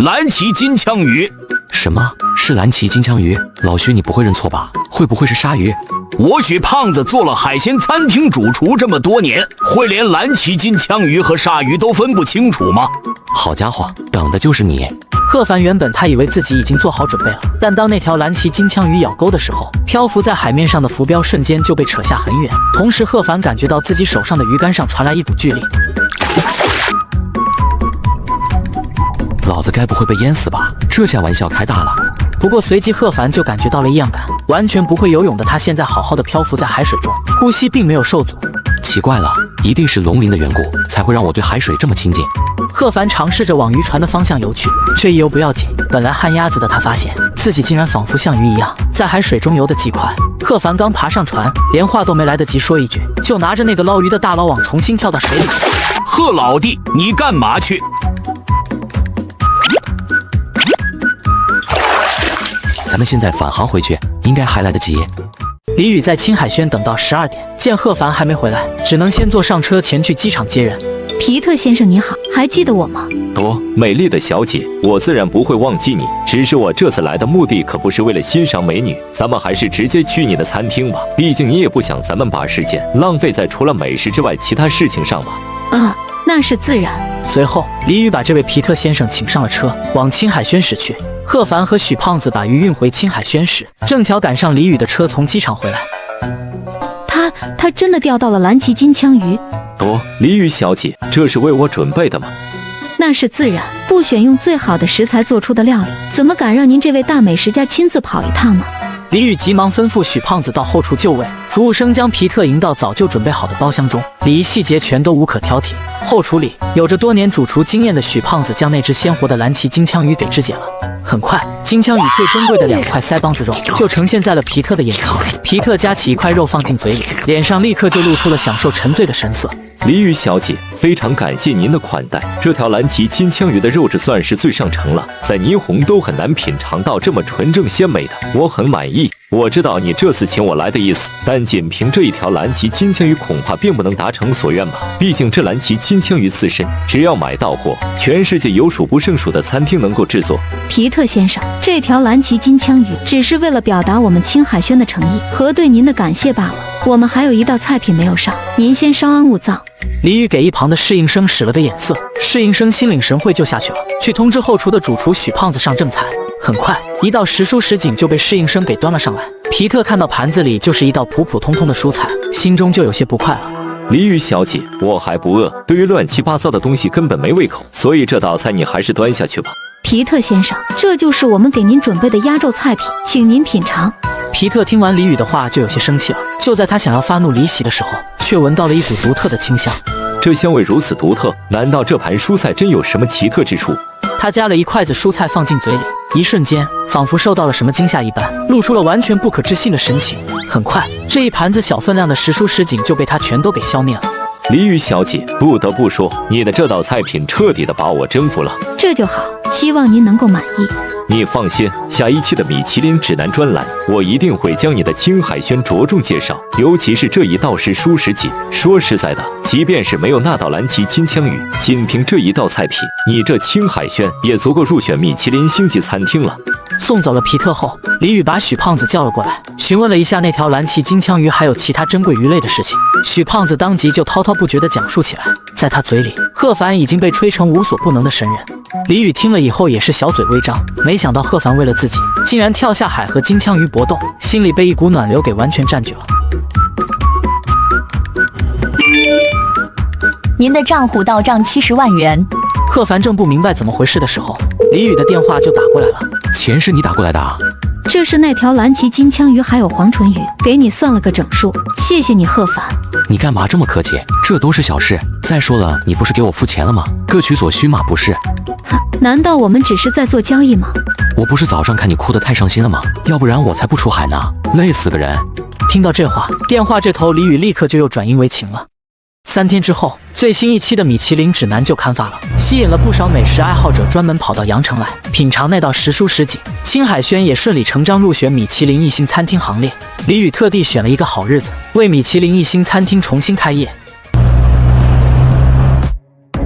蓝鳍金枪鱼？什么是蓝鳍金枪鱼？老徐，你不会认错吧？会不会是鲨鱼？我许胖子做了海鲜餐厅主厨这么多年，会连蓝鳍金枪鱼和鲨鱼都分不清楚吗？好家伙，等的就是你。贺凡原本他以为自己已经做好准备了，但当那条蓝鳍金枪鱼咬钩的时候，漂浮在海面上的浮标瞬间就被扯下很远。同时，贺凡感觉到自己手上的鱼竿上传来一股巨力。老子该不会被淹死吧？这下玩笑开大了。不过随即贺凡就感觉到了异样感，完全不会游泳的他现在好好的漂浮在海水中，呼吸并没有受阻。奇怪了，一定是龙鳞的缘故，才会让我对海水这么亲近。贺凡尝试着往渔船的方向游去，这一游不要紧，本来旱鸭子的他发现自己竟然仿佛像鱼一样在海水中游得极快。贺凡刚爬上船，连话都没来得及说一句，就拿着那个捞鱼的大捞网重新跳到水里去。贺老弟，你干嘛去？咱们现在返航回去，应该还来得及。李宇在青海轩等到12点，见贺凡还没回来，只能先坐上车前去机场接人。皮特先生你好，还记得我吗？美丽的小姐，我自然不会忘记你，只是我这次来的目的可不是为了欣赏美女，咱们还是直接去你的餐厅吧，毕竟你也不想咱们把时间浪费在除了美食之外其他事情上吧。啊，那那是自然。随后，李宇把这位皮特先生请上了车，往青海轩驶去。贺凡和许胖子把鱼运回青海轩时，正巧赶上李宇的车从机场回来。他真的钓到了蓝鳍金枪鱼？李宇小姐，这是为我准备的吗？那是自然，不选用最好的食材做出的料理，怎么敢让您这位大美食家亲自跑一趟呢？李宇急忙吩咐许胖子到后厨就位，服务生将皮特迎到早就准备好的包厢中，礼仪细节全都无可挑剔。后厨里有着多年主厨经验的许胖子将那只鲜活的蓝鳍金枪鱼给肢解了。很快，金枪鱼最珍贵的2块腮帮子肉就呈现在了皮特的眼前。皮特夹起一块肉放进嘴里，脸上立刻就露出了享受沉醉的神色。李宇小姐，非常感谢您的款待。这条蓝鳍金枪鱼的肉质算是最上乘了，在霓虹都很难品尝到这么纯正鲜美的，我很满意。我知道你这次请我来的意思，但仅凭这一条蓝鳍金枪鱼恐怕并不能达成所愿吧。毕竟这蓝鳍金枪鱼刺身，只要买到货，全世界有数不胜数的餐厅能够制作。皮特先生，这条蓝鳍金枪鱼只是为了表达我们青海轩的诚意和对您的感谢罢了。我们还有一道菜品没有上，您先稍安勿躁。李宇给一旁的侍应生使了个眼色，侍应生心领神会就下去了，去通知后厨的主厨许胖子上正菜。很快，一道时蔬什锦就被侍应生给端了上来。皮特看到盘子里就是一道普普通通的蔬菜，心中就有些不快了。李宇小姐，我还不饿，对于乱七八糟的东西根本没胃口，所以这道菜你还是端下去吧。皮特先生，这就是我们给您准备的压轴菜品，请您品尝。皮特听完李宇的话就有些生气了，就在他想要发怒离席的时候，却闻到了一股独特的清香。这香味如此独特，难道这盘蔬菜真有什么奇特之处？他夹了一筷子蔬菜放进嘴里，一瞬间仿佛受到了什么惊吓一般，露出了完全不可置信的神情。很快，这一盘子小分量的时蔬什锦就被他全都给消灭了。李宇小姐，不得不说，你的这道菜品彻底的把我征服了。这就好，希望您能够满意。你放心，下一期的米其林指南专栏，我一定会将你的青海轩着重介绍，尤其是这一道时蔬什锦。说实在的，即便是没有那道蓝鳍金枪鱼，仅凭这一道菜品，你这青海轩也足够入选米其林星级餐厅了。送走了皮特后，李宇把许胖子叫了过来，询问了一下那条蓝鳍金枪鱼还有其他珍贵鱼类的事情。许胖子当即就滔滔不绝地讲述起来，在他嘴里，贺凡已经被吹成无所不能的神人。李宇听了以后也是小嘴微张，没想到贺凡为了自己，竟然跳下海和金枪鱼搏斗，心里被一股暖流给完全占据了。您的账户到账70万元。贺凡正不明白怎么回事的时候，李宇的电话就打过来了。钱是你打过来的啊？这是那条蓝鳍金枪鱼还有黄唇鱼，给你算了个整数，谢谢你贺凡。你干嘛这么客气？这都是小事。再说了，你不是给我付钱了吗？各取所需嘛，不是？难道我们只是在做交易吗？我不是早上看你哭得太伤心了吗？要不然我才不出海呢，累死个人。听到这话，电话这头李宇立刻就又转阴为晴了。3天之后，最新一期的米其林指南就刊发了，吸引了不少美食爱好者专门跑到羊城来品尝那道时蔬什锦。青海轩也顺理成章入选米其林1星餐厅行列。李宇特地选了一个好日子，为米其林1星餐厅重新开业。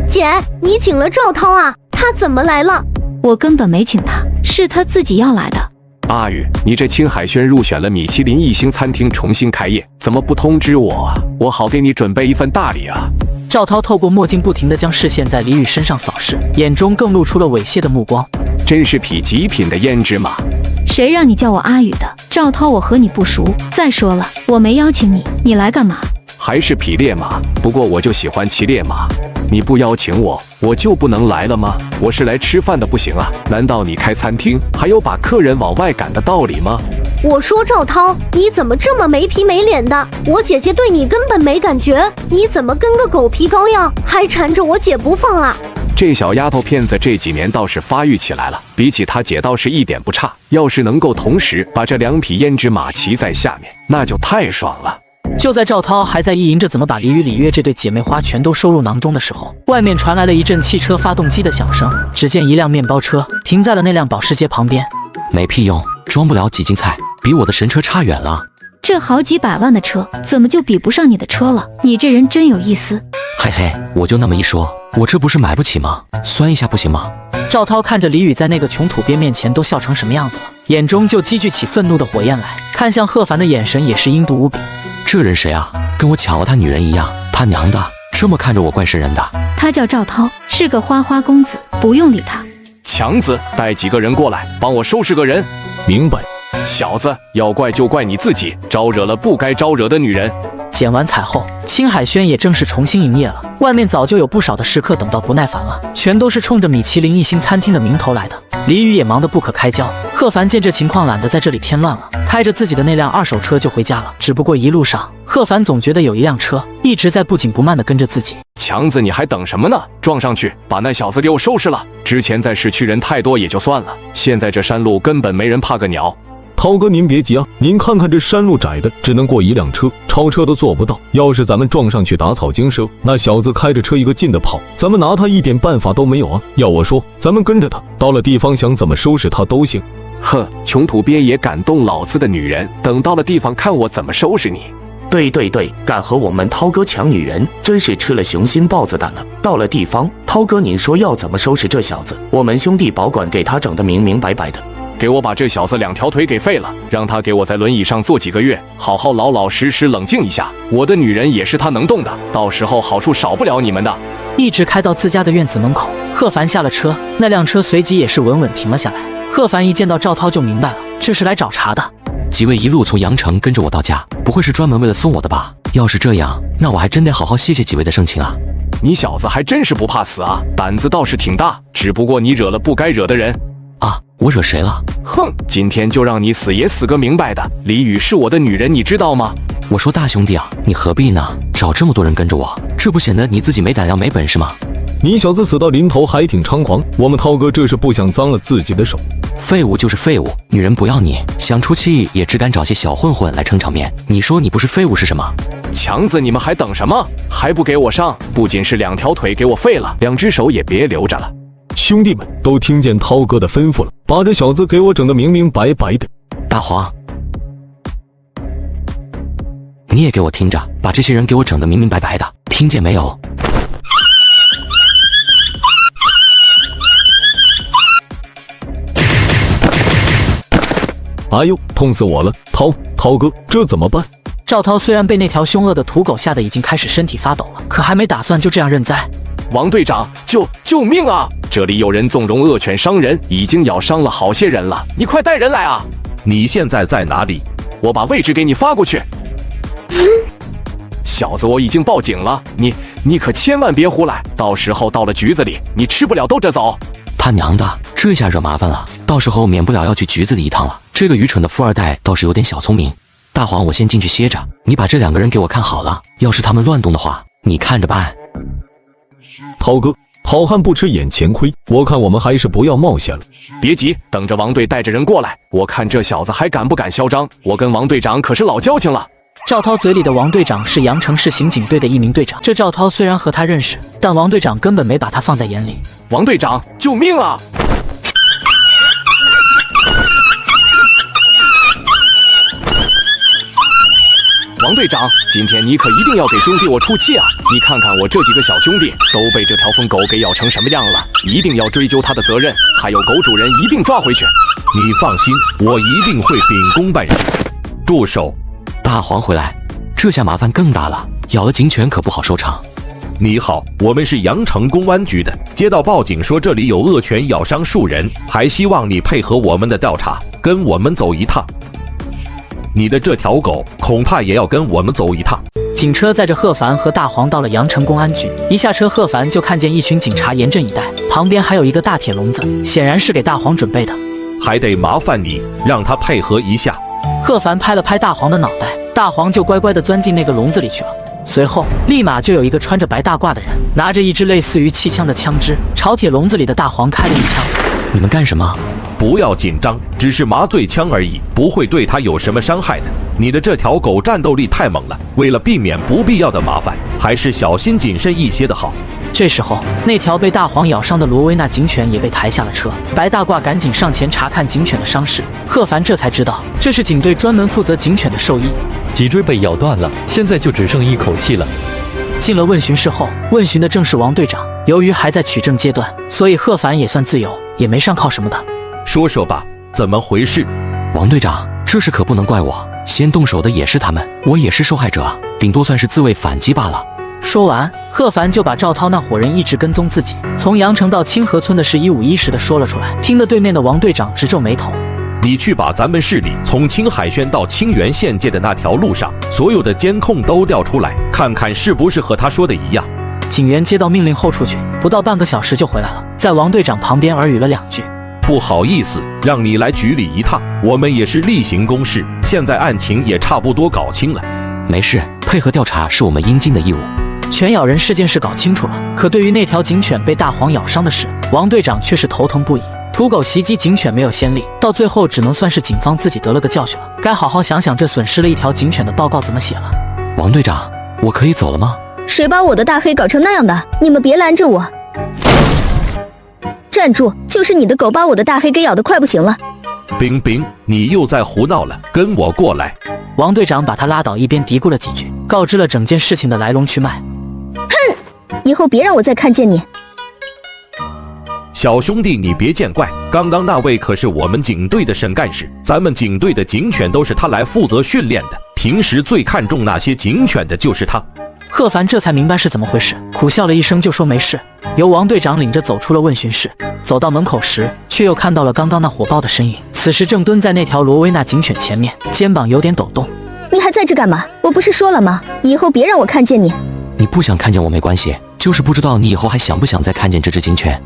姐，你请了赵涛啊？他怎么来了？我根本没请他，是他自己要来的。阿宇，你这青海轩入选了米其林1星餐厅重新开业，怎么不通知我啊？我好给你准备一份大礼啊！赵涛透过墨镜不停地将视线在李宇身上扫视，眼中更露出了猥亵的目光。真是匹极品的胭脂马！谁让你叫我阿宇的？赵涛，我和你不熟。再说了，我没邀请你，你来干嘛？还是匹烈马，不过我就喜欢骑烈马。你不邀请我，我就不能来了吗？我是来吃饭的，不行啊？难道你开餐厅还有把客人往外赶的道理吗？我说赵涛，你怎么这么没皮没脸的？我姐姐对你根本没感觉，你怎么跟个狗皮膏药，还缠着我姐不放啊？这小丫头片子这几年倒是发育起来了，比起她姐倒是一点不差。要是能够同时把这2匹胭脂马骑在下面，那就太爽了。就在赵涛还在意淫着怎么把李宇、李月这对姐妹花全都收入囊中的时候，外面传来了一阵汽车发动机的响声。只见一辆面包车停在了那辆保时捷旁边。没屁用，装不了几斤菜，比我的神车差远了。这好几百万的车，怎么就比不上你的车了？你这人真有意思。嘿嘿，我就那么一说，我这不是买不起吗？酸一下不行吗？赵涛看着李宇在那个穷土鳖面前都笑成什么样子了，眼中就积聚起愤怒的火焰来，看向贺凡的眼神也是阴毒无比。这人谁啊？跟我抢了他女人一样，他娘的！这么看着我怪瘆人的。他叫赵涛，是个花花公子，不用理他。强子，带几个人过来，帮我收拾个人。明白。小子，要怪就怪你自己，招惹了不该招惹的女人。剪完彩后，青海轩也正式重新营业了。外面早就有不少的食客等到不耐烦了，全都是冲着米其林1星餐厅的名头来的。李宇也忙得不可开交。贺凡见这情况，懒得在这里添乱了，开着自己的那辆2手车就回家了。只不过一路上，贺凡总觉得有一辆车一直在不紧不慢地跟着自己。强子，你还等什么呢？撞上去，把那小子给我收拾了。之前在市区人太多也就算了，现在这山路根本没人怕个鸟。涛哥，您别急啊，您看看这山路窄的，只能过一辆车，超车都做不到。要是咱们撞上去打草惊蛇，那小子开着车一个劲的跑，咱们拿他一点办法都没有啊！要我说，咱们跟着他，到了地方想怎么收拾他都行。哼，穷土鳖也敢动老子的女人，等到了地方看我怎么收拾你。对，敢和我们涛哥抢女人，真是吃了雄心豹子胆了。到了地方，涛哥您说要怎么收拾这小子，我们兄弟保管给他整得明明白白的。给我把这小子2条腿给废了，让他给我在轮椅上坐几个月，好好老老实实冷静一下。我的女人也是他能动的，到时候好处少不了你们的。一直开到自家的院子门口，贺凡下了车，那辆车随即也是稳稳停了下来。贺凡一见到赵涛就明白了，这是来找茬的。几位一路从阳城跟着我到家，不会是专门为了送我的吧？要是这样，那我还真得好好谢谢几位的盛情啊。你小子还真是不怕死啊，胆子倒是挺大，只不过你惹了不该惹的人。啊，我惹谁了？哼，今天就让你死也死个明白的。李宇是我的女人，你知道吗？我说大兄弟啊，你何必呢？找这么多人跟着我，这不显得你自己没胆量没本事吗？你小子死到临头还挺猖狂，我们涛哥这是不想脏了自己的手。废物就是废物，女人不要你，想出气也只敢找些小混混来撑场面。你说你不是废物是什么？强子，你们还等什么？还不给我上？不仅是2条腿给我废了，2只手也别留着了。兄弟们都听见涛哥的吩咐了，把这小子给我整得明明白白的。大黄，你也给我听着，把这些人给我整得明明白白的，听见没有？哎呦，痛死我了！涛哥，这怎么办？赵涛虽然被那条凶恶的土狗吓得已经开始身体发抖了，可还没打算就这样认栽。王队长，救命啊！这里有人纵容恶犬伤人，已经咬伤了好些人了，你快带人来啊！你现在在哪里？我把位置给你发过去。小子，我已经报警了，你可千万别胡来，到时候到了局子里，你吃不了兜着走。他娘的，这下惹麻烦了，到时候免不了要去局子里一趟了。这个愚蠢的富二代倒是有点小聪明。大黄，我先进去歇着，你把这2个人给我看好了，要是他们乱动的话，你看着办。涛哥，好汉不吃眼前亏，我看我们还是不要冒险了。别急，等着王队带着人过来，我看这小子还敢不敢嚣张。我跟王队长可是老交情了。赵涛嘴里的王队长是阳城市刑警队的一名队长，这赵涛虽然和他认识，但王队长根本没把他放在眼里。王队长，救命啊！王队长，今天你可一定要给兄弟我出气啊！你看看我这几个小兄弟都被这条疯狗给咬成什么样了，一定要追究他的责任，还有狗主人一定抓回去。你放心，我一定会秉公办事。住手！大黄回来，这下麻烦更大了，咬了警犬可不好收场。你好，我们是阳城公安局的，接到报警说这里有恶犬咬伤数人，还希望你配合我们的调查，跟我们走一趟。你的这条狗恐怕也要跟我们走一趟。警车载着贺凡和大黄到了阳城公安局，一下车，贺凡就看见一群警察严阵以待，旁边还有一个大铁笼子，显然是给大黄准备的。还得麻烦你让他配合一下。贺凡拍了拍大黄的脑袋，大黄就乖乖地钻进那个笼子里去了。随后立马就有一个穿着白大褂的人，拿着一支类似于气枪的枪支，朝铁笼子里的大黄开了一枪。你们干什么？不要紧张，只是麻醉枪而已，不会对他有什么伤害的。你的这条狗战斗力太猛了，为了避免不必要的麻烦，还是小心谨慎一些的好。这时候，那条被大黄咬伤的罗威纳警犬也被抬下了车。白大褂赶紧上前查看警犬的伤势，贺凡这才知道这是警队专门负责警犬的兽医。脊椎被咬断了，现在就只剩一口气了。进了问询室后，问询的正是王队长。由于还在取证阶段，所以贺凡也算自由，也没上铐什么的。说说吧，怎么回事？王队长，这事可不能怪我，先动手的也是他们，我也是受害者，顶多算是自卫反击罢了。说完，贺凡就把赵涛那伙人一直跟踪自己，从阳城到清河村的事一五一十的说了出来，听得对面的王队长直皱眉头。你去把咱们市里从青海轩到清源县界的那条路上所有的监控都调出来，看看是不是和他说的一样。警员接到命令后出去，不到半个小时就回来了，在王队长旁边耳语了2句。不好意思，让你来局里一趟，我们也是例行公事，现在案情也差不多搞清了。没事，配合调查是我们应尽的义务。犬咬人事件是搞清楚了，可对于那条警犬被大黄咬伤的事，王队长却是头疼不已。土狗袭击警犬没有先例，到最后只能算是警方自己得了个教训了，该好好想想这损失了一条警犬的报告怎么写了。王队长，我可以走了吗？谁把我的大黑搞成那样的？你们别拦着我！站住！就是你的狗把我的大黑给咬得快不行了。冰冰，你又在胡闹了，跟我过来。王队长把他拉倒一边，嘀咕了几句，告知了整件事情的来龙去脉。哼，以后别让我再看见你。小兄弟，你别见怪，刚刚那位可是我们警队的沈干事，咱们警队的警犬都是他来负责训练的，平时最看重那些警犬的就是他。贺凡这才明白是怎么回事，苦笑了一声就说没事，由王队长领着走出了问询室。走到门口时，却又看到了刚刚那火爆的身影，此时正蹲在那条罗威纳警犬前面，肩膀有点抖动。你还在这干嘛？我不是说了吗？以后别让我看见你。你不想看见我没关系，就是不知道你以后还想不想再看见这只警犬。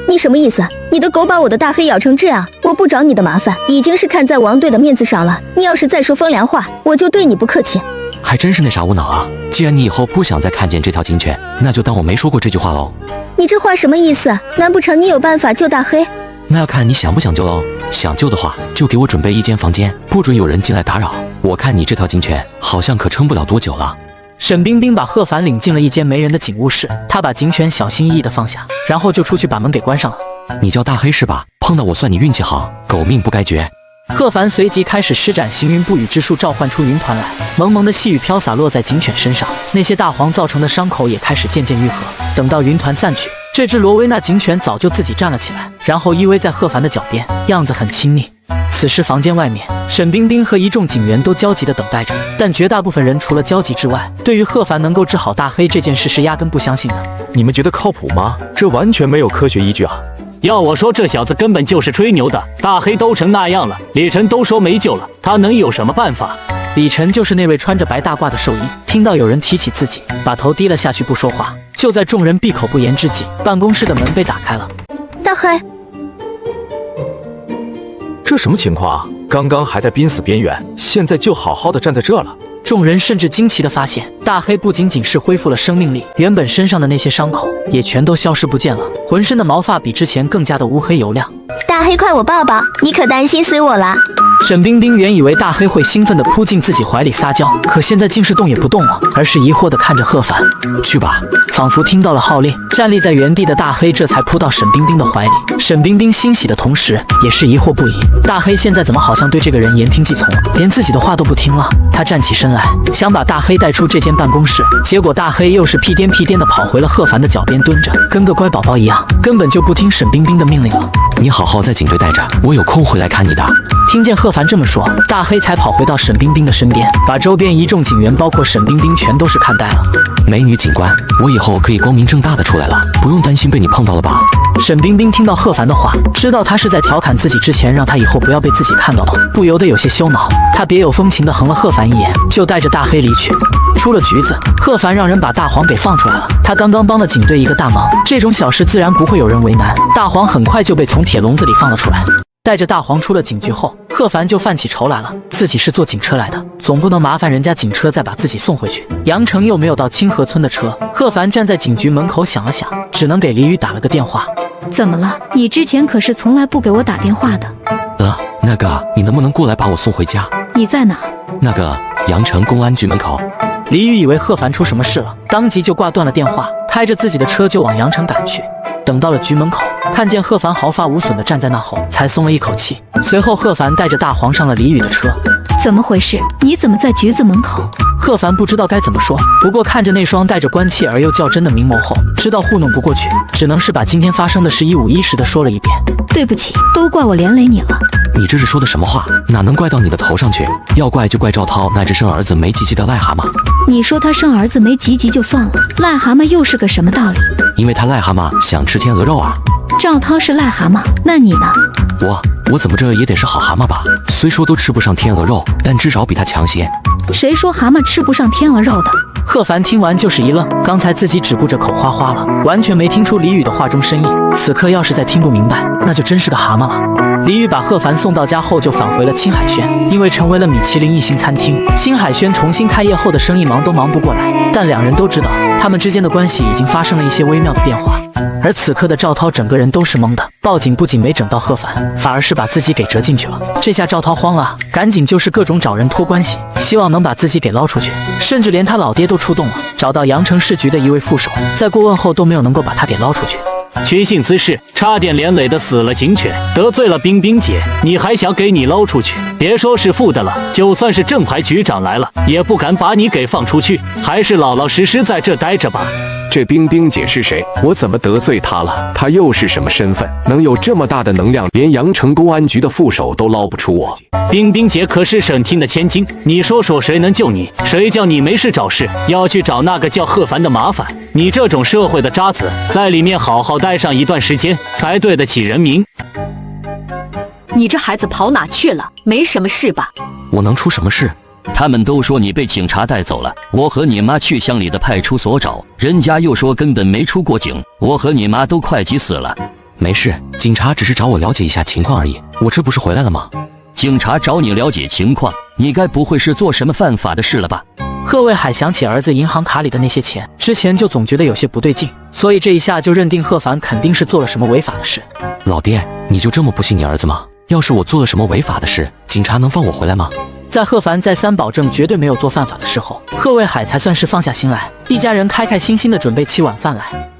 你什么意思？你的狗把我的大黑咬成这样，我不找你的麻烦，已经是看在王队的面子上了。你要是再说风凉话，我就对你不客气。还真是那啥无脑啊！既然你以后不想再看见这条警犬，那就当我没说过这句话喽。你这话什么意思？难不成你有办法救大黑？那要看你想不想救喽。想救的话，就给我准备一间房间，不准有人进来打扰。我看你这条警犬好像可撑不了多久了。沈冰冰把贺凡领进了一间没人的警务室，她把警犬小心翼翼地放下，然后就出去把门给关上了。你叫大黑是吧？碰到我算你运气好，狗命不该绝。贺凡随即开始施展行云布雨之术，召唤出云团来，蒙蒙的细雨飘洒落在警犬身上，那些大黄造成的伤口也开始渐渐愈合。等到云团散去，这只罗威纳警犬早就自己站了起来，然后依偎在贺凡的脚边，样子很亲昵。此时房间外面，沈冰冰和一众警员都焦急地等待着，但绝大部分人除了焦急之外，对于贺凡能够治好大黑这件事是压根不相信的。你们觉得靠谱吗？这完全没有科学依据啊！要我说，这小子根本就是吹牛的。大黑都成那样了，李晨都说没救了，他能有什么办法？李晨就是那位穿着白大褂的兽医，听到有人提起自己，把头低了下去不说话。就在众人闭口不言之际，办公室的门被打开了。大黑，这什么情况啊？刚刚还在濒死边缘，现在就好好的站在这了。众人甚至惊奇地发现，大黑不仅仅是恢复了生命力，原本身上的那些伤口也全都消失不见了，浑身的毛发比之前更加的乌黑油亮。大黑，快我抱抱，你可担心死我了。沈冰冰原以为大黑会兴奋地扑进自己怀里撒娇，可现在竟是动也不动了，而是疑惑地看着贺凡。去吧。仿佛听到了号令，站立在原地的大黑这才扑到沈冰冰的怀里。沈冰冰欣喜的同时也是疑惑不已，大黑现在怎么好像对这个人言听计从了，连自己的话都不听了。他站起身来，想把大黑带出这间办公室，结果大黑又是屁颠屁颠地跑回了贺凡的脚边蹲着，跟个乖宝宝一样，根本就不听沈冰冰的命令了。你好好在警队待着，我有空回来看你的。听见贺凡这么说，大黑才跑回到沈冰冰的身边，把周边一众警员包括沈冰冰全都是看呆了。美女警官，我以后可以光明正大的出来了，不用担心被你碰到了吧？沈冰冰听到贺凡的话，知道他是在调侃自己之前让他以后不要被自己看到的，不由得有些羞恼。他别有风情地横了贺凡一眼，就带着大黑离去。出了局子，贺凡让人把大黄给放出来了。他刚刚帮了警队一个大忙，这种小事自然不会有人为难。大黄很快就被从铁笼子里放了出来。带着大黄出了警局后，贺凡就犯起愁来了。自己是坐警车来的，总不能麻烦人家警车再把自己送回去。杨城又没有到清河村的车，贺凡站在警局门口想了想，只能给李宇打了个电话。怎么了？你之前可是从来不给我打电话的。那个，你能不能过来把我送回家？你在哪？那个杨城公安局门口。李宇以为贺凡出什么事了，当即就挂断了电话，开着自己的车就往杨城赶去。等到了局门口，看见贺凡毫发无损地站在那后，才松了一口气。随后，贺凡带着大黄上了李宇的车。怎么回事？你怎么在局子门口？贺凡不知道该怎么说，不过看着那双带着关切而又较真的明眸后，知道糊弄不过去，只能是把今天发生的事一五一十的说了一遍。对不起，都怪我连累你了。你这是说的什么话？哪能怪到你的头上去？要怪就怪赵涛那只生儿子没及的癞蛤蟆。你说他生儿子没及就算了，癞蛤蟆又是个什么道理？因为他癞蛤蟆想吃天鹅肉啊。赵涛是癞蛤蟆，那你呢？我怎么着也得是好蛤蟆吧？虽说都吃不上天鹅肉，但至少比他强些。谁说蛤蟆吃不上天鹅肉的？贺凡听完就是一愣，刚才自己只顾着口花花了，完全没听出李宇的话中深意。此刻要是再听不明白，那就真是个蛤蟆了。李宇把贺凡送到家后，就返回了青海轩，因为成为了米其林一星餐厅，青海轩重新开业后的生意忙都忙不过来。但两人都知道，他们之间的关系已经发生了一些微妙的变化。而此刻的赵涛整个人都是懵的，报警不仅没整到贺凡，反而是把自己给折进去了。这下赵涛慌了，赶紧就是各种找人托关系，希望能把自己给捞出去，甚至连他老爹都出动了，找到阳城市局的一位副手，在过问后都没有能够把他给捞出去。群性滋事，差点连累的死了警犬，得罪了冰冰姐，你还想给你捞出去？别说是副的了，就算是正牌局长来了，也不敢把你给放出去，还是老老实实在这待着吧。这冰冰姐是谁？我怎么得罪她了？她又是什么身份？能有这么大的能量，连阳城公安局的副手都捞不出我？冰冰姐可是省厅的千金，你说说谁能救你？谁叫你没事找事，要去找那个叫贺凡的麻烦？你这种社会的渣子，在里面好好待上一段时间，才对得起人民。你这孩子跑哪去了？没什么事吧？我能出什么事？他们都说你被警察带走了，我和你妈去乡里的派出所找，人家又说根本没出过警，我和你妈都快急死了。没事，警察只是找我了解一下情况而已，我这不是回来了吗？警察找你了解情况，你该不会是做什么犯法的事了吧？贺卫海想起儿子银行卡里的那些钱，之前就总觉得有些不对劲，所以这一下就认定贺凡肯定是做了什么违法的事。老爹，你就这么不信你儿子吗？要是我做了什么违法的事，警察能放我回来吗？在贺凡再三保证绝对没有做犯法的事后，贺卫海才算是放下心来，一家人开开心心的准备起晚饭来。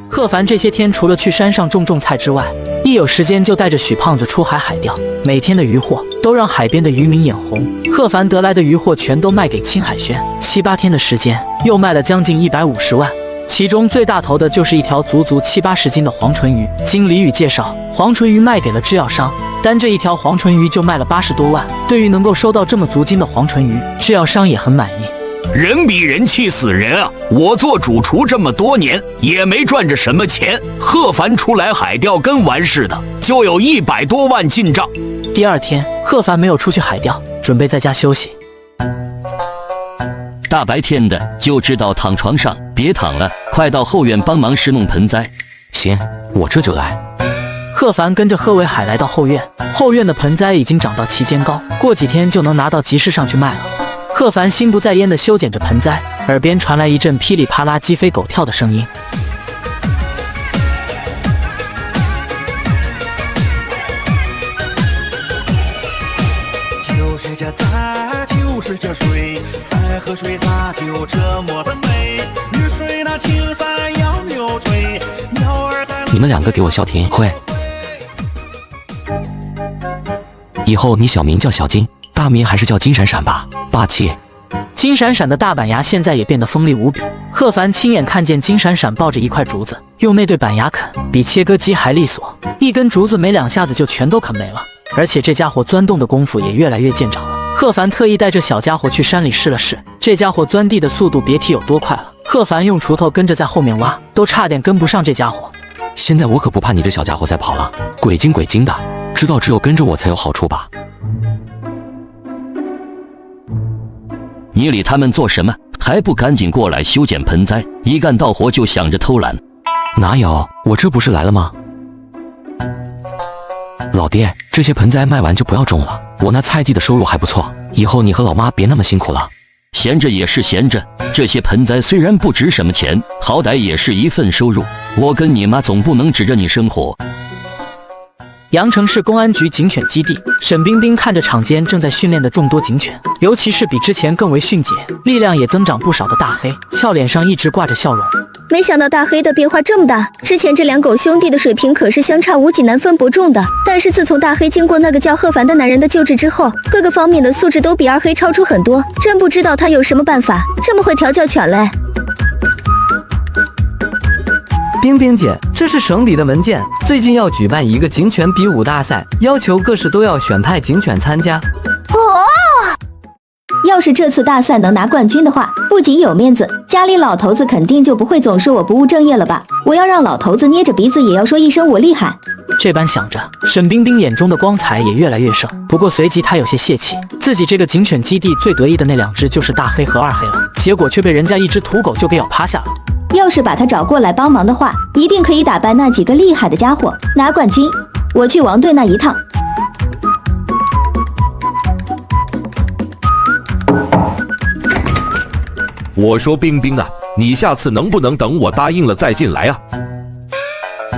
贺凡这些天除了去山上种菜之外，一有时间就带着许胖子出海钓，每天的渔获都让海边的渔民眼红。贺凡得来的渔获全都卖给青海轩，7、8天的时间又卖了将近150万，其中最大头的就是一条足7、80斤的黄唇鱼。经李宇介绍，黄唇鱼卖给了制药商，单这一条黄唇鱼就卖了80多万。对于能够收到这么足金的黄唇鱼，制药商也很满意。人比人气死人啊！我做主厨这么多年，也没赚着什么钱。贺凡出来海钓跟完似的，就有100多万进账。第二天，贺凡没有出去海钓，准备在家休息。大白天的就知道躺床上，别躺了，快到后院帮忙施弄盆栽。行，我这就来。贺凡跟着贺卫海来到后院，后院的盆栽已经长到齐肩高，过几天就能拿到集市上去卖了。贺凡心不在焉地修剪着盆栽，耳边传来一阵噼里啪啦鸡飞狗跳的声音。就是这伞，就是这水，伞和水咋就这么的美？绿水那青伞要扭吹，鸟儿在。你们两个给我消停会。以后你小名叫小金，大名还是叫金闪闪吧，霸气。金闪闪的大板牙现在也变得锋利无比。贺凡亲眼看见金闪闪抱着一块竹子，用那对板牙啃，比切割机还利索，一根竹子没2下子就全都啃没了。而且这家伙钻洞的功夫也越来越见长了。贺凡特意带着小家伙去山里试了试，这家伙钻地的速度别提有多快了。贺凡用锄头跟着在后面挖，都差点跟不上这家伙。现在我可不怕你这小家伙再跑了，鬼精鬼精的，知道只有跟着我才有好处吧？你理他们做什么？还不赶紧过来修剪盆栽！一干到活就想着偷懒。哪有，我这不是来了吗？老爹，这些盆栽卖完就不要种了，我那菜地的收入还不错，以后你和老妈别那么辛苦了。闲着也是闲着，这些盆栽虽然不值什么钱，好歹也是一份收入。我跟你妈总不能指着你生活。阳城市公安局警犬基地，沈冰冰看着场间正在训练的众多警犬，尤其是比之前更为迅捷、力量也增长不少的大黑，俏脸上一直挂着笑容。没想到大黑的变化这么大。之前这两狗兄弟的水平可是相差无几，难分伯仲的。但是自从大黑经过那个叫贺凡的男人的救治之后，各个方面的素质都比二黑超出很多。真不知道他有什么办法，这么会调教犬嘞。冰冰姐，这是省里的文件，最近要举办一个警犬比武大赛，要求各市都要选派警犬参加。要是这次大赛能拿冠军的话，不仅有面子，家里老头子肯定就不会总说我不务正业了吧？我要让老头子捏着鼻子也要说一声我厉害。这般想着，沈冰冰眼中的光彩也越来越盛。不过随即她有些泄气，自己这个警犬基地最得意的那两只就是大黑和二黑了，结果却被人家一只土狗就给咬趴下了。要是把他找过来帮忙的话，一定可以打败那几个厉害的家伙，拿冠军。我去王队那一趟。我说冰冰啊，你下次能不能等我答应了再进来啊？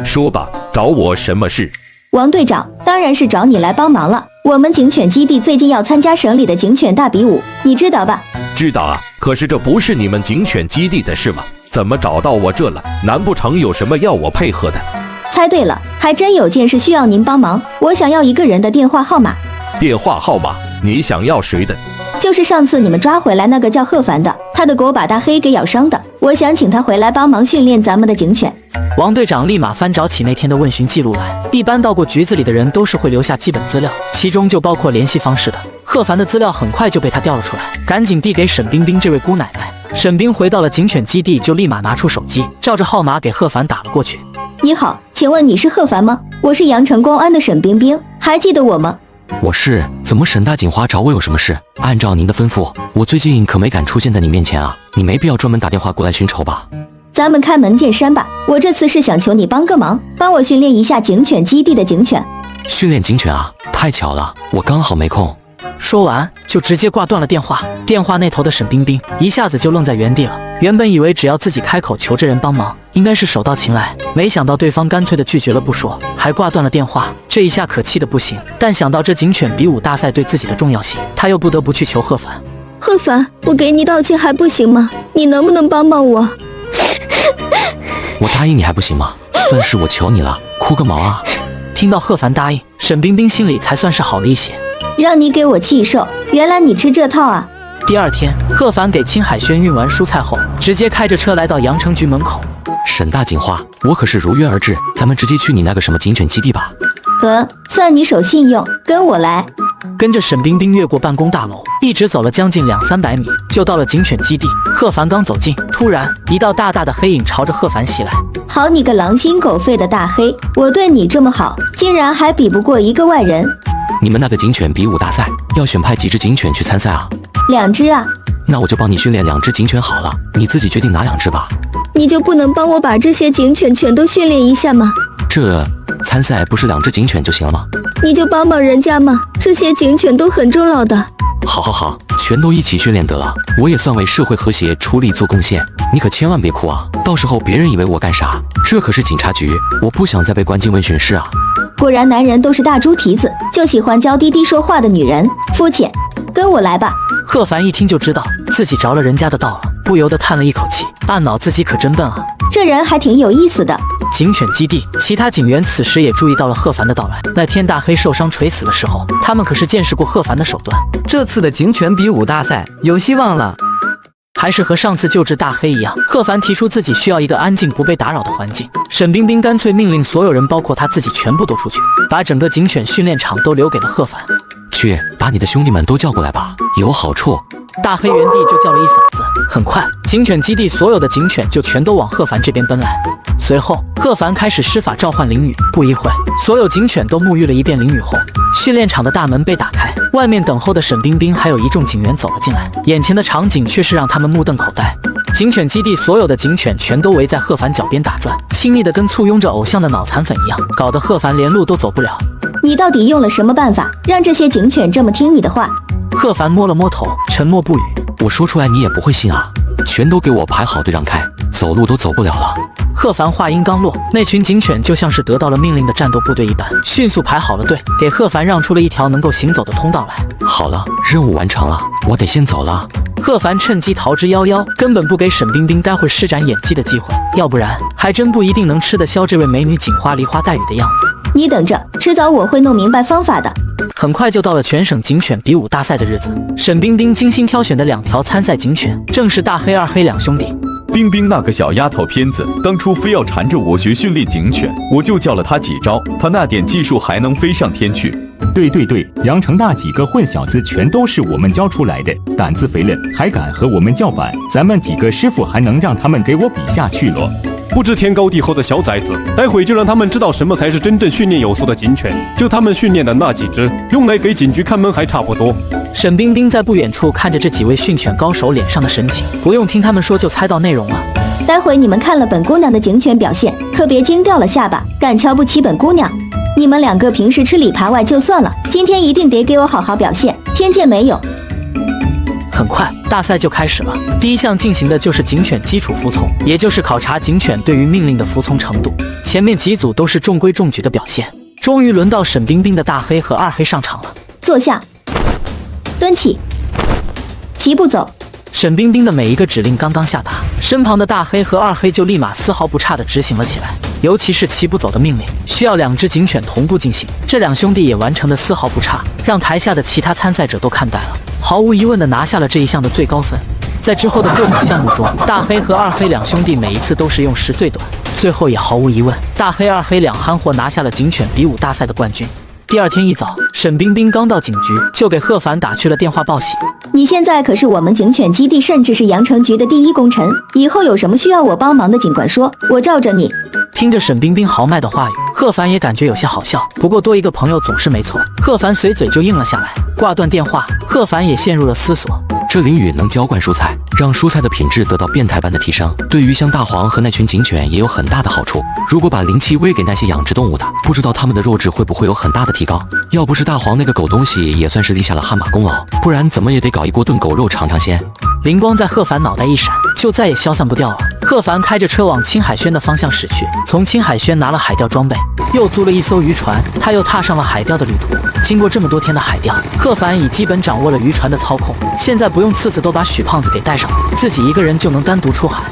说吧，找我什么事？王队长，当然是找你来帮忙了。我们警犬基地最近要参加省里的警犬大比武，你知道吧？知道啊，可是这不是你们警犬基地的事吗？怎么找到我这了？难不成有什么要我配合的？猜对了，还真有件事需要您帮忙。我想要一个人的电话号码。电话号码？你想要谁的？就是上次你们抓回来那个叫贺凡的，他的狗把大黑给咬伤的。我想请他回来帮忙训练咱们的警犬。王队长立马翻找起那天的问询记录来。一般到过局子里的人都是会留下基本资料，其中就包括联系方式的。贺凡的资料很快就被他调了出来，赶紧递给沈冰冰这位姑奶奶。沈冰回到了警犬基地，就立马拿出手机，照着号码给贺凡打了过去。你好，请问你是贺凡吗？我是阳城公安的沈冰冰，还记得我吗？我是，怎么沈大警花找我有什么事？按照您的吩咐，我最近可没敢出现在你面前啊，你没必要专门打电话过来寻仇吧？咱们开门见山吧，我这次是想求你帮个忙，帮我训练一下警犬基地的警犬。训练警犬啊？太巧了，我刚好没空。说完就直接挂断了电话。电话那头的沈冰冰一下子就愣在原地了。原本以为只要自己开口求这人帮忙，应该是手到擒来，没想到对方干脆的拒绝了不说，还挂断了电话。这一下可气得不行。但想到这警犬比武大赛对自己的重要性，他又不得不去求贺凡。贺凡，我给你道歉还不行吗？你能不能帮帮我？我答应你还不行吗？算是我求你了，哭个毛啊！听到贺凡答应，沈冰冰心里才算是好了一些。让你给我气受，原来你吃这套啊！第二天，贺凡给青海轩运完蔬菜后，直接开着车来到阳城局门口。沈大警花，我可是如约而至，咱们直接去你那个什么警犬基地吧。得，算你守信用，跟我来。跟着沈冰冰越过办公大楼，一直走了将近200-300米，就到了警犬基地。贺凡刚走近，突然一道大大的黑影朝着贺凡袭来。好你个狼心狗肺的大黑，我对你这么好，竟然还比不过一个外人。你们那个警犬比武大赛要选派几只警犬去参赛啊？2只啊。那我就帮你训练2只警犬好了，你自己决定哪2只吧。你就不能帮我把这些警犬全都训练一下吗？这参赛不是2只警犬就行了吗？你就帮帮人家嘛，这些警犬都很忠老的。好好好，全都一起训练得了，我也算为社会和谐出力做贡献。你可千万别哭啊，到时候别人以为我干啥？这可是警察局，我不想再被关进问询室啊。果然男人都是大猪蹄子，就喜欢娇滴滴说话的女人，肤浅。跟我来吧。贺凡一听就知道自己着了人家的道了，不由得叹了一口气，暗恼自己可真笨啊。这人还挺有意思的。警犬基地，其他警员此时也注意到了贺凡的到来。那天大黑受伤垂死的时候，他们可是见识过贺凡的手段。这次的警犬比武大赛有希望了。还是和上次救治大黑一样，贺凡提出自己需要一个安静不被打扰的环境。沈冰冰干脆命令所有人，包括他自己，全部都出去，把整个警犬训练场都留给了贺凡。去把你的兄弟们都叫过来吧，有好处。大黑原地就叫了一嗓子。很快，警犬基地所有的警犬就全都往贺凡这边奔来。随后，贺凡开始施法召唤灵女。不一会，所有警犬都沐浴了一遍灵女后，训练场的大门被打开，外面等候的沈冰冰还有一众警员走了进来。眼前的场景却是让他们目瞪口呆。警犬基地所有的警犬全都围在贺凡脚边打转，亲密的跟簇拥着偶像的脑残粉一样，搞得贺凡连路都走不了。你到底用了什么办法，让这些警犬这么听你的话？贺凡摸了摸头，沉默不语。我说出来你也不会信啊！全都给我排好队让开，走路都走不了了。贺凡话音刚落，那群警犬就像是得到了命令的战斗部队一般，迅速排好了队，给贺凡让出了一条能够行走的通道来。好了，任务完成了，我得先走了。贺凡趁机逃之夭夭，根本不给沈冰冰待会施展演技的机会，要不然还真不一定能吃得消这位美女锦花梨花带雨的样子。你等着，迟早我会弄明白方法的。很快就到了全省警犬比武大赛的日子，沈冰冰精心挑选的2条参赛警犬，正是大黑、二黑两兄弟。冰冰那个小丫头片子，当初非要缠着我学训练警犬，我就教了她几招，她那点技术还能飞上天去。对，阳城那几个混小子全都是我们教出来的，胆子肥了还敢和我们叫板，咱们几个师傅还能让他们给我比下去了？不知天高地厚的小崽子，待会就让他们知道什么才是真正训练有素的警犬。就他们训练的那几只，用来给警局看门还差不多。沈冰冰在不远处看着这几位训犬高手脸上的神情，不用听他们说就猜到内容了。待会你们看了本姑娘的警犬表现，可别惊掉了下巴，敢瞧不起本姑娘。你们2个平时吃里扒外就算了，今天一定得给我好好表现，听见没有？很快，大赛就开始了。第一项进行的就是警犬基础服从，也就是考察警犬对于命令的服从程度。前面几组都是中规中矩的表现，终于轮到沈冰冰的大黑和二黑上场了。坐下，蹲起，齐步走。沈冰冰的每一个指令刚刚下达，身旁的大黑和二黑就立马丝毫不差地执行了起来。尤其是齐步走的命令，需要2只警犬同步进行，这2兄弟也完成的丝毫不差，让台下的其他参赛者都看呆了，毫无疑问地拿下了这一项的最高分。在之后的各种项目中，大黑和二黑两兄弟每一次都是用时最短，最后也毫无疑问，大黑、二黑两憨货拿下了警犬比武大赛的冠军。第二天一早，沈冰冰刚到警局，就给贺凡打去了电话报喜。你现在可是我们警犬基地，甚至是阳城局的第一功臣，以后有什么需要我帮忙的，尽管说，我罩着你。听着沈冰冰豪迈的话语，贺凡也感觉有些好笑，不过多一个朋友总是没错，贺凡随嘴就应了下来。挂断电话，贺凡也陷入了思索。这淋雨能浇灌蔬菜，让蔬菜的品质得到变态般的提升，对于像大黄和那群警犬也有很大的好处。如果把灵气喂给那些养殖动物的，不知道它们的肉质会不会有很大的提高。要不是大黄那个狗东西，也算是立下了汗马功劳，不然怎么也得搞一锅炖狗肉尝尝鲜。灵光在贺凡脑袋一闪，就再也消散不掉了。贺凡开着车往青海轩的方向驶去，从青海轩拿了海钓装备，又租了一艘渔船，他又踏上了海钓的旅途。经过这么多天的海钓，贺凡已基本掌握了渔船的操控，现在不用次次都把许胖子给带上，自己一个人就能单独出海。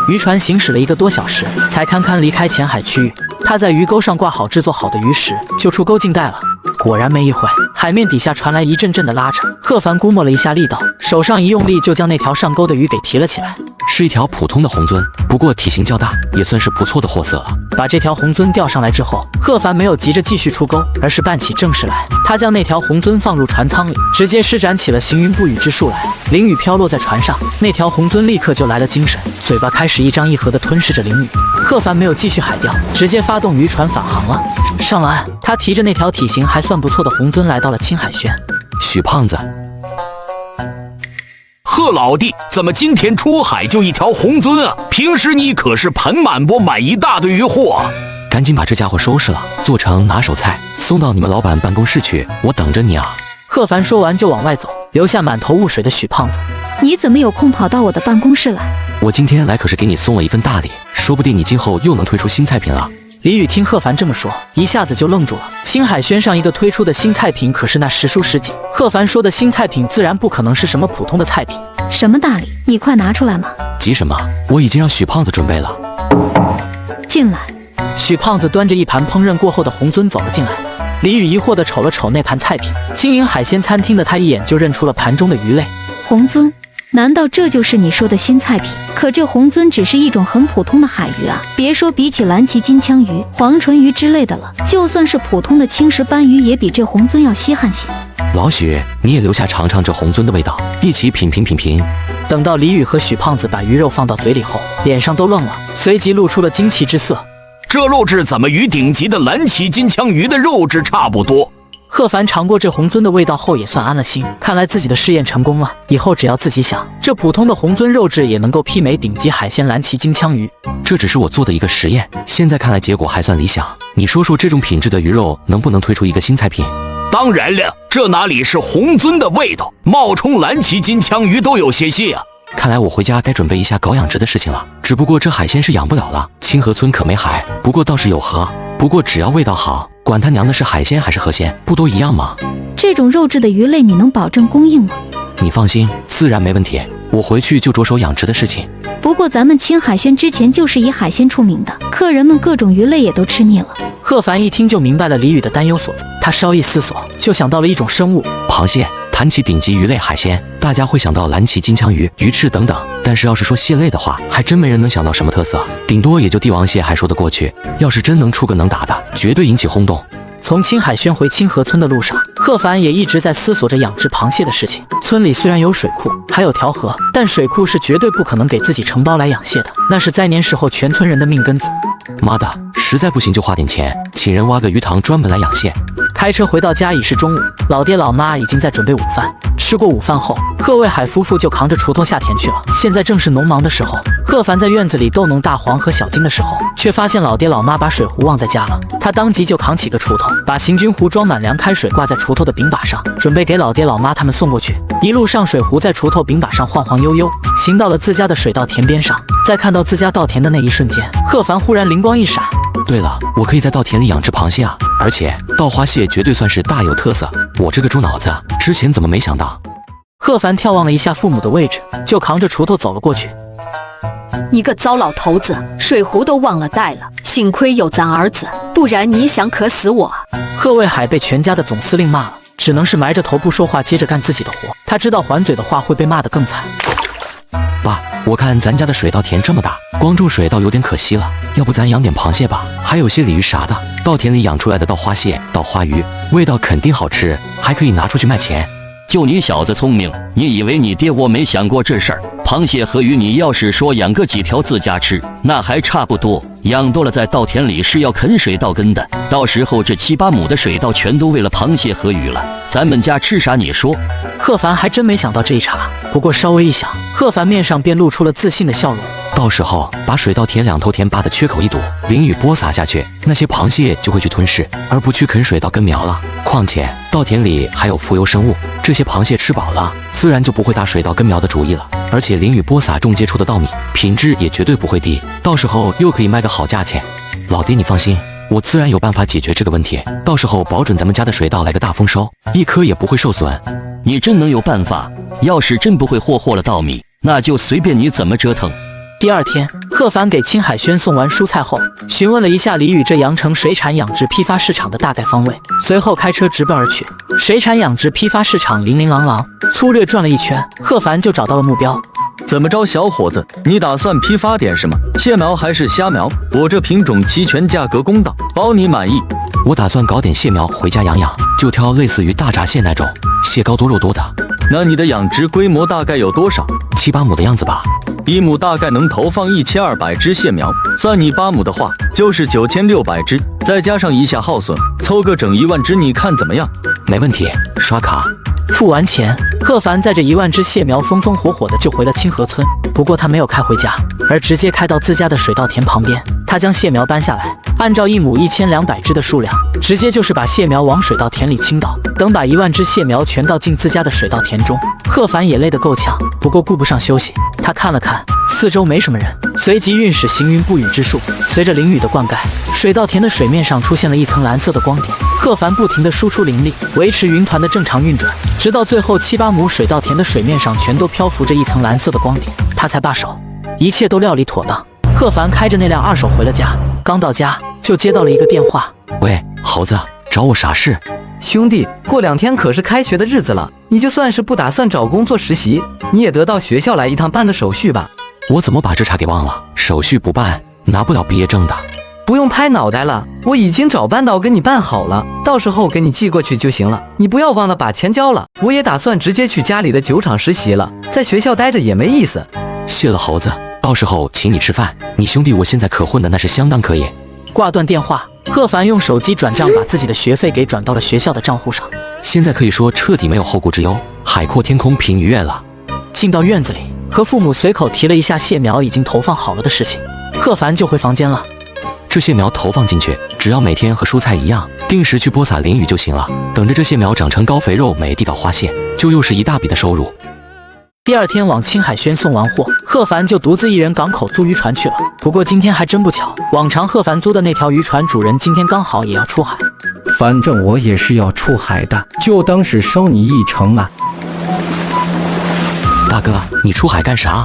渔船行驶了1个多小时，才堪堪离开前海区域。他在鱼钩上挂好制作好的鱼食，就出钩进袋了。果然没一会，海面底下传来一阵阵的拉扯。贺凡估摸了一下力道，手上一用力，就将那条上钩的鱼给提了起来。是一条普通的红鳟，不过体型较大，也算是不错的货色了。把这条红鳟钓上来之后，贺凡没有急着继续出钩，而是办起正事来。他将那条红鳟放入船舱里，直接施展起了行云布雨之术来。淋雨飘落在船上，那条红鳟立刻就来了精神，嘴巴开始一张一合地吞噬着淋雨。贺凡没有继续海钓，直接发动渔船返航了。上了岸，他提着那条体型还算不错的红鳟来到了青海轩。许胖子，贺老弟，怎么今天出海就一条红鳟啊？平时你可是盆满钵满一大堆渔货啊！赶紧把这家伙收拾了，做成拿手菜，送到你们老板办公室去，我等着你啊！贺凡说完就往外走，留下满头雾水的许胖子。你怎么有空跑到我的办公室来？我今天来可是给你送了一份大礼，说不定你今后又能推出新菜品了。李宇听贺凡这么说，一下子就愣住了。青海轩上一个推出的新菜品可是那10书10景，贺凡说的新菜品自然不可能是什么普通的菜品。什么大礼？你快拿出来嘛！急什么？我已经让许胖子准备了。进来。许胖子端着一盘烹饪过后的红鳟走了进来。李宇疑惑地瞅了瞅那盘菜品，经营海鲜餐厅的他一眼就认出了盘中的鱼类。红鳟？难道这就是你说的新菜品？可这红鳟只是一种很普通的海鱼啊，别说比起蓝鳍金枪鱼、黄唇鱼之类的了，就算是普通的青石斑鱼也比这红鳟要稀罕些。老许，你也留下尝尝这红鳟的味道，一起品评品评。等到李宇和许胖子把鱼肉放到嘴里后，脸上都愣了，随即露出了惊奇之色。这肉质怎么与顶级的蓝鳍金枪鱼的肉质差不多？贺凡尝过这红鳟的味道后也算安了心，看来自己的试验成功了，以后只要自己想，这普通的红鳟肉质也能够媲美顶级海鲜蓝鳍金枪鱼。这只是我做的一个实验，现在看来结果还算理想。你说说这种品质的鱼肉能不能推出一个新菜品？当然了，这哪里是红鳟的味道，冒充蓝鳍金枪鱼都有些啊。看来我回家该准备一下搞养殖的事情了，只不过这海鲜是养不了了。清河村可没海，不过倒是有河，不过只要味道好，管他娘的是海鲜还是河鲜，不都一样吗？这种肉质的鱼类你能保证供应吗？你放心，自然没问题。我回去就着手养殖的事情。不过咱们青海轩之前就是以海鲜出名的，客人们各种鱼类也都吃腻了。贺凡一听就明白了李宇的担忧所在，他稍一思索，就想到了一种生物——螃蟹。谈起顶级鱼类海鲜，大家会想到蓝鳍、金枪鱼、鱼翅等等，但是要是说蟹类的话，还真没人能想到什么特色，顶多也就帝王蟹还说得过去。要是真能出个能打的，绝对引起轰动。从青海轩回清河村的路上，贺凡也一直在思索着养殖螃蟹的事情。村里虽然有水库，还有条河，但水库是绝对不可能给自己承包来养蟹的，那是灾年时候全村人的命根子。妈的，实在不行就花点钱，请人挖个鱼塘专门来养蟹。开车回到家已是中午，老爹老妈已经在准备午饭。吃过午饭后，贺卫海夫妇就扛着锄头下田去了。现在正是农忙的时候，贺凡在院子里逗弄大黄和小金的时候，却发现老爹老妈把水壶忘在家了。他当即就扛起个锄头，把行军壶装满凉开水挂在锄头的柄把上，准备给老爹老妈他们送过去。一路上，水壶在锄头柄把上晃晃悠悠，行到了自家的水稻田边上。在看到自家稻田的那一瞬间，贺凡忽然灵光一闪。对了，我可以在稻田里养殖螃蟹啊，而且稻花蟹绝对算是大有特色。我这个猪脑子之前怎么没想到？贺凡眺望了一下父母的位置，就扛着锄头走了过去。你个糟老头子，水壶都忘了带了，幸亏有咱儿子，不然你想渴死我啊！贺卫海被全家的总司令骂了，只能是埋着头不说话，接着干自己的活。他知道还嘴的话会被骂得更惨。爸，我看咱家的水稻田这么大，光种水稻有点可惜了，要不咱养点螃蟹吧，还有些鲤鱼啥的。稻田里养出来的稻花蟹、稻花鱼，味道肯定好吃，还可以拿出去卖钱。就你小子聪明，你以为你爹我没想过这事儿？螃蟹和鱼，你要是说养个几条自家吃，那还差不多。养多了在稻田里是要啃水稻根的，到时候这7、8亩的水稻全都为了螃蟹和鱼了，咱们家吃啥你说？贺凡还真没想到这一茬，不过稍微一想，贺凡面上便露出了自信的笑容。到时候把水稻田2头田扒得缺口一堵，淋雨播撒下去，那些螃蟹就会去吞噬，而不去啃水稻根苗了。况且稻田里还有浮游生物，这些螃蟹吃饱了，自然就不会打水稻根苗的主意了。而且淋雨播撒种接出的稻米品质也绝对不会低，到时候又可以卖个好价钱。老爹你放心，我自然有办法解决这个问题，到时候保准咱们家的水稻来个大丰收，一颗也不会受损。你真能有办法？要是真不会霍了稻米，那就随便你怎么折腾。第二天，贺凡给青海轩送完蔬菜后，询问了一下李宇这阳城水产养殖批发市场的大概方位，随后开车直奔而去。水产养殖批发市场琳琳琅琅，粗略转了一圈，贺凡就找到了目标。怎么着，小伙子，你打算批发点什么？蟹苗还是虾苗？我这品种齐全，价格公道，包你满意。我打算搞点蟹苗回家养养，就挑类似于大闸蟹那种，蟹高多肉多的。那你的养殖规模大概有多少？7、8亩的样子吧。1亩大概能投放1200只蟹苗，算你8亩的话，就是9600只，再加上一下耗损，凑个整1万只，你看怎么样？没问题，刷卡。付完钱，贺凡载着1万只蟹苗风风火火的就回了清河村。不过他没有开回家，而直接开到自家的水稻田旁边。他将蟹苗搬下来，按照1亩1200只的数量，直接就是把蟹苗往水稻田里倾倒。等把1万只蟹苗全倒进自家的水稻田中，贺凡也累得够呛，不过顾不上休息。他看了看四周没什么人，随即运使行云布雨之术，随着淋雨的灌溉，水稻田的水面上出现了一层蓝色的光点。贺凡不停地输出灵力，维持云团的正常运转，直到最后7、8亩水稻田的水面上全都漂浮着一层蓝色的光点，他才罢手。一切都料理妥当，贺凡开着那辆2手回了家。刚到家就接到了一个电话。喂，猴子，找我啥事？兄弟，过2天可是开学的日子了，你就算是不打算找工作实习，你也得到学校来一趟办个手续吧。我怎么把这茬给忘了？手续不办，拿不了毕业证的。不用拍脑袋了，我已经找班导给你办好了，到时候给你寄过去就行了。你不要忘了把钱交了。我也打算直接去家里的酒厂实习了，在学校待着也没意思。谢了猴子，到时候请你吃饭。你兄弟我现在可混的那是相当可以。挂断电话，贺凡用手机转账，把自己的学费给转到了学校的账户上。现在可以说彻底没有后顾之忧，海阔天空凭鱼跃了。进到院子里，和父母随口提了一下蟹苗已经投放好了的事情，贺凡就回房间了。这蟹苗投放进去，只要每天和蔬菜一样，定时去播撒淋雨就行了。等着这蟹苗长成高肥肉美地道花蟹，就又是一大笔的收入。第二天往青海轩送完货，贺凡就独自一人港口租渔船去了。不过今天还真不巧，往常贺凡租的那条渔船主人今天刚好也要出海。反正我也是要出海的，就当是收你一程啊。大哥，你出海干啥？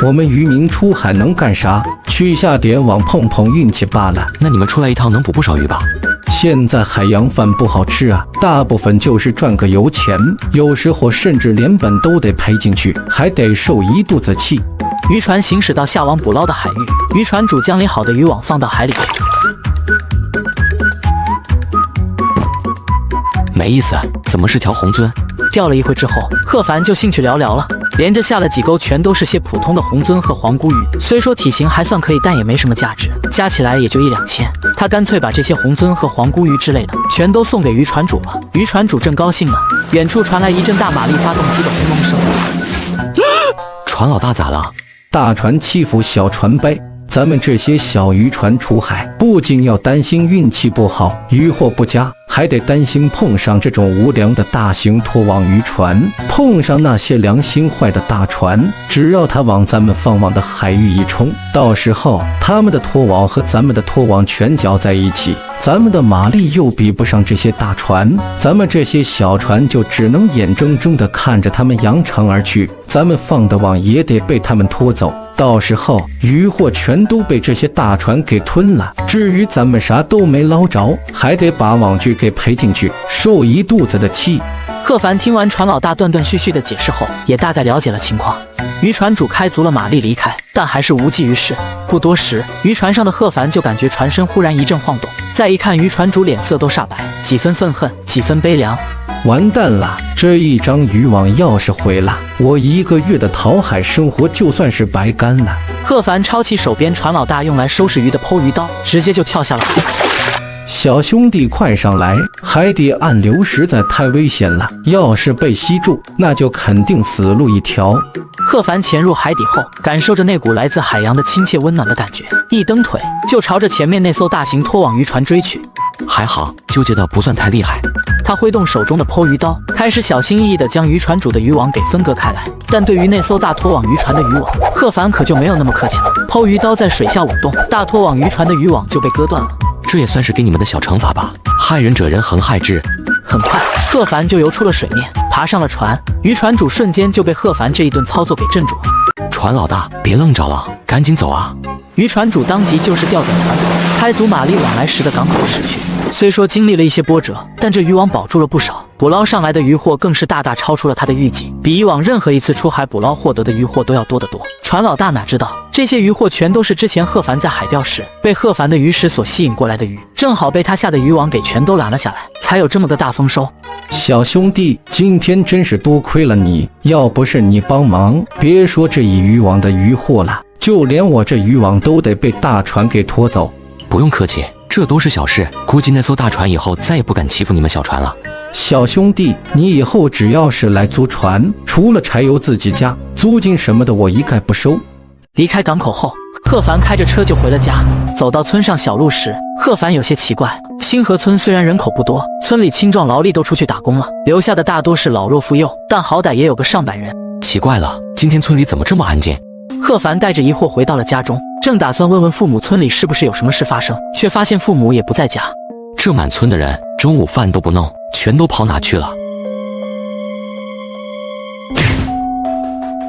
我们渔民出海能干啥？去下点网碰碰运气罢了。那你们出来一趟能捕不少鱼吧？现在海洋饭不好吃啊，大部分就是赚个油钱，有时候甚至连本都得赔进去，还得受一肚子气。渔船行驶到下网捕捞的海域，渔船主将理好的渔网放到海里去。没意思，怎么是条红鳟？钓了一会之后，贺凡就兴趣寥寥了，连着下了几钩，全都是些普通的红鳟和黄骨鱼。虽说体型还算可以，但也没什么价值，加起来也就1-2千。他干脆把这些红鳟和黄骨鱼之类的全都送给渔船主了。渔船主正高兴呢，远处传来一阵大马力发动机的轰隆声。船老大咋了？大船欺负小船呗。咱们这些小渔船出海，不仅要担心运气不好，渔获不佳，还得担心碰上这种无良的大型拖网渔船。碰上那些良心坏的大船，只要他往咱们放网的海域一冲，到时候他们的拖网和咱们的拖网全搅在一起，咱们的马力又比不上这些大船，咱们这些小船就只能眼睁睁地看着他们扬长而去，咱们放的网也得被他们拖走。到时候渔获全都被这些大船给吞了，至于咱们啥都没捞着，还得把网具给赔进去，受一肚子的气。贺凡听完船老大断断续续的解释后，也大概了解了情况。渔船主开足了马力离开，但还是无济于事。不多时，渔船上的贺凡就感觉船身忽然一阵晃动，再一看，渔船主脸色都煞白，几分愤恨，几分悲凉。完蛋了，这一张渔网要是毁了，我1个月的讨海生活就算是白干了。贺凡抄起手边船老大用来收拾鱼的剖鱼刀，直接就跳下了海。小兄弟快上来，海底暗流实在太危险了，要是被吸住，那就肯定死路一条。贺凡潜入海底后，感受着那股来自海洋的亲切温暖的感觉，一蹬腿就朝着前面那艘大型拖网渔船追去。还好纠结的不算太厉害。他挥动手中的剖鱼刀，开始小心翼翼地将渔船主的渔网给分割开来。但对于那艘大拖网渔船的渔网，贺凡可就没有那么客气了。剖鱼刀在水下舞动，大拖网渔船的渔网就被割断了。这也算是给你们的小惩罚吧，害人者人恒害之。很快，贺凡就游出了水面，爬上了船。渔船主瞬间就被贺凡这一顿操作给镇住了。船老大，别愣着了，赶紧走啊！渔船主当即就是调转船头，开足马力往来时的港口驶去。虽说经历了一些波折，但这渔网保住了不少，捕捞上来的渔获更是大大超出了他的预计，比以往任何一次出海捕捞获得的渔获都要多得多。船老大哪知道，这些渔获全都是之前贺凡在海钓时被贺凡的鱼食所吸引过来的鱼，正好被他下的渔网给全都拦了下来，才有这么个大丰收。小兄弟，今天真是多亏了你，要不是你帮忙，别说这一渔网的渔获了，就连我这渔网都得被大船给拖走。不用客气，这都是小事，估计那艘大船以后再也不敢欺负你们小船了。小兄弟，你以后只要是来租船，除了柴油自己加，租金什么的我一概不收。离开港口后，贺凡开着车就回了家。走到村上小路时，贺凡有些奇怪，清河村虽然人口不多，村里青壮劳力都出去打工了，留下的大多是老弱妇幼，但好歹也有个上百人。奇怪了，今天村里怎么这么安静？贺凡带着疑惑回到了家中，正打算问问父母村里是不是有什么事发生，却发现父母也不在家。这满村的人中午饭都不弄，全都跑哪去了？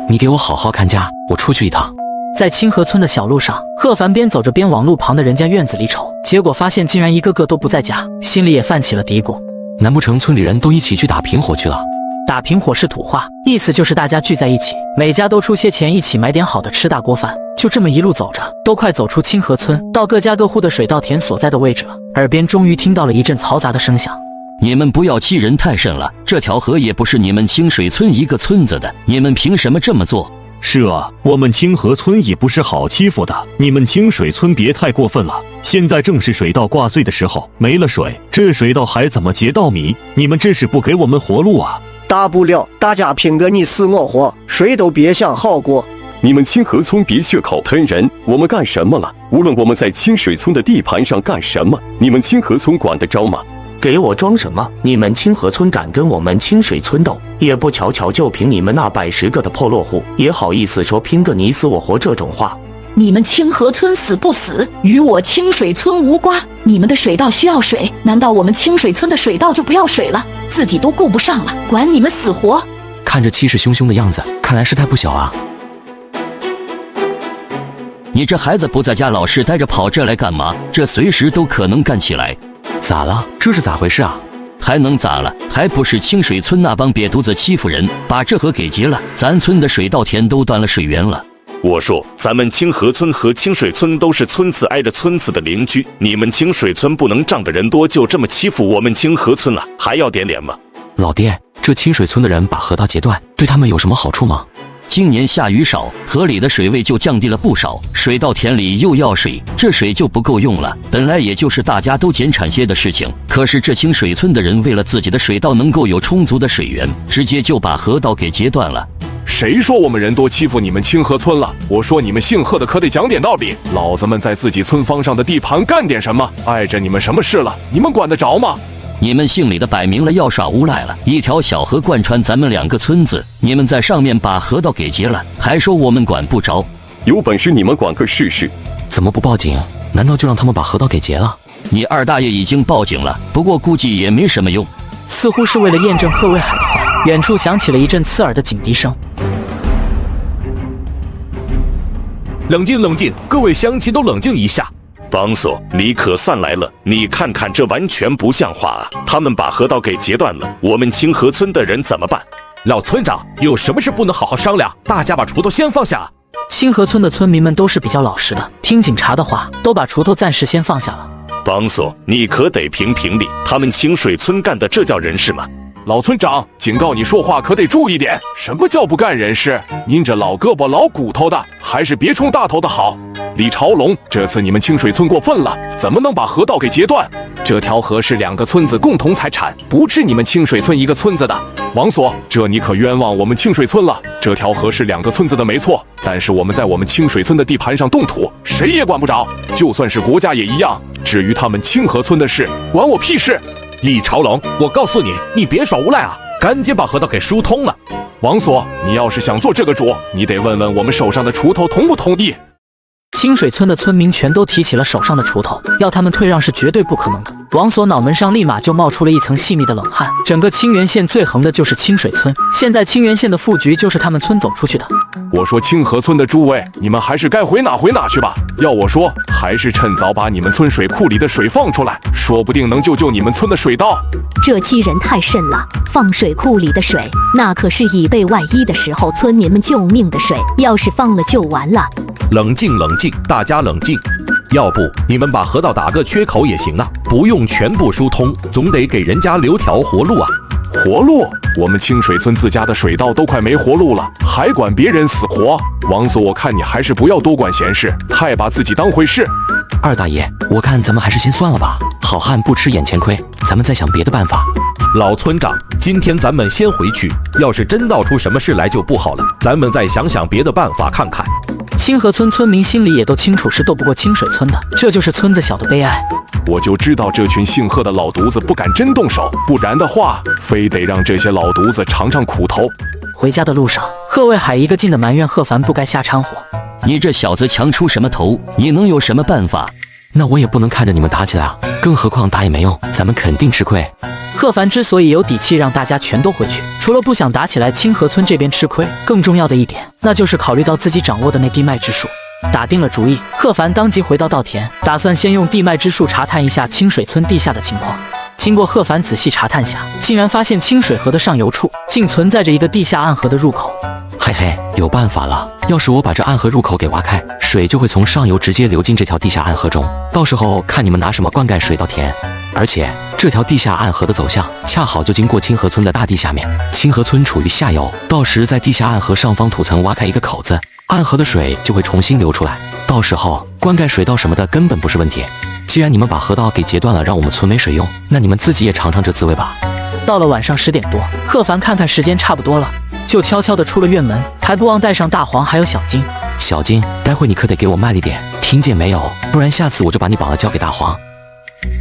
你给我好好看家，我出去一趟。在清河村的小路上，贺凡边走着边往路旁的人家院子里瞅，结果发现竟然一个个都不在家，心里也泛起了嘀咕。难不成村里人都一起去打平伙去了？打平伙是土话，意思就是大家聚在一起，每家都出些钱，一起买点好的吃大锅饭。就这么一路走着，都快走出清河村，到各家各户的水稻田所在的位置了，耳边终于听到了一阵嘈杂的声响。你们不要欺人太甚了，这条河也不是你们清水村一个村子的，你们凭什么这么做？是啊，我们清河村也不是好欺负的，你们清水村别太过分了。现在正是水稻挂穗的时候，没了水，这水稻还怎么结稻米？你们这是不给我们活路啊！大不了大家拼个你死我活，谁都别想好过。你们清河村别血口喷人，我们干什么了？无论我们在清水村的地盘上干什么，你们清河村管得着吗？给我装什么？你们清河村敢跟我们清水村斗，也不瞧瞧就凭你们那110个的破落户，也好意思说拼个你死我活这种话？你们清河村死不死，与我清水村无关。你们的水稻需要水，难道我们清水村的水稻就不要水了？自己都顾不上了，管你们死活！看着气势汹汹的样子，看来事态不小啊。你这孩子不在家老实待着，跑这来干嘛？这随时都可能干起来。咋了？这是咋回事啊？还能咋了？还不是清水村那帮瘪犊子欺负人，把这河给截了，咱村的水稻田都断了水源了。我说，咱们清河村和清水村都是村子挨着村子的邻居，你们清水村不能仗着人多就这么欺负我们清河村了，还要点脸吗？老爹，这清水村的人把河道截断，对他们有什么好处吗？今年下雨少，河里的水位就降低了不少，水稻田里又要水，这水就不够用了。本来也就是大家都减产些的事情，可是这清水村的人为了自己的水稻能够有充足的水源，直接就把河道给截断了。谁说我们人多欺负你们清河村了？我说你们姓贺的可得讲点道理，老子们在自己村方上的地盘干点什么，碍着你们什么事了？你们管得着吗？你们姓李的摆明了要耍无赖了，一条小河贯穿咱们2个村子，你们在上面把河道给截了，还说我们管不着，有本事你们管个试试！怎么不报警？难道就让他们把河道给截了？你二大爷已经报警了，不过估计也没什么用。似乎是为了验证贺卫海的话，远处响起了一阵刺耳的警笛声。冷静冷静，各位乡亲都冷静一下。王所，李可算来了，你看看这完全不像话啊！他们把河道给截断了，我们清河村的人怎么办？老村长，有什么事不能好好商量？大家把锄头先放下。清河村的村民们都是比较老实的，听警察的话，都把锄头暂时先放下了。王所，你可得评评理，他们清水村干的这叫人事吗？老村长，警告你说话可得注意点。什么叫不干人事？您这老胳膊老骨头的，还是别冲大头的好。李朝龙，这次你们清水村过分了，怎么能把河道给截断？这条河是2个村子共同财产，不是你们清水村一个村子的。王所，这你可冤枉我们清水村了。这条河是2个村子的没错，但是我们在我们清水村的地盘上动土，谁也管不着，就算是国家也一样。至于他们清河村的事，管我屁事！李朝龙，我告诉你，你别耍无赖啊，赶紧把河道给疏通了。王所，你要是想做这个主，你得问问我们手上的锄头同不同意。清水村的村民全都提起了手上的锄头，要他们退让是绝对不可能的。王所脑门上立马就冒出了一层细密的冷汗。整个清源县最横的就是清水村，现在清源县的副局就是他们村走出去的。我说清河村的诸位，你们还是该回哪回哪去吧。要我说，还是趁早把你们村水库里的水放出来，说不定能救你们村的水稻。这欺人太甚了！放水库里的水，那可是以备万一的时候村民们救命的水，要是放了就完了。冷静冷静，大家冷静。要不你们把河道打个缺口也行啊，不用全部疏通，总得给人家留条活路啊。活路？我们清水村自家的水稻都快没活路了，还管别人死活？王所，我看你还是不要多管闲事，太把自己当回事。二大爷，我看咱们还是先算了吧，好汉不吃眼前亏，咱们再想别的办法。老村长，今天咱们先回去，要是真闹出什么事来就不好了，咱们再想想别的办法看看。清河村村民心里也都清楚是斗不过清水村的，这就是村子小的悲哀。我就知道这群姓贺的老犊子不敢真动手，不然的话，非得让这些老犊子尝尝苦头。回家的路上，贺卫海一个劲的埋怨贺凡不该瞎掺和。你这小子强出什么头？你能有什么办法？那我也不能看着你们打起来啊，更何况打也没用，咱们肯定吃亏。贺凡之所以有底气让大家全都回去，除了不想打起来清河村这边吃亏，更重要的一点，那就是考虑到自己掌握的那地脉之术。打定了主意，贺凡当即回到稻田，打算先用地脉之术查探一下清水村地下的情况。经过贺凡仔细查探下，竟然发现清水河的上游处竟存在着一个地下暗河的入口。嘿嘿，有办法了！要是我把这暗河入口给挖开，水就会从上游直接流进这条地下暗河中，到时候看你们拿什么灌溉水稻田。而且这条地下暗河的走向恰好就经过清河村的大地下面，清河村处于下游，到时在地下暗河上方土层挖开一个口子，暗河的水就会重新流出来，到时候灌溉水稻什么的根本不是问题。既然你们把河道给截断了，让我们村没水用，那你们自己也尝尝这滋味吧。到了晚上10点多，贺凡看看时间差不多了，就悄悄地出了院门，还不忘带上大黄还有小金。小金，待会你可得给我卖力点，听见没有？不然下次我就把你绑了交给大黄。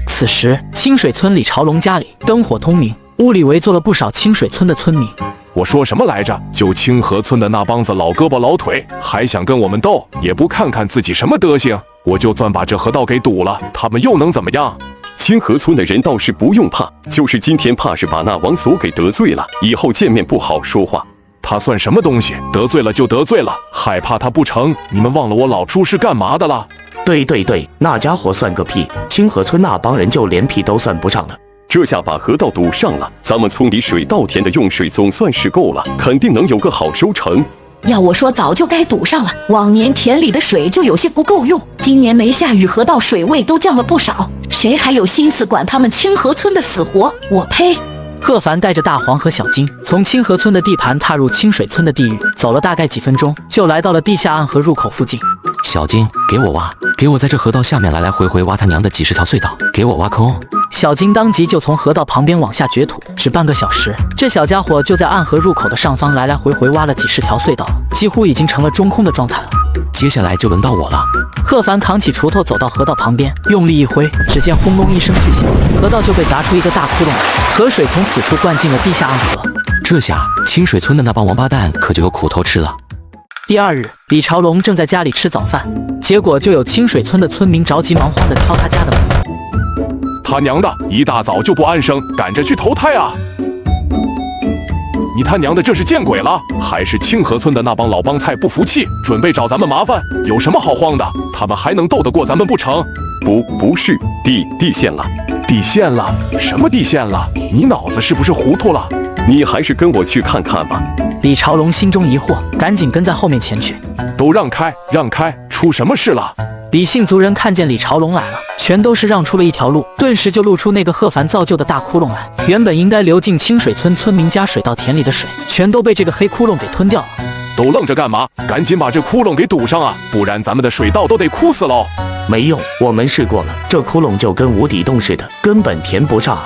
此时，清水村李朝龙家里灯火通明，屋里围坐了不少清水村的村民。我说什么来着？就清河村的那帮子老胳膊老腿，还想跟我们斗，也不看看自己什么德行。我就算把这河道给堵了，他们又能怎么样？清河村的人倒是不用怕，就是今天怕是把那王所给得罪了，以后见面不好说话。他算什么东西？得罪了就得罪了，害怕他不成？你们忘了我老朱是干嘛的了？对，那家伙算个屁！清河村那帮人就连屁都算不上了。这下把河道堵上了，咱们村里水稻田的用水总算是够了，肯定能有个好收成。要我说，早就该堵上了。往年田里的水就有些不够用，今年没下雨，河道水位都降了不少，谁还有心思管他们清河村的死活？我呸！贺凡带着大黄和小金从清河村的地盘踏入清水村的地域，走了大概几分钟，就来到了地下暗河入口附近。小金，给我挖，给我在这河道下面来来回回挖他娘的几十条隧道，给我挖空。小金当即就从河道旁边往下掘土，只半个小时，这小家伙就在暗河入口的上方来来回回挖了几十条隧道，几乎已经成了中空的状态了。接下来就轮到我了。贺凡扛起锄头走到河道旁边，用力一挥，只见轰隆一声巨响，河道就被砸出一个大窟窿来，河水从此处灌进了地下暗河。这下清水村的那帮王八蛋可就有苦头吃了。第二日，李朝龙正在家里吃早饭，结果就有清水村的村民着急忙慌地敲他家的门。他娘的，一大早就不安生，赶着去投胎啊！你他娘的这是见鬼了！还是清河村的那帮老帮菜不服气，准备找咱们麻烦？有什么好慌的？他们还能斗得过咱们不成？不是，地陷了，地陷了？什么地陷了？你脑子是不是糊涂了？你还是跟我去看看吧。李朝龙心中疑惑，赶紧跟在后面前去。都让开，让开！出什么事了？李姓族人看见李朝龙来了，全都是让出了一条路，顿时就露出那个贺凡造就的大窟窿来。原本应该流进清水村村民家水稻田里的水，全都被这个黑窟窿给吞掉了。都愣着干嘛？赶紧把这窟窿给堵上啊！不然咱们的水稻都得枯死喽！没用，我们试过了，这窟窿就跟无底洞似的，根本填不上。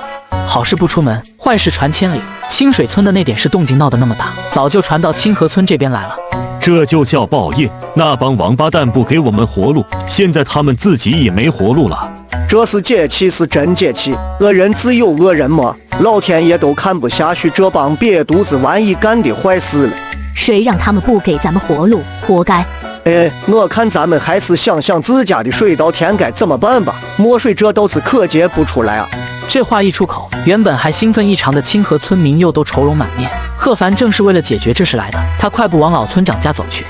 好事不出门，坏事传千里。清水村的那点事动静闹得那么大，早就传到清河村这边来了。这就叫报应！那帮王八蛋不给我们活路，现在他们自己也没活路了。这是解气，是真解气！恶人自有恶人磨，老天爷都看不下去这帮瘪犊子玩意干的坏事了。谁让他们不给咱们活路，活该！哎，我看咱们还是想想自家的水稻田该怎么办吧。墨水这都是可结不出来啊！这话一出口，原本还兴奋异常的清河村民又都愁容满面。贺凡正是为了解决这事来的，他快步往老村长家走去。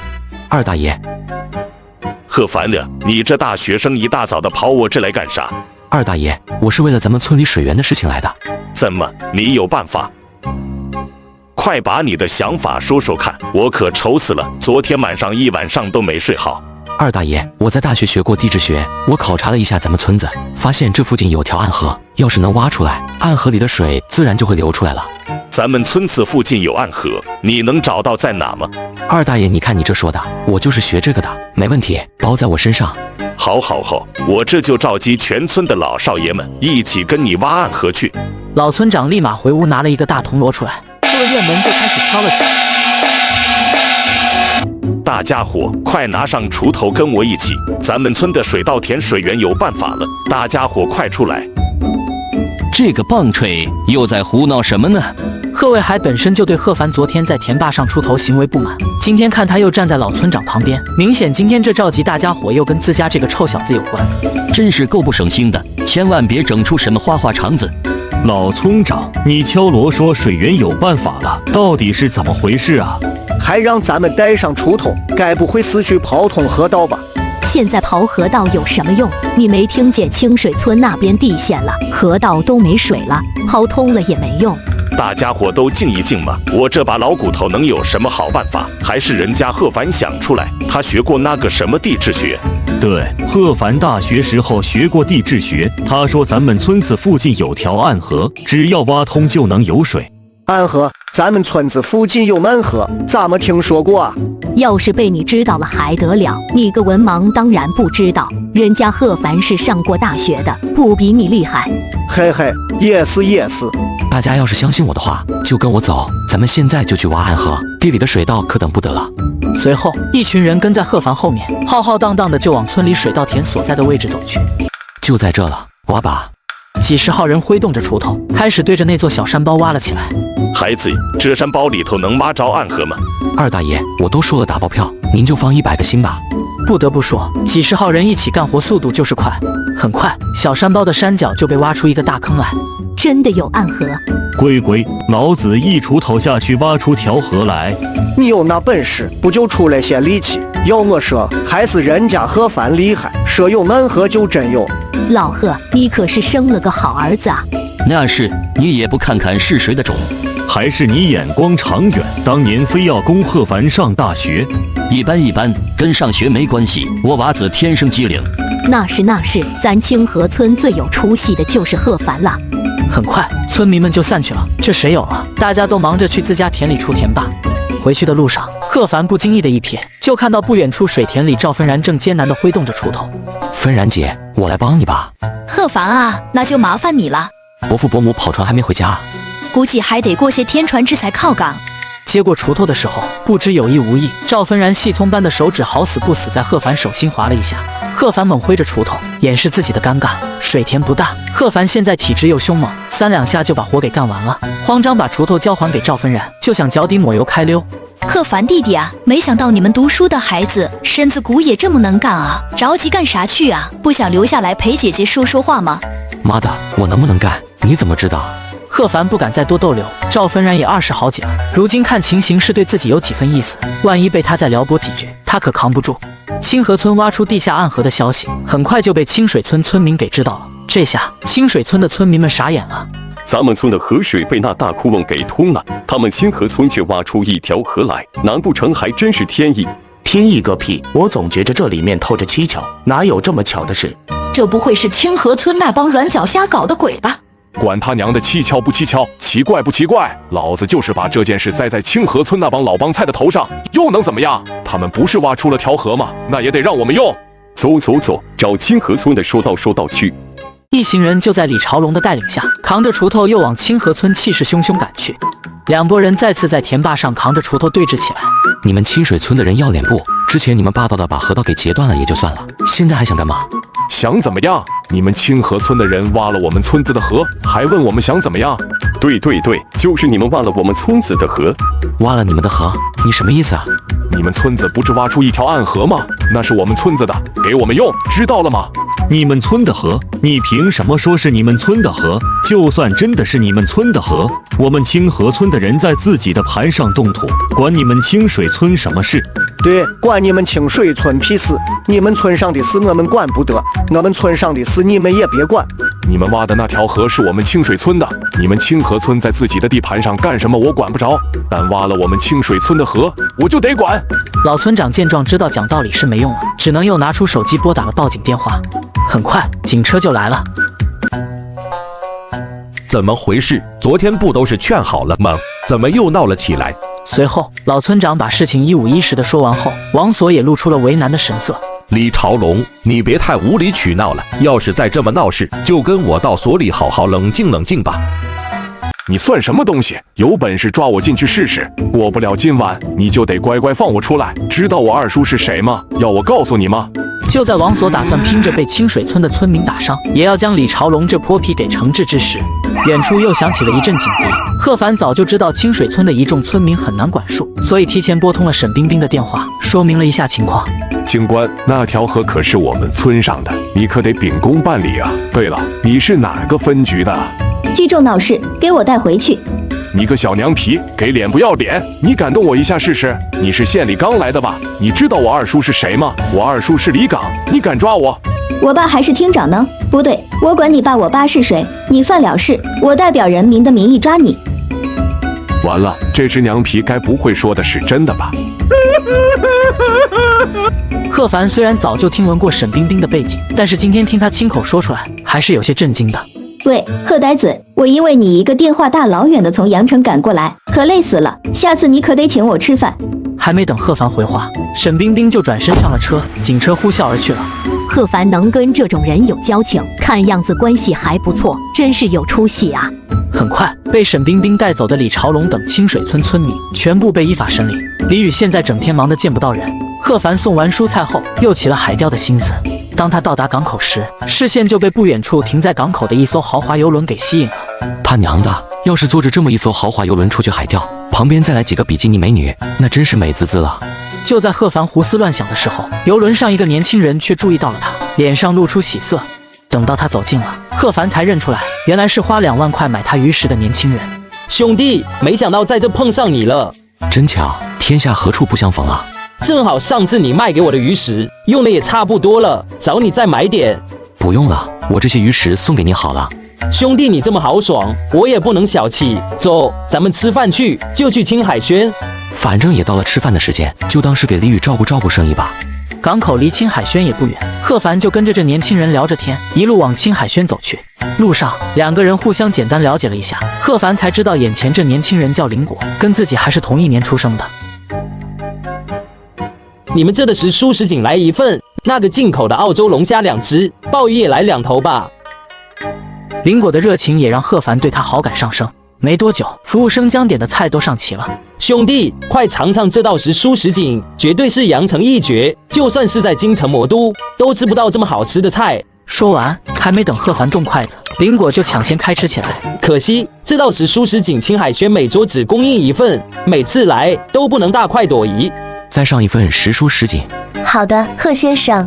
二大爷，贺凡的，你这大学生一大早的跑我这来干啥？二大爷，我是为了咱们村里水源的事情来的。怎么，你有办法？快把你的想法说说看，我可愁死了，昨天晚上一晚上都没睡好。二大爷，我在大学学过地质学，我考察了一下咱们村子，发现这附近有条暗河，要是能挖出来，暗河里的水自然就会流出来了。咱们村子附近有暗河，你能找到在哪吗？二大爷，你看你这说的，我就是学这个的，没问题，包在我身上。好，我这就召集全村的老少爷们一起跟你挖暗河去。老村长立马回屋拿了一个大铜锣出来，出了院门就开始敲了起来。大家伙，快拿上锄头跟我一起，咱们村的水稻田水源有办法了，大家伙快出来！这个棒槌又在胡闹什么呢？贺卫海本身就对贺凡昨天在田坝上出头行为不满，今天看他又站在老村长旁边，明显今天这召集大家伙又跟自家这个臭小子有关，真是够不省心的，千万别整出什么花花肠子。老村长，你敲锣说水源有办法了，到底是怎么回事啊？还让咱们带上锄头，该不会是去刨通河道吧？现在刨河道有什么用？你没听见清水村那边地陷了，河道都没水了，刨通了也没用。大家伙都静一静嘛，我这把老骨头能有什么好办法？还是人家贺凡想出来，他学过那个什么地质学。对，贺凡大学时候学过地质学，他说咱们村子附近有条暗河，只要挖通就能有水。暗河？咱们村子附近有暗河，咋没听说过啊？要是被你知道了还得了？你个文盲当然不知道，人家贺凡是上过大学的，不比你厉害。嘿嘿，也是。大家要是相信我的话，就跟我走，咱们现在就去挖暗河，地里的水稻可等不得了。随后，一群人跟在贺凡后面，浩浩荡荡的就往村里水稻田所在的位置走去。就在这了，挖吧！几十号人挥动着锄头，开始对着那座小山包挖了起来。孩子，这山包里头能挖着暗河吗？二大爷，我都说了打包票，您就放100个心吧。不得不说，几十号人一起干活，速度就是快。很快，小山包的山脚就被挖出一个大坑来。真的有暗河？龟龟，老子一锄头下去挖出条河来。你有那本事，不就出来些力气？要我说，还是人家贺凡厉害，说有暗河就真有。老贺，你可是生了个好儿子啊！那是，你也不看看是谁的种。还是你眼光长远，当年非要供贺凡上大学。一般，跟上学没关系，我娃子天生机灵。那是，咱清河村最有出息的就是贺凡了。很快，村民们就散去了。这谁有了？大家都忙着去自家田里锄田吧。回去的路上，贺凡不经意的一瞥，就看到不远处水田里赵芬然正艰难地挥动着锄头。芬然姐，我来帮你吧。贺凡啊，那就麻烦你了。伯父伯母跑船还没回家，估计还得过些天船这才靠港。接过锄头的时候，不知有意无意，赵芬然细葱般的手指好死不死在贺凡手心划了一下。贺凡猛挥着锄头，掩饰自己的尴尬。水田不大，贺凡现在体质又凶猛，3-2下就把活给干完了。慌张把锄头交还给赵芬然，就想脚底抹油开溜。贺凡弟弟啊，没想到你们读书的孩子身子骨也这么能干啊！着急干啥去啊？不想留下来陪姐姐说说话吗？妈的，我能不能干？你怎么知道？贺凡不敢再多逗留，赵芬然也20好几了，如今看情形是对自己有几分意思，万一被他再撩拨几句，他可扛不住。清河村挖出地下暗河的消息，很快就被清水村村民给知道了。这下清水村的村民们傻眼了，咱们村的河水被那大窟窿给通了，他们清河村却挖出一条河来，难不成还真是天意？天意个屁！我总觉着这里面透着蹊跷，哪有这么巧的事？这不会是清河村那帮软脚虾搞的鬼吧？管他娘的蹊跷不蹊跷，奇怪不奇怪，老子就是把这件事栽在清河村那帮老帮菜的头上，又能怎么样？他们不是挖出了条河吗？那也得让我们用。走，找清河村的说道去。一行人就在李朝龙的带领下，扛着锄头又往清河村气势汹汹赶去。两拨人再次在田坝上扛着锄头对峙起来。你们清水村的人要脸不？之前你们霸道的把河道给截断了也就算了，现在还想干嘛？想怎么样？你们清河村的人挖了我们村子的河，还问我们想怎么样？对，就是你们挖了我们村子的河。挖了你们的河？你什么意思啊？你们村子不是挖出一条暗河吗？那是我们村子的，给我们用，知道了吗？你们村的河？你凭什么说是你们村的河？就算真的是你们村的河，我们清河村的人在自己的盘上动土，管你们清水村什么事？对，管你们清水村屁事！你们村上的事我们管不得，我们村上的事你们也别管。你们挖的那条河是我们清水村的，你们清河村在自己的地盘上干什么我管不着，但挖了我们清水村的河，我就得管。老村长见状知道讲道理是没用了，只能又拿出手机拨打了报警电话。很快，警车就来了。怎么回事？昨天不都是劝好了吗？怎么又闹了起来？随后，老村长把事情一五一十的说完后，王所也露出了为难的神色。李朝龙，你别太无理取闹了，要是再这么闹事，就跟我到所里好好冷静冷静吧。你算什么东西？有本事抓我进去试试！过不了今晚，你就得乖乖放我出来。知道我二叔是谁吗？要我告诉你吗？就在王所打算拼着被清水村的村民打伤，也要将李朝龙这泼皮给惩治之时，远处又响起了一阵警笛。贺凡早就知道清水村的一众村民很难管束，所以提前拨通了沈冰冰的电话，说明了一下情况。警官，那条河可是我们村上的，你可得秉公办理啊。对了，你是哪个分局的？聚众闹事，给我带回去！你个小娘皮，给脸不要脸！你敢动我一下试试？你是县里刚来的吧？你知道我二叔是谁吗？我二叔是李岗，你敢抓我？我爸还是厅长呢？不对，我管你爸，我爸是谁？你犯了事，我代表人民的名义抓你。完了，这只娘皮该不会说的是真的吧？贺凡虽然早就听闻过沈冰冰的背景，但是今天听她亲口说出来，还是有些震惊的。喂，贺呆子，我因为你一个电话大老远的从阳城赶过来，可累死了，下次你可得请我吃饭。还没等贺凡回话，沈冰冰就转身上了车，警车呼啸而去了。贺凡能跟这种人有交情，看样子关系还不错，真是有出息啊。很快，被沈冰冰带走的李朝龙等清水村村民全部被依法审理。李宇现在整天忙得见不到人。贺凡送完蔬菜后，又起了海钓的心思。当他到达港口时，视线就被不远处停在港口的一艘豪华游轮给吸引了。他娘的，要是坐着这么一艘豪华游轮出去海钓，旁边再来几个比基尼美女，那真是美滋滋了。就在贺凡胡思乱想的时候，游轮上一个年轻人却注意到了他，脸上露出喜色。等到他走近了，贺凡才认出来，原来是花2万块买他鱼食的年轻人。兄弟，没想到在这碰上你了，真巧，天下何处不相逢啊！正好上次你卖给我的鱼食用的也差不多了，找你再买点。不用了，我这些鱼食送给你好了。兄弟，你这么豪爽，我也不能小气。走，咱们吃饭去，就去青海轩。反正也到了吃饭的时间，就当是给李宇照顾生意吧。港口离青海轩也不远，贺凡就跟着这年轻人聊着天，一路往青海轩走去。路上，两个人互相简单了解了一下，贺凡才知道眼前这年轻人叫林果，跟自己还是同一年出生的。你们这的时蔬食锦来1份，那个进口的澳洲龙虾2只，鲍鱼也来2头吧。林果的热情也让贺凡对他好感上升。没多久，服务生将点的菜都上齐了。兄弟，快尝尝这道时蔬食锦，绝对是羊城一绝，就算是在京城魔都，都吃不到这么好吃的菜。说完，还没等贺凡动筷子，林果就抢先开吃起来。可惜这道时蔬食锦青海轩每桌只供应1份，每次来都不能大快朵颐。再上1份时蔬食锦。好的，贺先生。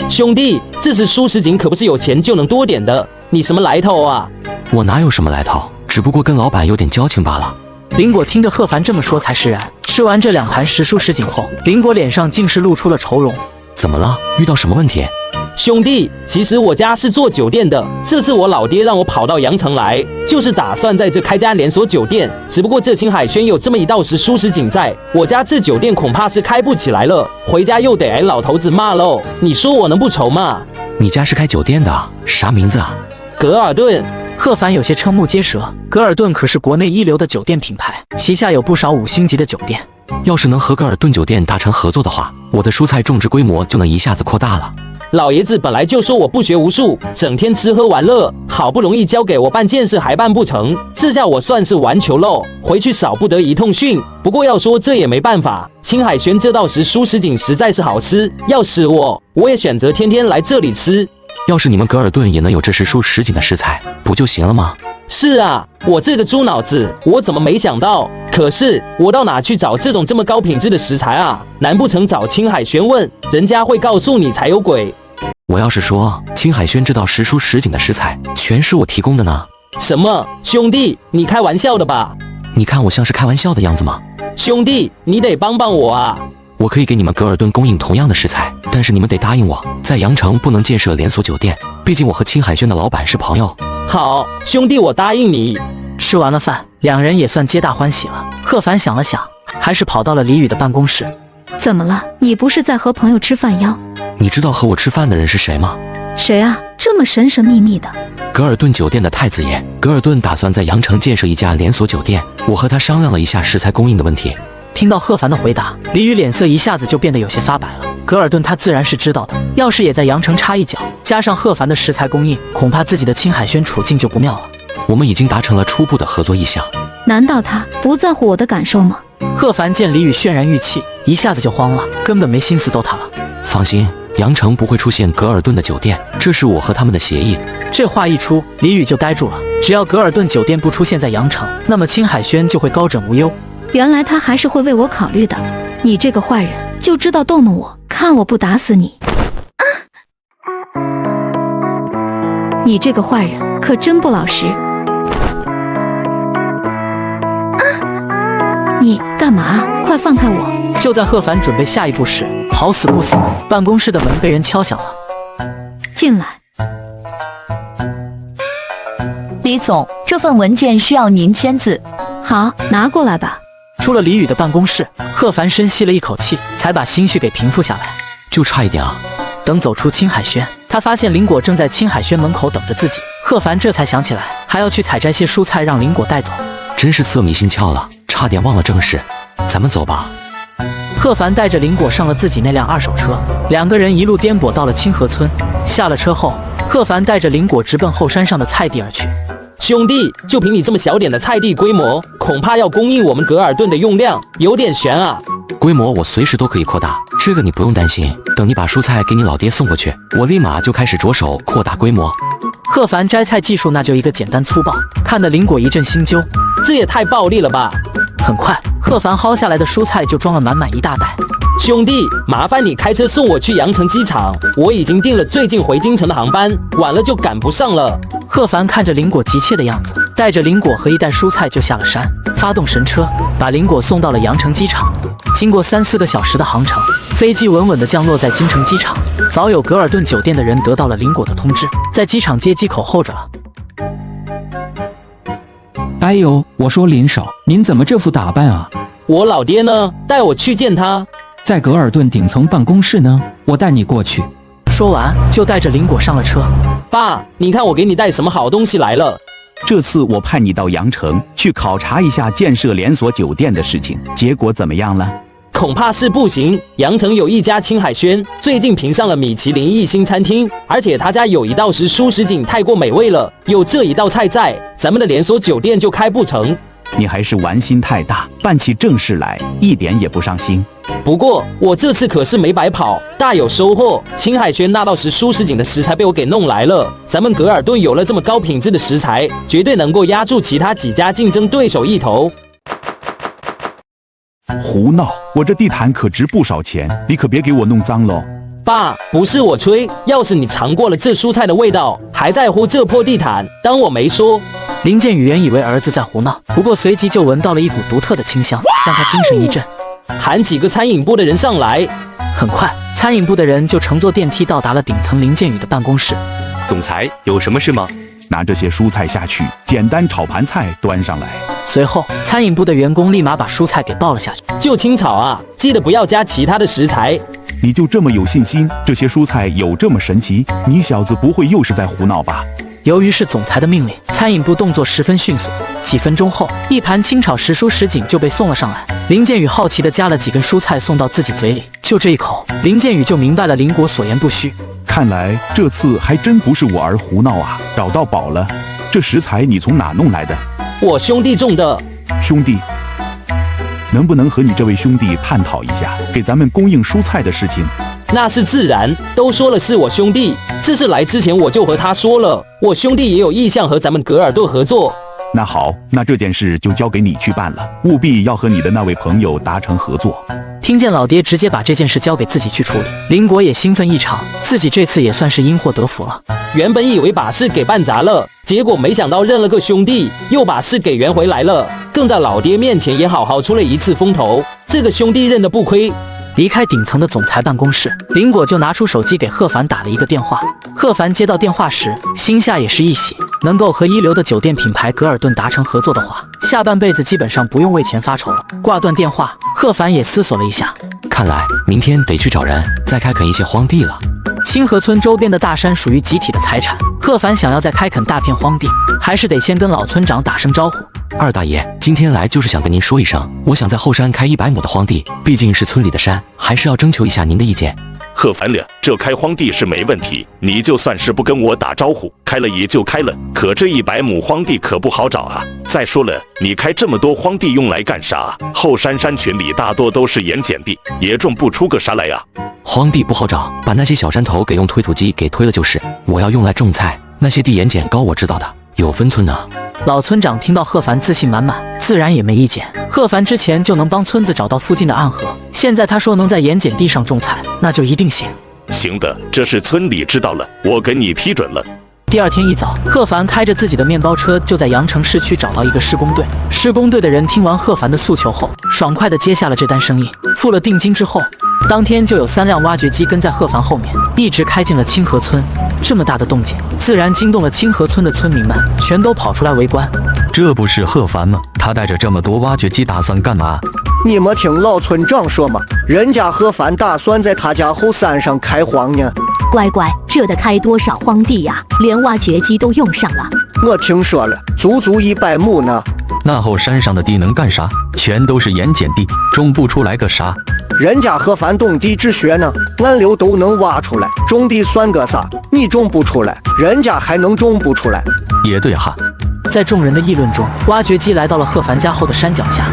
兄弟，这时蔬食锦可不是有钱就能多点的，你什么来头啊？我哪有什么来头，只不过跟老板有点交情罢了。林果听着贺凡这么说才释然。吃完这2盘时蔬食锦后，林果脸上竟是露出了愁容。怎么了？遇到什么问题？兄弟，其实我家是做酒店的，这次我老爹让我跑到羊城来，就是打算在这开家连锁酒店。只不过这青海轩有这么一道时蔬食锦在，我家这酒店恐怕是开不起来了，回家又得挨老头子骂喽。你说我能不愁吗？你家是开酒店的，啥名字啊？格尔顿。贺凡有些瞠目结舌，格尔顿可是国内一流的酒店品牌，旗下有不少5星级的酒店。要是能和格尔顿酒店达成合作的话，我的蔬菜种植规模就能一下子扩大了。老爷子本来就说我不学无术，整天吃喝玩乐，好不容易交给我办件事还办不成，这下我算是完球喽，回去少不得一通训。不过要说这也没办法，青海轩这道时蔬食锦实在是好吃，要是我也选择天天来这里吃。要是你们格尔顿也能有这时蔬食锦的食材，不就行了吗？是啊，我这个猪脑子，我怎么没想到？可是我到哪去找这种这么高品质的食材啊？难不成找青海轩问，人家会告诉你才有鬼？我要是说青海轩这道时蔬食锦的食材全是我提供的呢？什么？兄弟，你开玩笑的吧？你看我像是开玩笑的样子吗？兄弟，你得帮帮我啊！我可以给你们格尔顿供应同样的食材，但是你们得答应我，在羊城不能建设连锁酒店，毕竟我和青海轩的老板是朋友。好，兄弟，我答应你。吃完了饭，两人也算皆大欢喜了。贺凡想了想，还是跑到了李宇的办公室。怎么了？你不是在和朋友吃饭哟？你知道和我吃饭的人是谁吗？谁啊？这么神神秘秘的？格尔顿酒店的太子爷。格尔顿打算在羊城建设一家连锁酒店，我和他商量了一下食材供应的问题。听到贺凡的回答，李宇脸色一下子就变得有些发白了。格尔顿他自然是知道的，要是也在羊城插一脚，加上贺凡的食材供应，恐怕自己的青海轩处境就不妙了。我们已经达成了初步的合作意向。难道他不在乎我的感受吗？贺凡见李宇渲然欲泣，一下子就慌了，根本没心思逗他了。放心，羊城不会出现格尔顿的酒店，这是我和他们的协议。这话一出，李宇就呆住了。只要格尔顿酒店不出现在羊城，那么青海轩就会高枕无忧。原来他还是会为我考虑的。你这个坏人，就知道逗弄我，看我不打死你！你这个坏人可真不老实！你干嘛？快放开我！就在贺凡准备下一步时，好死不死，办公室的门被人敲响了。进来。李总，这份文件需要您签字。好，拿过来吧。出了李宇的办公室，贺凡深吸了一口气，才把心绪给平复下来。就差一点啊！等走出青海轩，他发现林果正在青海轩门口等着自己。贺凡这才想起来，还要去采摘些蔬菜让林果带走。真是色迷心窍了，差点忘了正事。咱们走吧。贺凡带着林果上了自己那辆二手车，两个人一路颠簸到了清河村。下了车后，贺凡带着林果直奔后山上的菜地而去。兄弟，就凭你这么小点的菜地规模，恐怕要供应我们格尔顿的用量，有点悬啊。规模我随时都可以扩大，这个你不用担心。等你把蔬菜给你老爹送过去，我立马就开始着手扩大规模。贺凡摘菜技术那就一个简单粗暴，看得林果一阵心揪。这也太暴力了吧！很快，贺贺凡薅下来的蔬菜就装了满满一大袋。兄弟，麻烦你开车送我去羊城机场，我已经订了最近回京城的航班，晚了就赶不上了。贺凡看着林果急切的样子，带着林果和一袋蔬菜就下了山，发动神车，把林果送到了羊城机场。经过3-4个小时的航程，飞机稳稳地降落在京城机场。早有格尔顿酒店的人得到了林果的通知，在机场接机口候着了。哎呦，我说林少，您怎么这副打扮啊？我老爹呢？带我去见他。在格尔顿顶层办公室呢，我带你过去。说完就带着林果上了车。爸，你看我给你带什么好东西来了。这次我派你到羊城去考察一下建设连锁酒店的事情，结果怎么样了？恐怕是不行。羊城有一家青海轩，最近评上了米其林1星餐厅，而且他家有一道时蔬什锦太过美味了，有这一道菜在，咱们的连锁酒店就开不成。你还是玩心太大，办起正事来一点也不上心。不过我这次可是没白跑，大有收获。青海轩那道时蔬什锦的食材被我给弄来了，咱们格尔顿有了这么高品质的食材，绝对能够压住其他几家竞争对手一头。胡闹！我这地毯可值不少钱，你可别给我弄脏喽。爸，不是我吹，要是你尝过了这蔬菜的味道，还在乎这破地毯，当我没说。林建宇原以为儿子在胡闹，不过随即就闻到了一股独特的清香，让他精神一振，喊几个餐饮部的人上来。很快，餐饮部的人就乘坐电梯到达了顶层林建宇的办公室。总裁，有什么事吗？拿这些蔬菜下去，简单炒盘菜端上来。随后，餐饮部的员工立马把蔬菜给倒了下去。就清炒啊，记得不要加其他的食材。你就这么有信心？这些蔬菜有这么神奇？你小子不会又是在胡闹吧？由于是总裁的命令，餐饮部动作十分迅速。几分钟后，一盘清炒时蔬什锦就被送了上来。林建宇好奇地夹了几根蔬菜送到自己嘴里，就这一口，林建宇就明白了林果所言不虚。看来这次还真不是我儿胡闹啊，找到宝了。这食材你从哪弄来的？我兄弟种的。兄弟？能不能和你这位兄弟探讨一下，给咱们供应蔬菜的事情？那是自然，都说了是我兄弟，这是来之前我就和他说了，我兄弟也有意向和咱们格尔顿合作。那好，那这件事就交给你去办了，务必要和你的那位朋友达成合作。听见老爹直接把这件事交给自己去处理，林果也兴奋异常，自己这次也算是因祸得福了。原本以为把事给办砸了，结果没想到认了个兄弟，又把事给圆回来了，更在老爹面前也好好出了一次风头，这个兄弟认得不亏。离开顶层的总裁办公室，林果就拿出手机给贺凡打了一个电话。贺凡接到电话时，心下也是一喜，能够和一流的酒店品牌格尔顿达成合作的话，下半辈子基本上不用为钱发愁了。挂断电话，贺凡也思索了一下，看来明天得去找人再开垦一些荒地了。清河村周边的大山属于集体的财产，贺凡想要再开垦大片荒地，还是得先跟老村长打声招呼。二大爷，今天来就是想跟您说一声，我想在后山开100亩的荒地，毕竟是村里的山，还是要征求一下您的意见。贺凡了，这开荒地是没问题，你就算是不跟我打招呼，开了也就开了，可这100亩荒地可不好找啊。再说了，你开这么多荒地用来干啥？后山山群里大多都是盐碱地，也种不出个啥来啊。荒地不好找，把那些小山头给用推土机给推了就是。我要用来种菜，那些地盐碱高我知道的，有分村呢。老村长听到贺凡自信满满，自然也没意见。贺凡之前就能帮村子找到附近的暗河，现在他说能在盐碱地上种菜，那就一定行。行的，这是村里知道了，我给你批准了。第二天一早，贺凡开着自己的面包车就在羊城市区找到一个施工队。施工队的人听完贺凡的诉求后，爽快地接下了这单生意。付了定金之后，当天就有3辆挖掘机跟在贺凡后面，一直开进了清河村。这么大的动静，自然惊动了清河村的村民们，全都跑出来围观。这不是贺凡吗？他带着这么多挖掘机打算干嘛？你没听老村长说吗？人家贺凡打算在他家后山上开荒呢。乖乖，这得开多少荒地呀？连挖掘机都用上了。我听说了，足100亩呢。那后山上的地能干啥？全都是盐碱地，种不出来个啥。人家贺凡懂地质学呢，暗流都能挖出来，种地算个啥？你种不出来，人家还能种不出来？也对哈。在众人的议论中，挖掘机来到了贺凡家后的山脚下。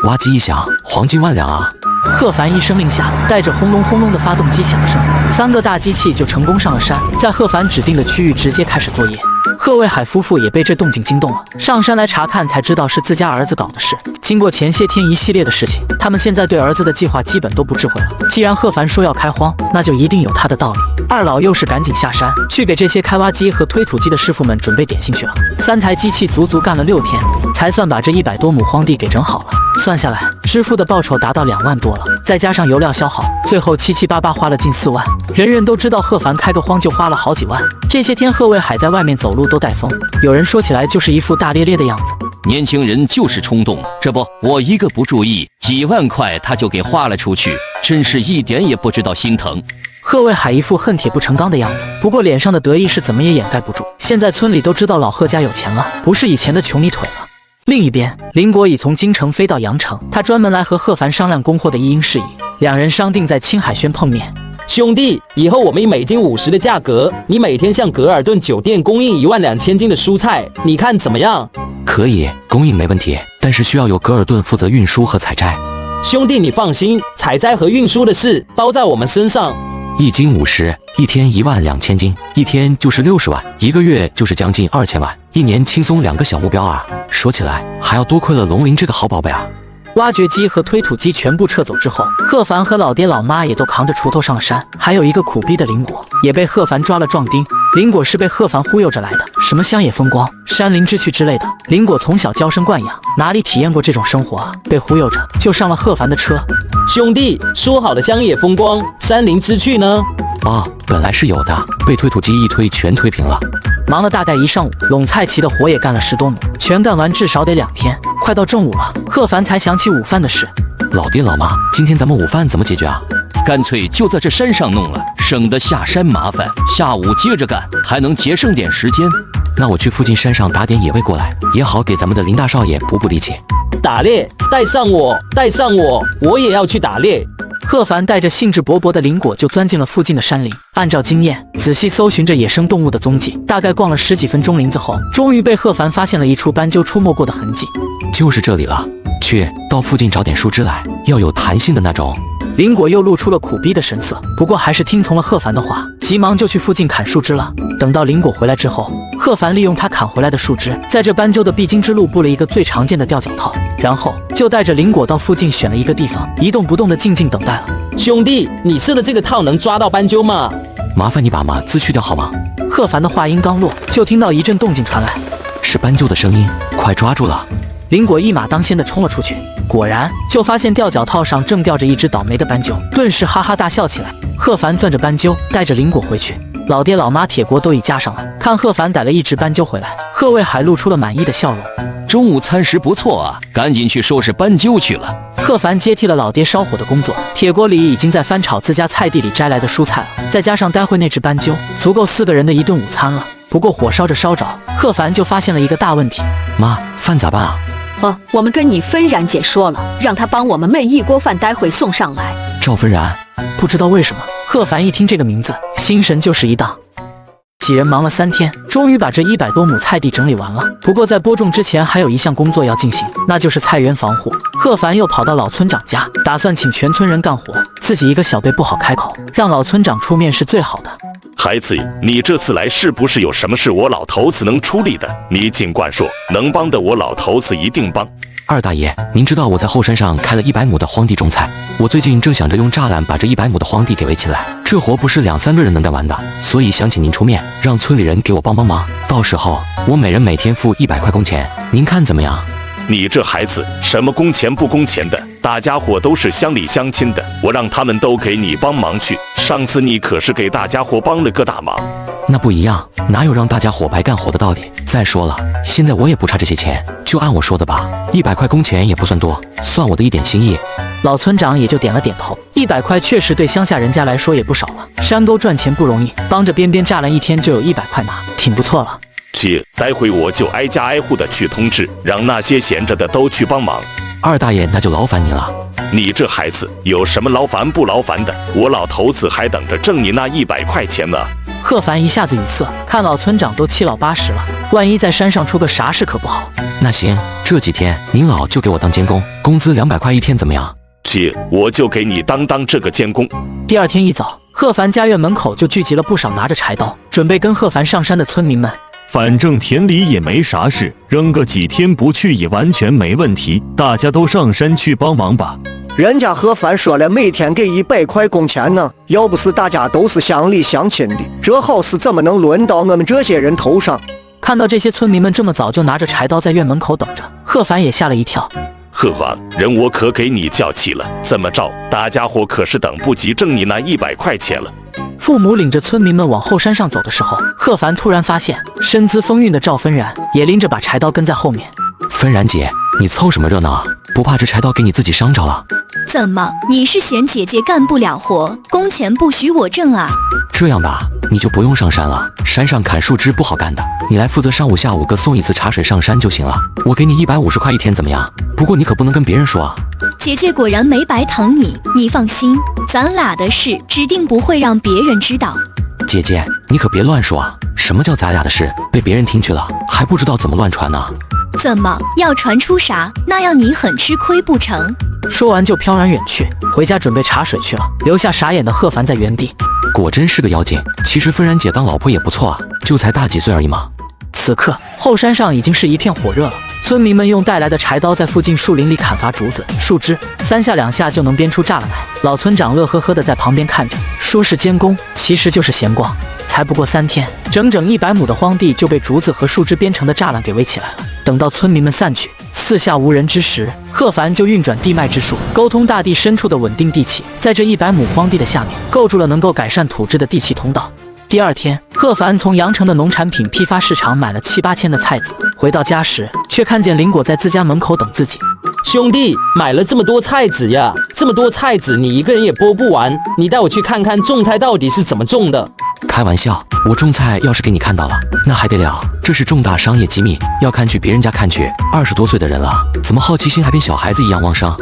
挖机一响，黄金万两啊！贺凡一声令下，带着轰隆轰隆的发动机响声，3个大机器就成功上了山，在贺凡指定的区域直接开始作业。贺卫海夫妇也被这动静惊动了，上山来查看，才知道是自家儿子搞的事。经过前些天一系列的事情，他们现在对儿子的计划基本都不智慧了。既然贺凡说要开荒，那就一定有他的道理。二老又是赶紧下山去给这些开挖机和推土机的师傅们准备点心去了。3台机器足足干了6天，才算把这100多亩荒地给整好了。算下来，支付的报酬达到2万多了，再加上油料消耗，最后七七八八花了近4万。人人都知道贺凡开个荒就花了好几万。这些天贺卫海在外面走路都带风，有人说起来就是一副大咧咧的样子。年轻人就是冲动，这不，我一个不注意，几万块他就给花了出去，真是一点也不知道心疼。贺卫海一副恨铁不成钢的样子，不过脸上的得意是怎么也掩盖不住。现在村里都知道老贺家有钱了，不是以前的穷泥腿了。另一边，林国已从京城飞到阳城，他专门来和贺凡商量供货的一应事宜。两人商定在青海轩碰面。兄弟，以后我们以每斤50的价格，你每天向格尔顿酒店供应12000斤的蔬菜，你看怎么样？可以，供应没问题，但是需要由格尔顿负责运输和采摘。兄弟，你放心，采摘和运输的事包在我们身上。1斤50，一天12000斤，一天就是60万，一个月就是将近2000万，一年轻松2个小目标啊！说起来，还要多亏了龙鳞这个好宝贝啊！挖掘机和推土机全部撤走之后，贺凡和老爹老妈也都扛着锄头上了山，还有一个苦逼的林果也被贺凡抓了壮丁。林果是被贺凡忽悠着来的，什么乡野风光、山林之趣之类的，林果从小娇生惯养，哪里体验过这种生活啊？被忽悠着就上了贺凡的车。兄弟，说好的乡野风光、山林之趣呢？本来是有的，被推土机一推全推平了。忙了大概1上午，陇菜畦的活也干了10多亩，全干完至少得2天。快到正午了，贺凡才想起午饭的事。老爹老妈，今天咱们午饭怎么解决啊？干脆就在这山上弄了，省得下山麻烦，下午接着干，还能节省点时间。那我去附近山上打点野味过来，也好给咱们的林大少爷补力气。打猎，带上我，带上我，我也要去打猎。贺凡带着兴致勃勃的林果就钻进了附近的山林，按照经验仔细搜寻着野生动物的踪迹。大概逛了10几分钟林子后，终于被贺凡发现了一处斑鸠出没过的痕迹。就是这里了，到附近找点树枝来，要有弹性的那种。林果又露出了苦逼的神色，不过还是听从了贺凡的话，急忙就去附近砍树枝了。等到林果回来之后，贺凡利用他砍回来的树枝，在这斑鸠的必经之路布了一个最常见的吊脚套，然后就带着林果到附近选了一个地方，一动不动的静静等待了。兄弟，你设的这个套能抓到斑鸠吗？麻烦你把码字去掉好吗？贺凡的话音刚落，就听到一阵动静传来，是斑鸠的声音，快抓住了！林果一马当先的冲了出去，果然就发现吊脚套上正吊着一只倒霉的斑鸠，顿时哈哈大笑起来。贺凡攥着斑鸠，带着林果回去。老爹老妈铁锅都已架上了，看贺凡逮了一只斑鸠回来，贺卫海露出了满意的笑容。中午餐食不错啊，赶紧去收拾斑鸠去了。贺凡接替了老爹烧火的工作，铁锅里已经在翻炒自家菜地里摘来的蔬菜了，再加上待会那只斑鸠，足够4个人的一顿午餐了。不过火烧着烧着，贺凡就发现了一个大问题。妈，饭咋办啊？我们跟你芬然姐说了，让她帮我们焖一锅饭，待会送上来。赵芬然，不知道为什么，贺凡一听这个名字，心神就是一荡。几人忙了3天，终于把这100多亩菜地整理完了。不过在播种之前，还有一项工作要进行，那就是菜园防护。贺凡又跑到老村长家，打算请全村人干活，自己一个小辈不好开口，让老村长出面是最好的。孩子，你这次来是不是有什么事我老头子能出力的？你尽管说，能帮的我老头子一定帮。二大爷，您知道我在后山上开了100亩的荒地种菜，我最近正想着用栅栏把这100亩的荒地给围起来，这活不是2、3个人能干完的，所以想请您出面，让村里人给我帮帮忙，到时候我每人每天付100块工钱，您看怎么样？你这孩子，什么工钱不工钱的，大家伙都是乡里乡亲的，我让他们都给你帮忙去。上次你可是给大家伙帮了个大忙。那不一样，哪有让大家伙白干活的道理？再说了，现在我也不差这些钱，就按我说的吧，100块工钱也不算多，算我的一点心意。老村长也就点了点头，100块确实对乡下人家来说也不少了。山沟赚钱不容易，帮着边边栅栏一天就有100块拿，挺不错了。姐，待会我就挨家挨户的去通知，让那些闲着的都去帮忙。二大爷，那就劳烦您了。你这孩子有什么劳烦不劳烦的？我老头子还等着挣你那100块钱呢。贺凡一下子语塞，看老村长都7老80了，万一在山上出个啥事可不好。那行，这几天您老就给我当监工，工资200块一天怎么样？姐，我就给你当这个监工。第二天一早，贺凡家院门口就聚集了不少拿着柴刀准备跟贺凡上山的村民们。反正田里也没啥事，扔个几天不去也完全没问题。大家都上山去帮忙吧。人家何凡说了每天给100块工钱呢，要不是大家都是乡里乡亲的，这好事怎么能轮到我们这些人头上？看到这些村民们这么早就拿着柴刀在院门口等着，贺凡也吓了一跳。贺凡，人我可给你叫齐了，怎么着？大家伙可是等不及挣你那100块钱了。父母领着村民们往后山上走的时候，贺凡突然发现身姿风韵的赵芬然也拎着把柴刀跟在后面。芬然姐，你凑什么热闹啊？不怕这柴刀给你自己伤着了？怎么，你是嫌姐姐干不了活，工钱不许我挣啊？这样吧，你就不用上山了，山上砍树枝不好干的，你来负责上午下午各送一次茶水上山就行了。我给你150块一天，怎么样？不过你可不能跟别人说啊。姐姐果然没白疼你，你放心，咱俩的事指定不会让别人知道。姐姐，你可别乱说啊！什么叫咱俩的事？被别人听去了，还不知道怎么乱传呢？怎么要传出啥？那样你很吃亏不成？说完就飘然远去，回家准备茶水去了，留下傻眼的贺凡在原地。果真是个妖精。其实芬然姐当老婆也不错啊，就才大几岁而已嘛。此刻后山上已经是一片火热了，村民们用带来的柴刀在附近树林里砍伐竹子、树枝，3下2下就能编出栅栏来。老村长乐呵呵的在旁边看着，说是监工，其实就是闲逛。才不过3天，整整100亩的荒地就被竹子和树枝编成的栅栏给围起来了。等到村民们散去，四下无人之时，贺凡就运转地脉之术，沟通大地深处的稳定地气，在这100亩荒地的下面构筑了能够改善土质的地气通道。第二天，贺凡从阳城的农产品批发市场买了7、8千的菜籽，回到家时却看见林果在自家门口等自己。兄弟，买了这么多菜籽呀，这么多菜籽你一个人也剥不完，你带我去看看种菜到底是怎么种的。开玩笑，我种菜要是给你看到了，那还得了？这是重大商业机密，要看去别人家看去。20多岁的人了，怎么好奇心还跟小孩子一样旺盛？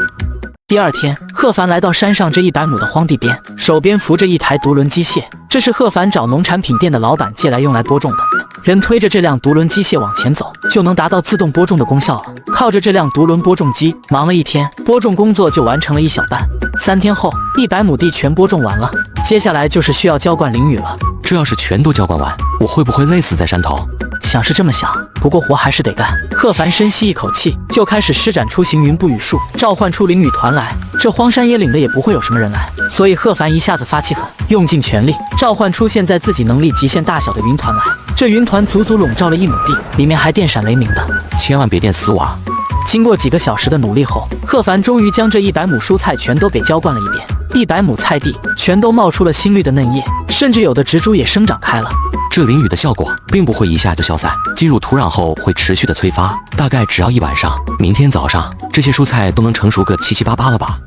第二天，贺凡来到山上这100亩的荒地边，手边扶着一台独轮机械，这是贺凡找农产品店的老板借来用来播种的。人推着这辆独轮机械往前走，就能达到自动播种的功效了。靠着这辆独轮播种机，忙了1天，播种工作就完成了1小半。3天后，100亩地全播种完了，接下来就是需要浇灌淋雨了。这要是全都浇灌完，我会不会累死在山头？想是这么想，不过活还是得干。贺凡深吸一口气，就开始施展出行云布雨术，召唤出淋雨团来。这荒山野岭的也不会有什么人来，所以贺凡一下子发气狠，用尽全力召唤出现在自己能力极限大小的云团来。这云团足足笼罩了1亩地，里面还电闪雷鸣的，千万别电死我啊！经过几个小时的努力后，贺凡终于将这100亩蔬菜全都给浇灌了一遍。100亩菜地全都冒出了新绿的嫩叶，甚至有的植株也生长开了。这淋雨的效果并不会一下就消散，进入土壤后会持续的催发，大概只要1晚上，明天早上这些蔬菜都能成熟个7、7、8、8了吧？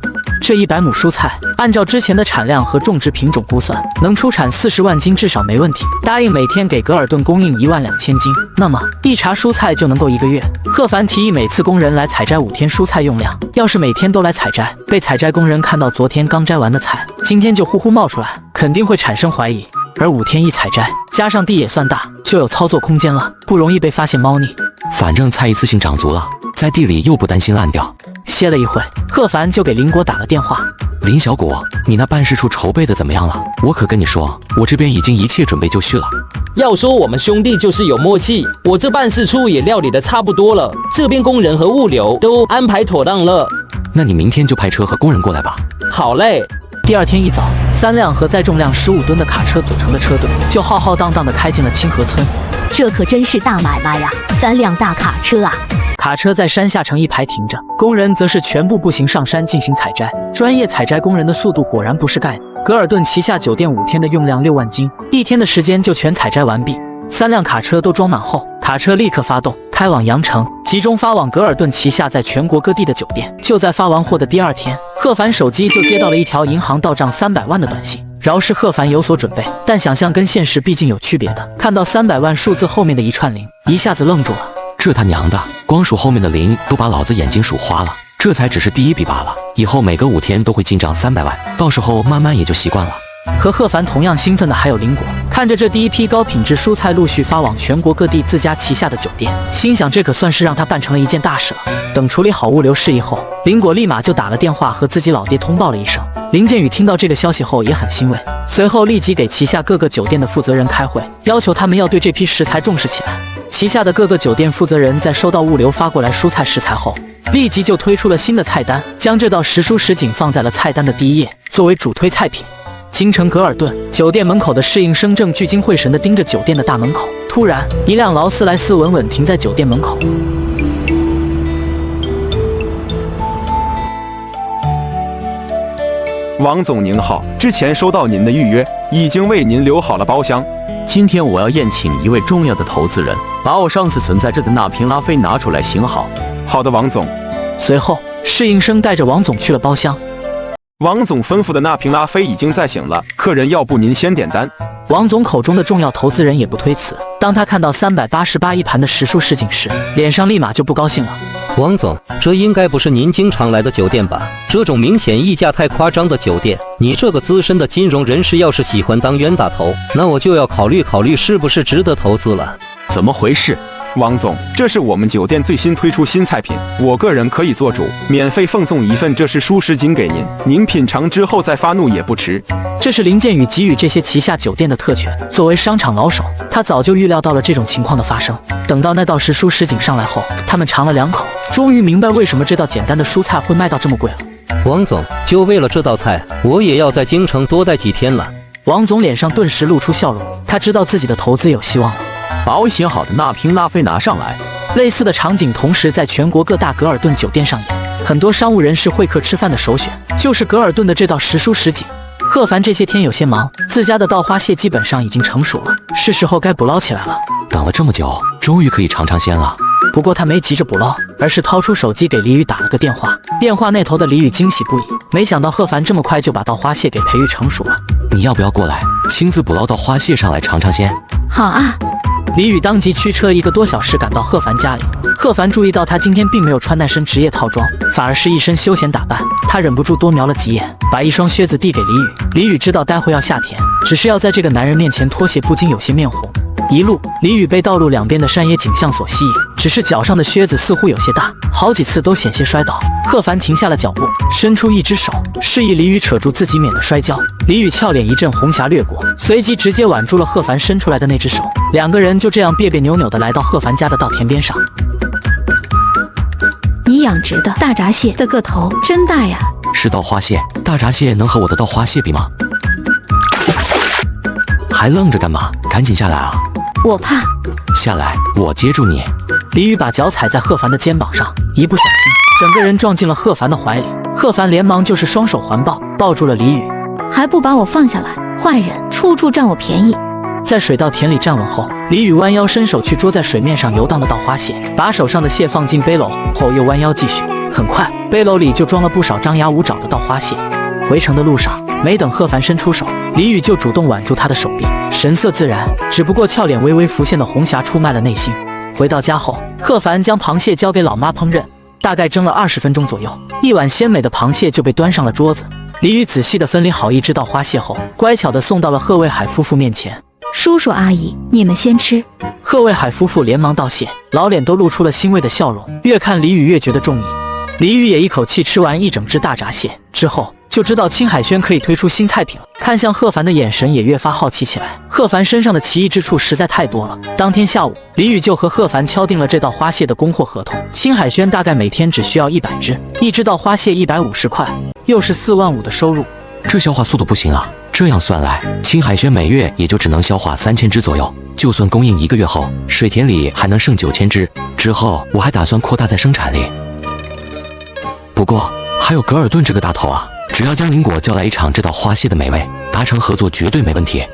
这100亩蔬菜，按照之前的产量和种植品种估算，能出产40万斤至少没问题。答应每天给格尔顿供应12000斤，那么一茬蔬菜就能够1个月。贺凡提议每次工人来采摘5天蔬菜用量，要是每天都来采摘，被采摘工人看到昨天刚摘完的菜，今天就呼呼冒出来，肯定会产生怀疑。而5天一采摘，加上地也算大，就有操作空间了，不容易被发现猫腻。反正菜一次性长足了，在地里又不担心烂掉。歇了一会，贺凡就给林果打了电话。林小果，你那办事处筹备的怎么样了？我可跟你说，我这边已经一切准备就绪了。要说我们兄弟就是有默契，我这办事处也料理的差不多了，这边工人和物流都安排妥当了。那你明天就派车和工人过来吧。好嘞。第二天一早，3辆和载重量15吨的卡车组成的车队就浩浩荡荡地开进了清河村。这可真是大买卖呀，3辆大卡车啊！卡车在山下成一排停着，工人则是全部步行上山进行采摘。专业采摘工人的速度果然不是盖的。格尔顿旗下酒店5天的用量6万斤，1天的时间就全采摘完毕。3辆卡车都装满后，卡车立刻发动，开往羊城，集中发往格尔顿旗下在全国各地的酒店。就在发完货的第2天，贺凡手机就接到了一条银行到账300万的短信。饶是贺凡有所准备，但想象跟现实毕竟有区别的，看到300万数字后面的一串零，一下子愣住了。这他娘的，光数后面的零都把老子眼睛数花了。这才只是第1笔罢了，以后每个5天都会进账300万，到时候慢慢也就习惯了。和贺凡同样兴奋的还有林果，看着这第一批高品质蔬菜陆续发往全国各地自家旗下的酒店，心想这可算是让他办成了一件大事了。等处理好物流事宜后，林果立马就打了电话和自己老爹通报了一声。林建宇听到这个消息后也很欣慰，随后立即给旗下各个酒店的负责人开会，要求他们要对这批食材重视起来。旗下的各个酒店负责人在收到物流发过来蔬菜食材后，立即就推出了新的菜单，将这道时蔬什锦放在了菜单的第一页，作为主推菜品。京城格尔顿酒店门口的侍应生正聚精会神地盯着酒店的大门口，突然，一辆劳斯莱斯稳稳停在酒店门口。王总您好，之前收到您的预约，已经为您留好了包厢。今天我要宴请一位重要的投资人，把我上次存在着的那瓶拉菲拿出来行好。好的，王总。随后，侍应生带着王总去了包厢。王总吩咐的那瓶拉菲已经在醒了，客人要不您先点单。王总口中的重要投资人也不推辞，当他看到388一盘的时蔬什锦时，脸上立马就不高兴了。王总，这应该不是您经常来的酒店吧？这种明显溢价太夸张的酒店，你这个资深的金融人士要是喜欢当冤大头，那我就要考虑考虑是不是值得投资了。怎么回事？王总，这是我们酒店最新推出新菜品，我个人可以做主，免费奉送一份这是蔬什锦给您，您品尝之后再发怒也不迟。这是林建宇给予这些旗下酒店的特权。作为商场老手，他早就预料到了这种情况的发生。等到那道时蔬什锦上来后，他们尝了2口，终于明白为什么这道简单的蔬菜会卖到这么贵了。王总，就为了这道菜，我也要在京城多待几天了。王总脸上顿时露出笑容，他知道自己的投资有希望了。把我写好的那瓶拉菲拿上来。类似的场景同时在全国各大格尔顿酒店上演，很多商务人士会客吃饭的首选就是格尔顿的这道时蔬什锦。贺凡这些天有些忙，自家的稻花蟹基本上已经成熟了，是时候该捕捞起来了。等了这么久，终于可以尝尝鲜了。不过他没急着捕捞，而是掏出手机给李宇打了个电话。电话那头的李宇惊喜不已，没想到贺凡这么快就把稻花蟹给培育成熟了。你要不要过来，亲自捕捞稻花蟹上来尝尝鲜？好啊。李宇当即驱车1个多小时赶到贺凡家里。贺凡注意到他今天并没有穿那身职业套装，反而是一身休闲打扮，他忍不住多瞄了几眼，把一双靴子递给李宇。李宇知道待会要下田，只是要在这个男人面前脱鞋，不禁有些面红。一路，李宇被道路两边的山野景象所吸引，只是脚上的靴子似乎有些大，好几次都险些摔倒。贺凡停下了脚步，伸出一只手，示意李宇扯住自己，免得摔跤。李宇俏脸一阵红霞掠过，随即直接挽住了贺凡伸出来的那只手，两个人就这样别别扭扭地来到贺凡家的稻田边上。你养殖的大闸蟹的个头真大呀！是稻花蟹，大闸蟹能和我的稻花蟹比吗？还愣着干嘛？赶紧下来啊！我怕。下来，我接住你。李宇把脚踩在贺凡的肩膀上，一不小心，整个人撞进了贺凡的怀里。贺凡连忙就是双手环抱，抱住了李宇。还不把我放下来！坏人，处处占我便宜！在水稻田里站稳后，李宇弯腰伸手去捉在水面上游荡的稻花蟹，把手上的蟹放进背篓后，又弯腰继续。很快，背篓里就装了不少张牙舞爪的稻花蟹。回程的路上，没等贺凡伸出手，李宇就主动挽住他的手臂，神色自然，只不过俏脸微微浮现的红霞出卖了内心。回到家后，贺凡将螃蟹交给老妈烹饪，大概蒸了20分钟左右，一碗鲜美的螃蟹就被端上了桌子。李宇仔细地分离好一只稻花蟹后，乖巧地送到了贺卫海夫妇面前。叔叔阿姨，你们先吃。贺卫海夫妇连忙道谢，老脸都露出了欣慰的笑容，越看李宇越觉得中意。李宇也一口气吃完一整只大闸蟹之后，就知道青海轩可以推出新菜品了，看向贺凡的眼神也越发好奇起来。贺凡身上的奇异之处实在太多了。当天下午，李宇就和贺凡敲定了这道花蟹的供货合同。青海轩大概每天只需要100只，一只稻花蟹150块，又是4万5的收入。这消化速度不行啊！这样算来，青海轩每月也就只能消化3000只左右。就算供应1个月后，水田里还能剩9000只。之后我还打算扩大再生产力。不过还有格尔顿这个大头啊！只要将林果叫来一场这道花蟹的美味，达成合作绝对没问题。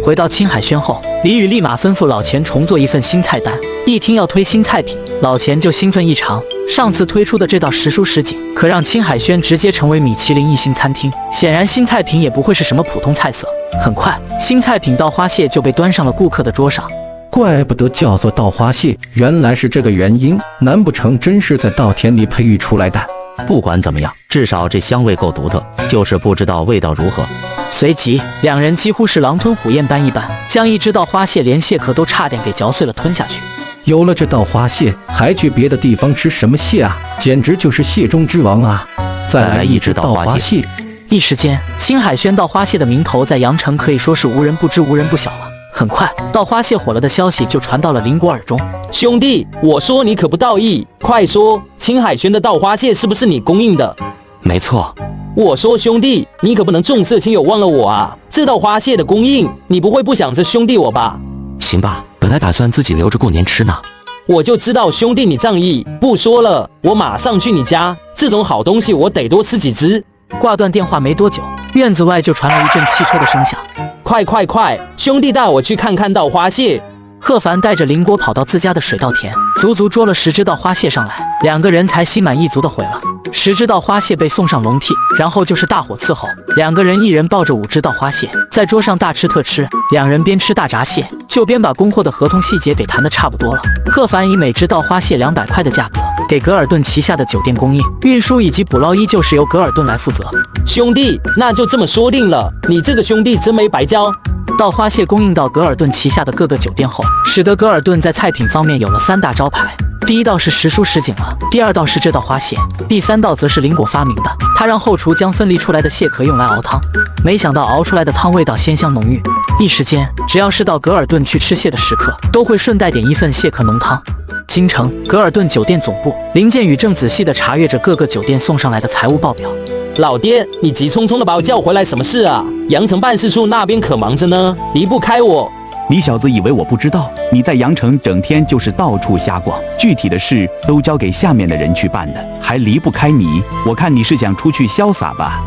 回到青海轩后，李宇立马吩咐老钱重做一份新菜单。一听要推新菜品，老钱就兴奋异常。上次推出的这道时蔬什锦，可让青海轩直接成为米其林1星餐厅。显然新菜品也不会是什么普通菜色。很快，新菜品稻花蟹就被端上了顾客的桌上。怪不得叫做稻花蟹，原来是这个原因。难不成真是在稻田里培育出来的？不管怎么样，至少这香味够独特，就是不知道味道如何。随即，两人几乎是狼吞虎咽般一般，将一只稻花蟹连蟹壳都差点给嚼碎了吞下去。有了这稻花蟹，还去别的地方吃什么蟹啊？简直就是蟹中之王啊！再来一只稻花蟹。一时间，青海轩盗花蟹的名头在阳城可以说是无人不知无人不晓了。很快，盗花蟹火了的消息就传到了邻国耳中。兄弟，我说你可不道义，快说，青海轩的盗花蟹是不是你供应的？没错。我说兄弟，你可不能重色轻友忘了我啊！这盗花蟹的供应，你不会不想着兄弟我吧？行吧，本来打算自己留着过年吃呢。我就知道兄弟你仗义，不说了，我马上去你家，这种好东西我得多吃几只。挂断电话没多久，院子外就传来一阵汽车的声响。快，兄弟带我去看看盗花蟹。贺凡带着邻国跑到自家的水稻田，足足捉了10只盗花蟹上来，两个人才心满意足的回了。10只盗花蟹被送上笼屉，然后就是大伙伺候。两个人一人抱着5只盗花蟹，在桌上大吃特吃。两人边吃大闸蟹，就边把供货的合同细节给谈得差不多了。贺凡以每只盗花蟹200块的价格，给格尔顿旗下的酒店供应、运输以及捕捞，依旧是由格尔顿来负责。兄弟，那就这么说定了，你这个兄弟真没白交。盗花蟹供应到格尔顿旗下的各个酒店后，使得格尔顿在菜品方面有了3大招牌。第一道是实蔬什锦了，第二道是这道花蟹，第3道则是邻国发明的。他让后厨将分离出来的蟹壳用来熬汤，没想到熬出来的汤味道鲜香浓郁。一时间，只要是到格尔顿去吃蟹的食客，都会顺带点一份蟹壳浓汤。京城格尔顿酒店总部，林建宇正仔细地查阅着各个酒店送上来的财务报表。老爹，你急匆匆的把我叫回来，什么事啊？阳城办事处那边可忙着呢，离不开我。你小子以为我不知道？你在阳城整天就是到处瞎逛，具体的事都交给下面的人去办的，还离不开你。我看你是想出去潇洒吧？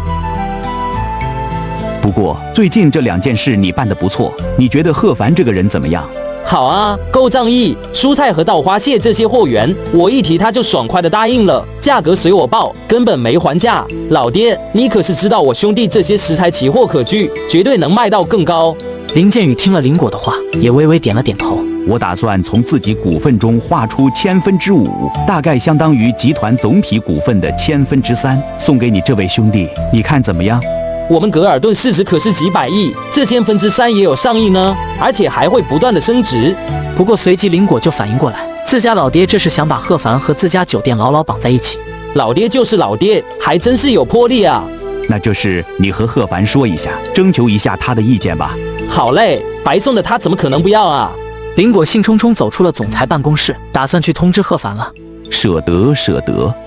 不过最近这2件事你办得不错，你觉得贺凡这个人怎么样？好啊，够仗义。蔬菜和盗花蟹这些货源，我一提他就爽快的答应了，价格随我报，根本没还价。老爹，你可是知道我兄弟这些食材奇货可居，绝对能卖到更高。林建宇听了邻国的话，也微微点了点头。我打算从自己股份中划出5%，大概相当于集团总体股份的3%，送给你这位兄弟，你看怎么样？我们格尔顿市值可是几百亿，这3%也有上亿呢，而且还会不断的升值。不过随即邻国就反应过来，自家老爹这是想把贺凡和自家酒店牢牢绑在一起。老爹就是老爹，还真是有魄力啊。那这事你和贺凡说一下，征求一下他的意见吧。好嘞，白送的他怎么可能不要啊？邻国兴冲冲走出了总裁办公室，打算去通知贺凡了。舍得，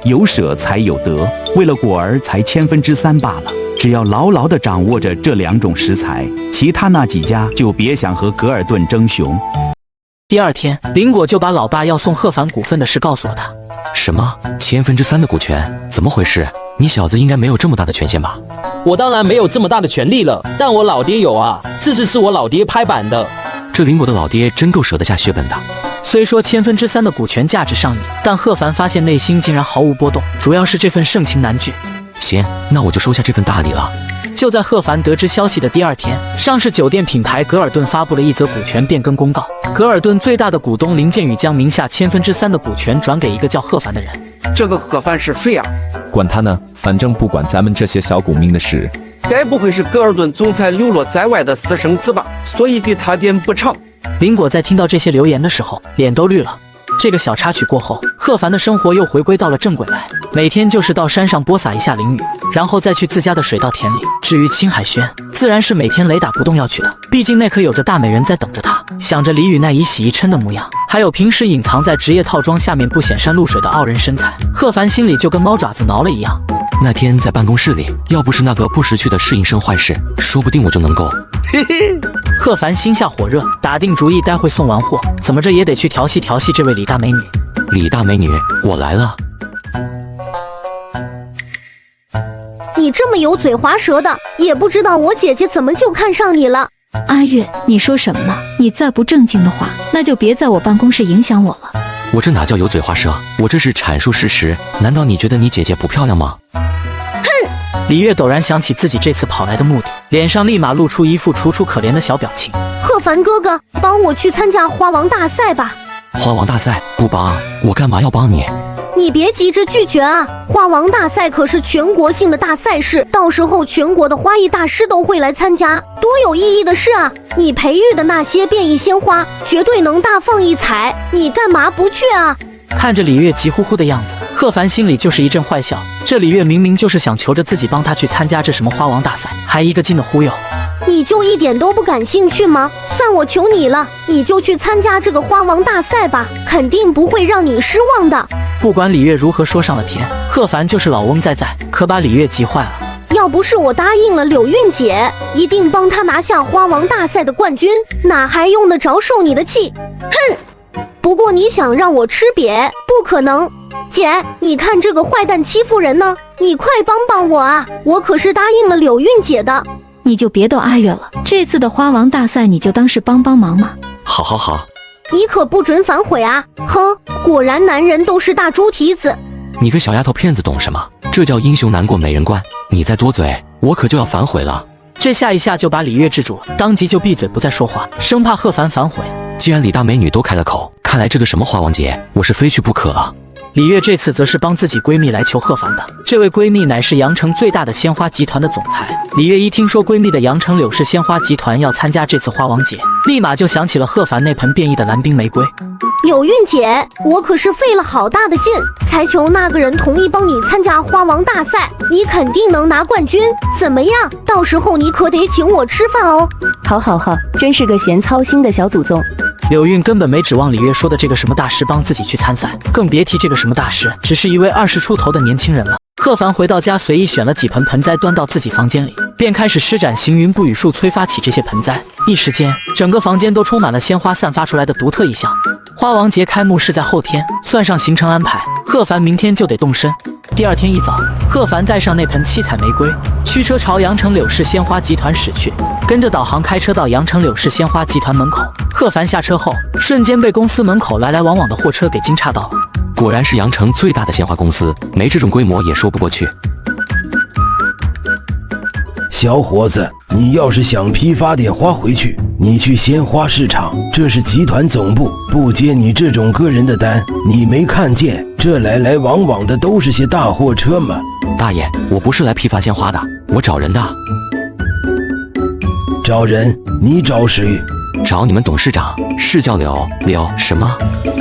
有舍才有得，为了果儿才3%罢了。只要牢牢地掌握着这2种食材，其他那几家就别想和格尔顿争雄。第二天，邻国就把老爸要送贺凡股份的事告诉了他。什么3%的股权？怎么回事？你小子应该没有这么大的权限吧？我当然没有这么大的权利了，但我老爹有啊，这事是我老爹拍板的。这邻国的老爹真够舍得下血本的。虽说3%的股权价值上亿，但贺凡发现内心竟然毫无波动，主要是这份盛情难拒。行，那我就收下这份大礼了。就在贺凡得知消息的第2天，上市酒店品牌格尔顿发布了一则股权变更公告。格尔顿最大的股东林建宇将名下3%的股权转给一个叫贺凡的人。这个贺凡是谁啊？管他呢，反正不管咱们这些小股民的事。该不会是格尔顿总裁流落在外的私生子吧？所以给他点补偿。林果在听到这些流言的时候，脸都绿了。这个小插曲过后，贺凡的生活又回归到了正轨来，每天就是到山上播撒一下淋雨，然后再去自家的水稻田里。至于青海轩，自然是每天雷打不动要去的，毕竟那可有着大美人在等着他。想着李宇那以洗衣琛的模样，还有平时隐藏在职业套装下面不显山露水的傲人身材，贺凡心里就跟猫爪子挠了一样。那天在办公室里，要不是那个不识趣的侍应生坏事，说不定我就能够。嘿嘿，贺凡心下火热，打定主意待会送完货，怎么着也得去调戏调戏这位李大美女。李大美女，我来了。你这么油嘴滑舌的，也不知道我姐姐怎么就看上你了。阿月，你说什么呢？你再不正经的话，那就别在我办公室影响我了。我这哪叫油嘴滑舌，我这是阐述事实。难道你觉得你姐姐不漂亮吗？李月陡然想起自己这次跑来的目的，脸上立马露出一副楚楚可怜的小表情。贺凡哥哥，帮我去参加花王大赛吧。花王大赛不帮，我干嘛要帮你？你别急着拒绝啊！花王大赛可是全国性的大赛事，到时候全国的花艺大师都会来参加，多有意义的事啊！你培育的那些变异鲜花，绝对能大放异彩，你干嘛不去啊？看着李月急呼呼的样子，贺凡心里就是一阵坏笑，这李月明明就是想求着自己帮他去参加这什么花王大赛，还一个劲的忽悠。你就一点都不感兴趣吗？算我求你了，你就去参加这个花王大赛吧，肯定不会让你失望的。不管李月如何说上了天，贺凡就是老翁在，可把李月急坏了。要不是我答应了柳韵姐，一定帮她拿下花王大赛的冠军，哪还用得着受你的气？哼！不过你想让我吃瘪，不可能。姐，你看这个坏蛋欺负人呢，你快帮帮我啊！我可是答应了柳韵姐的。你就别逗阿月了，这次的花王大赛你就当是帮忙嘛。好，你可不准反悔啊！哼，果然男人都是大猪蹄子。你个小丫头片子懂什么？这叫英雄难过美人关。你再多嘴，我可就要反悔了。这下一下就把李月制住了，当即就闭嘴不再说话，生怕贺凡反悔。既然李大美女都开了口，看来这个什么花王节，我是非去不可了。李月这次则是帮自己闺蜜来求贺凡的，这位闺蜜乃是阳城最大的鲜花集团的总裁。李月一听说闺蜜的阳城柳氏鲜花集团要参加这次花王节，立马就想起了贺凡那盆变异的蓝冰玫瑰。柳韵姐，我可是费了好大的劲，才求那个人同意帮你参加花王大赛，你肯定能拿冠军，怎么样？到时候你可得请我吃饭哦。好，真是个闲操心的小祖宗。柳韵根本没指望李月说的这个什么大师帮自己去参赛，更别提这个什么大师只是一位20出头的年轻人了。贺凡回到家，随意选了几盆盆栽端到自己房间里，便开始施展行云布雨术，催发起这些盆栽。一时间，整个房间都充满了鲜花散发出来的独特异象。花王节开幕是在后天，算上行程安排，贺凡明天就得动身。第二天一早，贺凡带上那盆七彩玫瑰，驱车朝阳城柳氏鲜花集团驶去，跟着导航开车到阳城柳氏鲜花集团门口。贺凡下车后，瞬间被公司门口来往的货车给惊诧到了。果然是阳城最大的鲜花公司，没这种规模也说不过去。小伙子，你要是想批发点花回去，你去鲜花市场，这是集团总部，不接你这种个人的单。你没看见这来往的都是些大货车吗？大爷，我不是来批发鲜花的，我找人的。找人？你找谁？找你们董事长，是叫柳什么？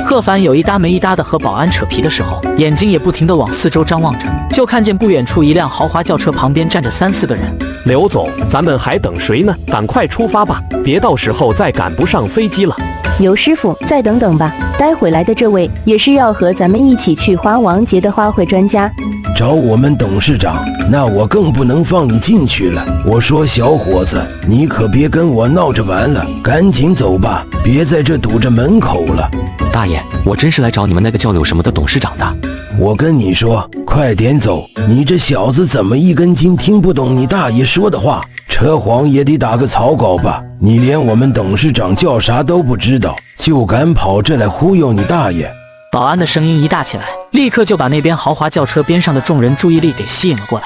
贺凡有一搭没一搭的和保安扯皮的时候，眼睛也不停地往四周张望着，就看见不远处一辆豪华轿车旁边站着3、4个人。刘总，咱们还等谁呢？赶快出发吧，别到时候再赶不上飞机了。刘师傅，再等等吧，待会来的这位也是要和咱们一起去花王节的花卉专家。找我们董事长，那我更不能放你进去了。我说小伙子，你可别跟我闹着玩了，赶紧走吧，别在这堵着门口了。大爷，我真是来找你们那个叫柳什么的董事长的。我跟你说，快点走！你这小子怎么一根筋听不懂你大爷说的话？扯谎也得打个草稿吧？你连我们董事长叫啥都不知道，就敢跑这来忽悠你大爷？保安的声音一大起来，立刻就把那边豪华轿车边上的众人注意力给吸引了过来。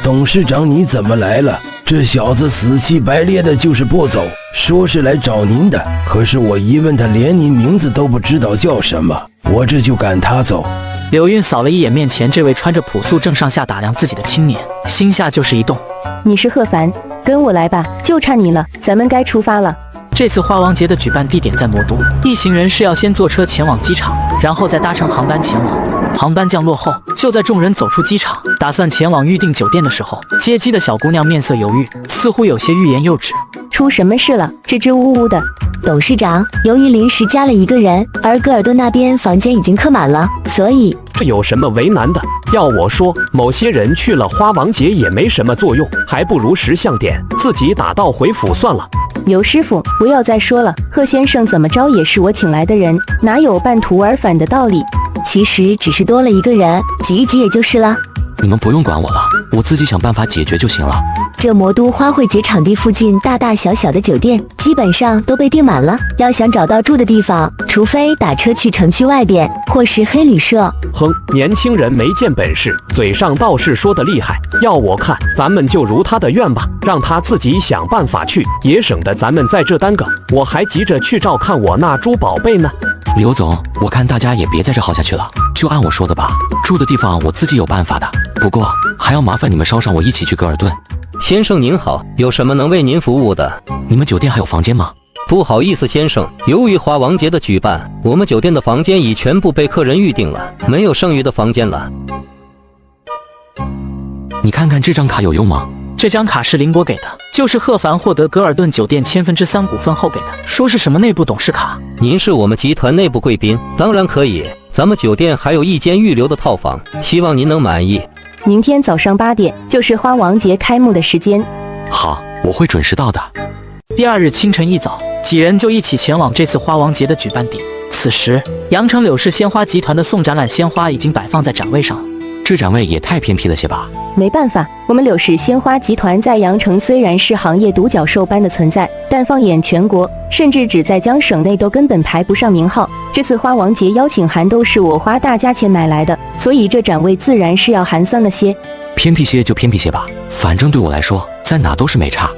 董事长，你怎么来了？这小子死气白咧的，就是不走，说是来找您的。可是我一问他，连您名字都不知道叫什么，我这就赶他走。柳韵扫了一眼面前这位穿着朴素正上下打量自己的青年，心下就是一动。你是贺凡，跟我来吧，就差你了，咱们该出发了。这次花王节的举办地点在魔都，一行人是要先坐车前往机场，然后再搭乘航班前往。航班降落后，就在众人走出机场，打算前往预定酒店的时候，接机的小姑娘面色犹豫，似乎有些欲言又止。出什么事了？支支吾吾的。董事长，由于临时加了一个人，而戈尔顿那边房间已经客满了，所以这有什么为难的？要我说，某些人去了花王节也没什么作用，还不如识相点，自己打道回府算了。刘师傅，不要再说了，贺先生怎么着也是我请来的人，哪有半途而返的道理？其实只是多了一个人，挤一挤也就是了。你们不用管我了，我自己想办法解决就行了。这魔都花卉节场地附近大大小小的酒店基本上都被订满了，要想找到住的地方，除非打车去城区外边，或是黑旅社。哼，年轻人没见本事，嘴上倒是说的厉害。要我看，咱们就如他的愿吧，让他自己想办法去，也省得咱们在这耽搁。我还急着去照看我那猪宝贝呢。刘总，我看大家也别在这耗下去了，就按我说的吧。住的地方我自己有办法的，不过还要麻烦你们捎上我一起去戈尔顿。先生您好，有什么能为您服务的？你们酒店还有房间吗？不好意思，先生，由于花王节的举办，我们酒店的房间已全部被客人预定了，没有剩余的房间了。你看看这张卡有用吗？这张卡是林国给的，就是贺凡获得格尔顿酒店3%股份后给的，说是什么内部董事卡。您是我们集团内部贵宾，当然可以。咱们酒店还有一间预留的套房，希望您能满意。明天早上8点就是花王节开幕的时间。好，我会准时到的。第二日清晨一早，几人就一起前往这次花王节的举办地。此时，阳城柳氏鲜花集团的送展览鲜花已经摆放在展位上了。这展位也太偏僻了些吧？没办法，我们柳氏鲜花集团在阳城虽然是行业独角兽般的存在，但放眼全国，甚至只在江省内都根本排不上名号。这次花王节邀请函都是我花大价钱买来的，所以这展位自然是要寒酸了些。偏僻些就偏僻些吧，反正对我来说，在哪都是没差。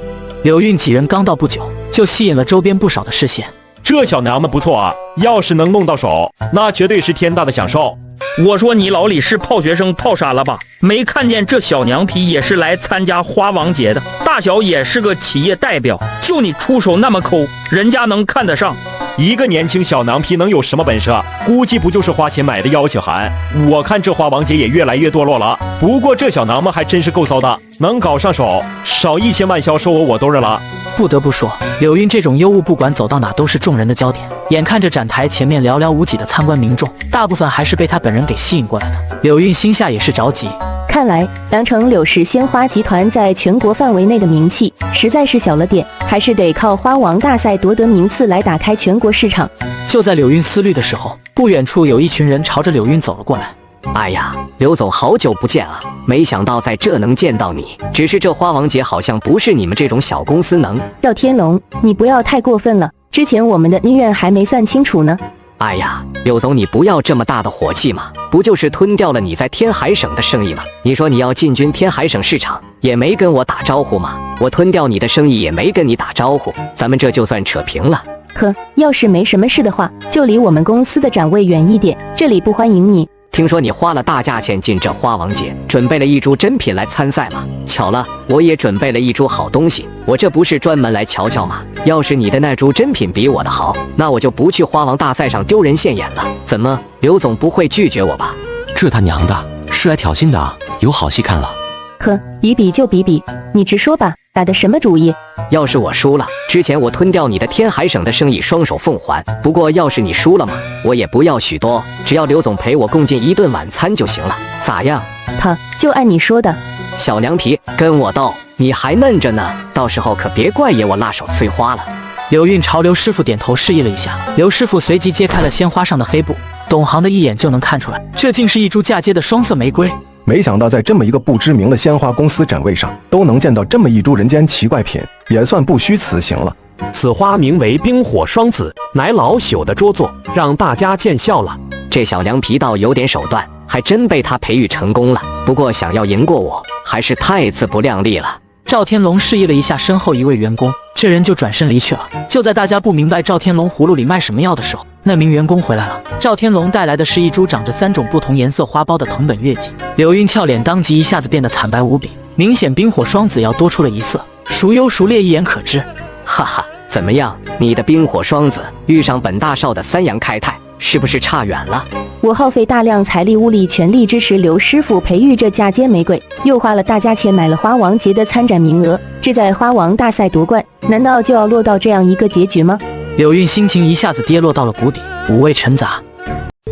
柳运几人刚到不久，就吸引了周边不少的视线。这小娘们不错啊，要是能弄到手，那绝对是天大的享受。我说你老李是泡学生泡傻了吧？没看见这小娘皮也是来参加花王节的，大小也是个企业代表，就你出手那么抠，人家能看得上？一个年轻小娘皮能有什么本事啊？估计不就是花钱买的邀请函。我看这花王节也越来越堕落了。不过这小娘们还真是够骚的，能搞上手，少1000万销售我都认了。不得不说，柳运这种优物不管走到哪都是众人的焦点。眼看着展台前面寥寥无几的参观民众，大部分还是被他本人给吸引过来的。柳运心下也是着急。看来阳城柳氏鲜花集团在全国范围内的名气实在是小了点，还是得靠花王大赛夺得名次来打开全国市场。就在柳运思虑的时候，不远处有一群人朝着柳运走了过来。哎呀，刘总好久不见啊！没想到在这能见到你，只是这花王节好像不是你们这种小公司能。赵天龙，你不要太过分了，之前我们的恩怨还没算清楚呢。哎呀，刘总你不要这么大的火气嘛，不就是吞掉了你在天海省的生意吗？你说你要进军天海省市场，也没跟我打招呼嘛，我吞掉你的生意也没跟你打招呼，咱们这就算扯平了。可要是没什么事的话，就离我们公司的展位远一点，这里不欢迎你。听说你花了大价钱进这花王节，准备了一株珍品来参赛吗？巧了，我也准备了一株好东西，我这不是专门来瞧瞧吗？要是你的那株珍品比我的好，那我就不去花王大赛上丢人现眼了。怎么，刘总不会拒绝我吧？这他娘的，是来挑衅的啊！有好戏看了。可比比就比比，你直说吧，打的什么主意？要是我输了，之前我吞掉你的天海省的生意，双手奉还。不过要是你输了嘛，我也不要许多，只要刘总陪我共进一顿晚餐就行了，咋样？好，就按你说的。小凉皮，跟我斗，你还嫩着呢，到时候可别怪爷我辣手摧花了。柳运朝刘师傅点头示意了一下，刘师傅随即揭开了鲜花上的黑布，懂行的一眼就能看出来，这竟是一株嫁接的双色玫瑰。没想到在这么一个不知名的鲜花公司展位上，都能见到这么一株人间奇怪品，也算不虚此行了。此花名为冰火双子，乃老朽的拙作，让大家见笑了。这小凉皮倒有点手段，还真被他培育成功了。不过想要赢过我，还是太自不量力了。赵天龙示意了一下身后一位员工，这人就转身离去了。就在大家不明白赵天龙葫芦里卖什么药的时候，那名员工回来了。赵天龙带来的是一株长着3种不同颜色花苞的藤本月季。柳运俏脸当即一下子变得惨白无比，明显冰火双子要多出了一色，孰优孰劣一眼可知。哈哈，怎么样？你的冰火双子遇上本大少的3阳开泰，是不是差远了？我耗费大量财力物力，全力支持刘师傅培育这嫁接玫瑰，又花了大价钱买了花王节的参展名额，志在花王大赛夺冠，难道就要落到这样一个结局吗？柳运心情一下子跌落到了谷底，五味陈杂。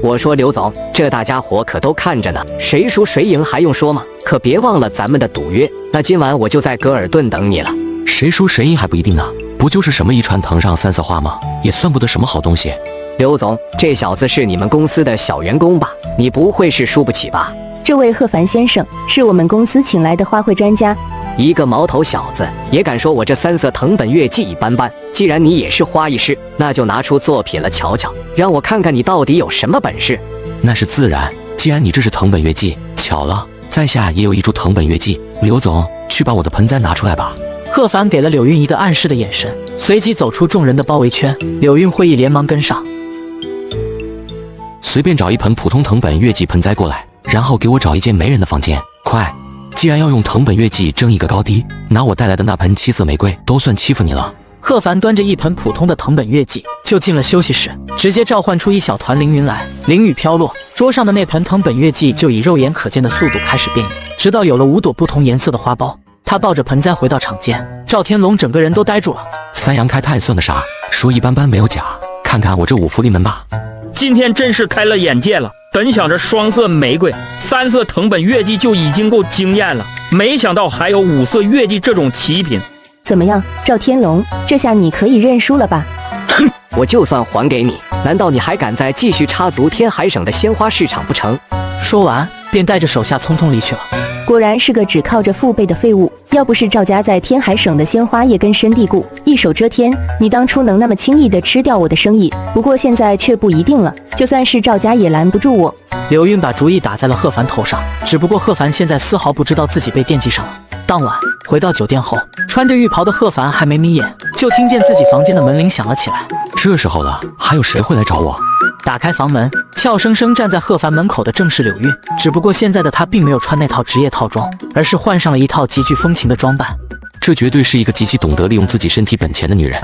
我说刘总，这大家伙可都看着呢，谁输谁赢还用说吗？可别忘了咱们的赌约。那今晚我就在格尔顿等你了。谁输谁赢还不一定呢，不就是什么一船藤上3色花吗？也算不得什么好东西。刘总，这小子是你们公司的小员工吧？你不会是输不起吧？这位贺凡先生是我们公司请来的花卉专家。一个毛头小子也敢说我这3色藤本月季一般般？既然你也是花艺师，那就拿出作品来瞧瞧，让我看看你到底有什么本事。那是自然，既然你这是藤本月季，巧了，在下也有一株藤本月季。刘总，去把我的盆栽拿出来吧。贺凡给了柳运一个暗示的眼神，随即走出众人的包围圈。柳运会议连忙跟上。随便找一盆普通藤本月季盆栽过来，然后给我找一间没人的房间，快！既然要用藤本月季争一个高低，拿我带来的那盆7色玫瑰都算欺负你了。贺凡端着一盆普通的藤本月季就进了休息室，直接召唤出一小团凌云来。凌雨飘落，桌上的那盆藤本月季就以肉眼可见的速度开始变异，直到有了5朵不同颜色的花苞。他抱着盆栽回到场间，赵天龙整个人都呆住了。三阳开泰算的啥？说一般般没有假，看看我这五福临门吧。今天真是开了眼界了，本想着双色玫瑰、3色藤本月季就已经够惊艳了，没想到还有5色月季这种奇品。怎么样，赵天龙，这下你可以认输了吧？哼，我就算还给你，难道你还敢再继续插足天海省的鲜花市场不成？说完，便带着手下匆匆离去了。果然是个只靠着父辈的废物，要不是赵家在天海省的鲜花业根深蒂固，一手遮天，你当初能那么轻易的吃掉我的生意？不过现在却不一定了，就算是赵家也拦不住我。刘运把主意打在了贺凡头上，只不过贺凡现在丝毫不知道自己被惦记上了。当晚回到酒店后，穿着浴袍的贺凡还没眯眼，就听见自己房间的门铃响了起来。这时候了，还有谁会来找我？打开房门，俏生生站在贺凡门口的正是柳韵，只不过现在的她并没有穿那套职业套装，而是换上了一套极具风情的装扮。这绝对是一个极其懂得利用自己身体本钱的女人。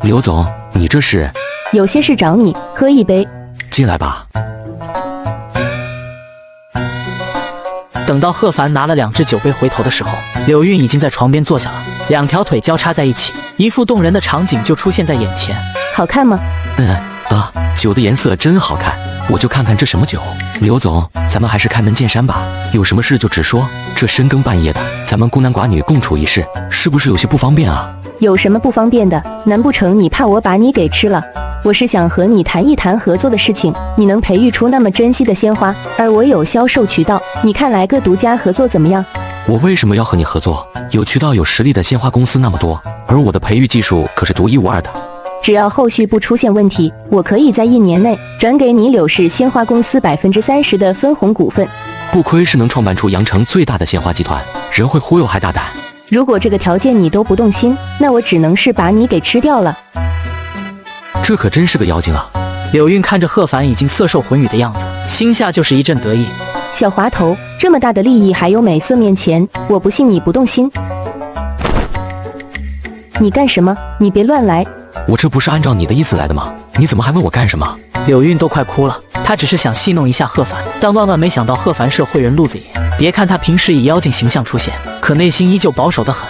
刘总，你这是？有些事找你，喝一杯。进来吧。等到贺凡拿了2只酒杯回头的时候，柳韵已经在床边坐下了，2条腿交叉在一起，一副动人的场景就出现在眼前。好看吗？酒的颜色真好看，我就看看这什么酒。刘总，咱们还是开门见山吧，有什么事就直说。这深更半夜的，咱们孤男寡女共处一室，是不是有些不方便啊？有什么不方便的？难不成你怕我把你给吃了？我是想和你谈一谈合作的事情，你能培育出那么珍惜的鲜花，而我有销售渠道，你看来个独家合作怎么样？我为什么要和你合作？有渠道有实力的鲜花公司那么多，而我的培育技术可是独一无二的。只要后续不出现问题，我可以在1年内转给你柳氏鲜花公司30%的分红股份。不亏是能创办出阳城最大的鲜花集团，人会忽悠还大胆。如果这个条件你都不动心，那我只能是把你给吃掉了。这可真是个妖精啊！柳韵看着贺凡已经色受魂语的样子，心下就是一阵得意。小滑头，这么大的利益还有美色面前，我不信你不动心。你干什么？你别乱来！我这不是按照你的意思来的吗？你怎么还问我干什么？柳韵都快哭了，她只是想戏弄一下贺凡，但万万没想到贺凡是会人路子野。别看他平时以妖精形象出现，可内心依旧保守得很。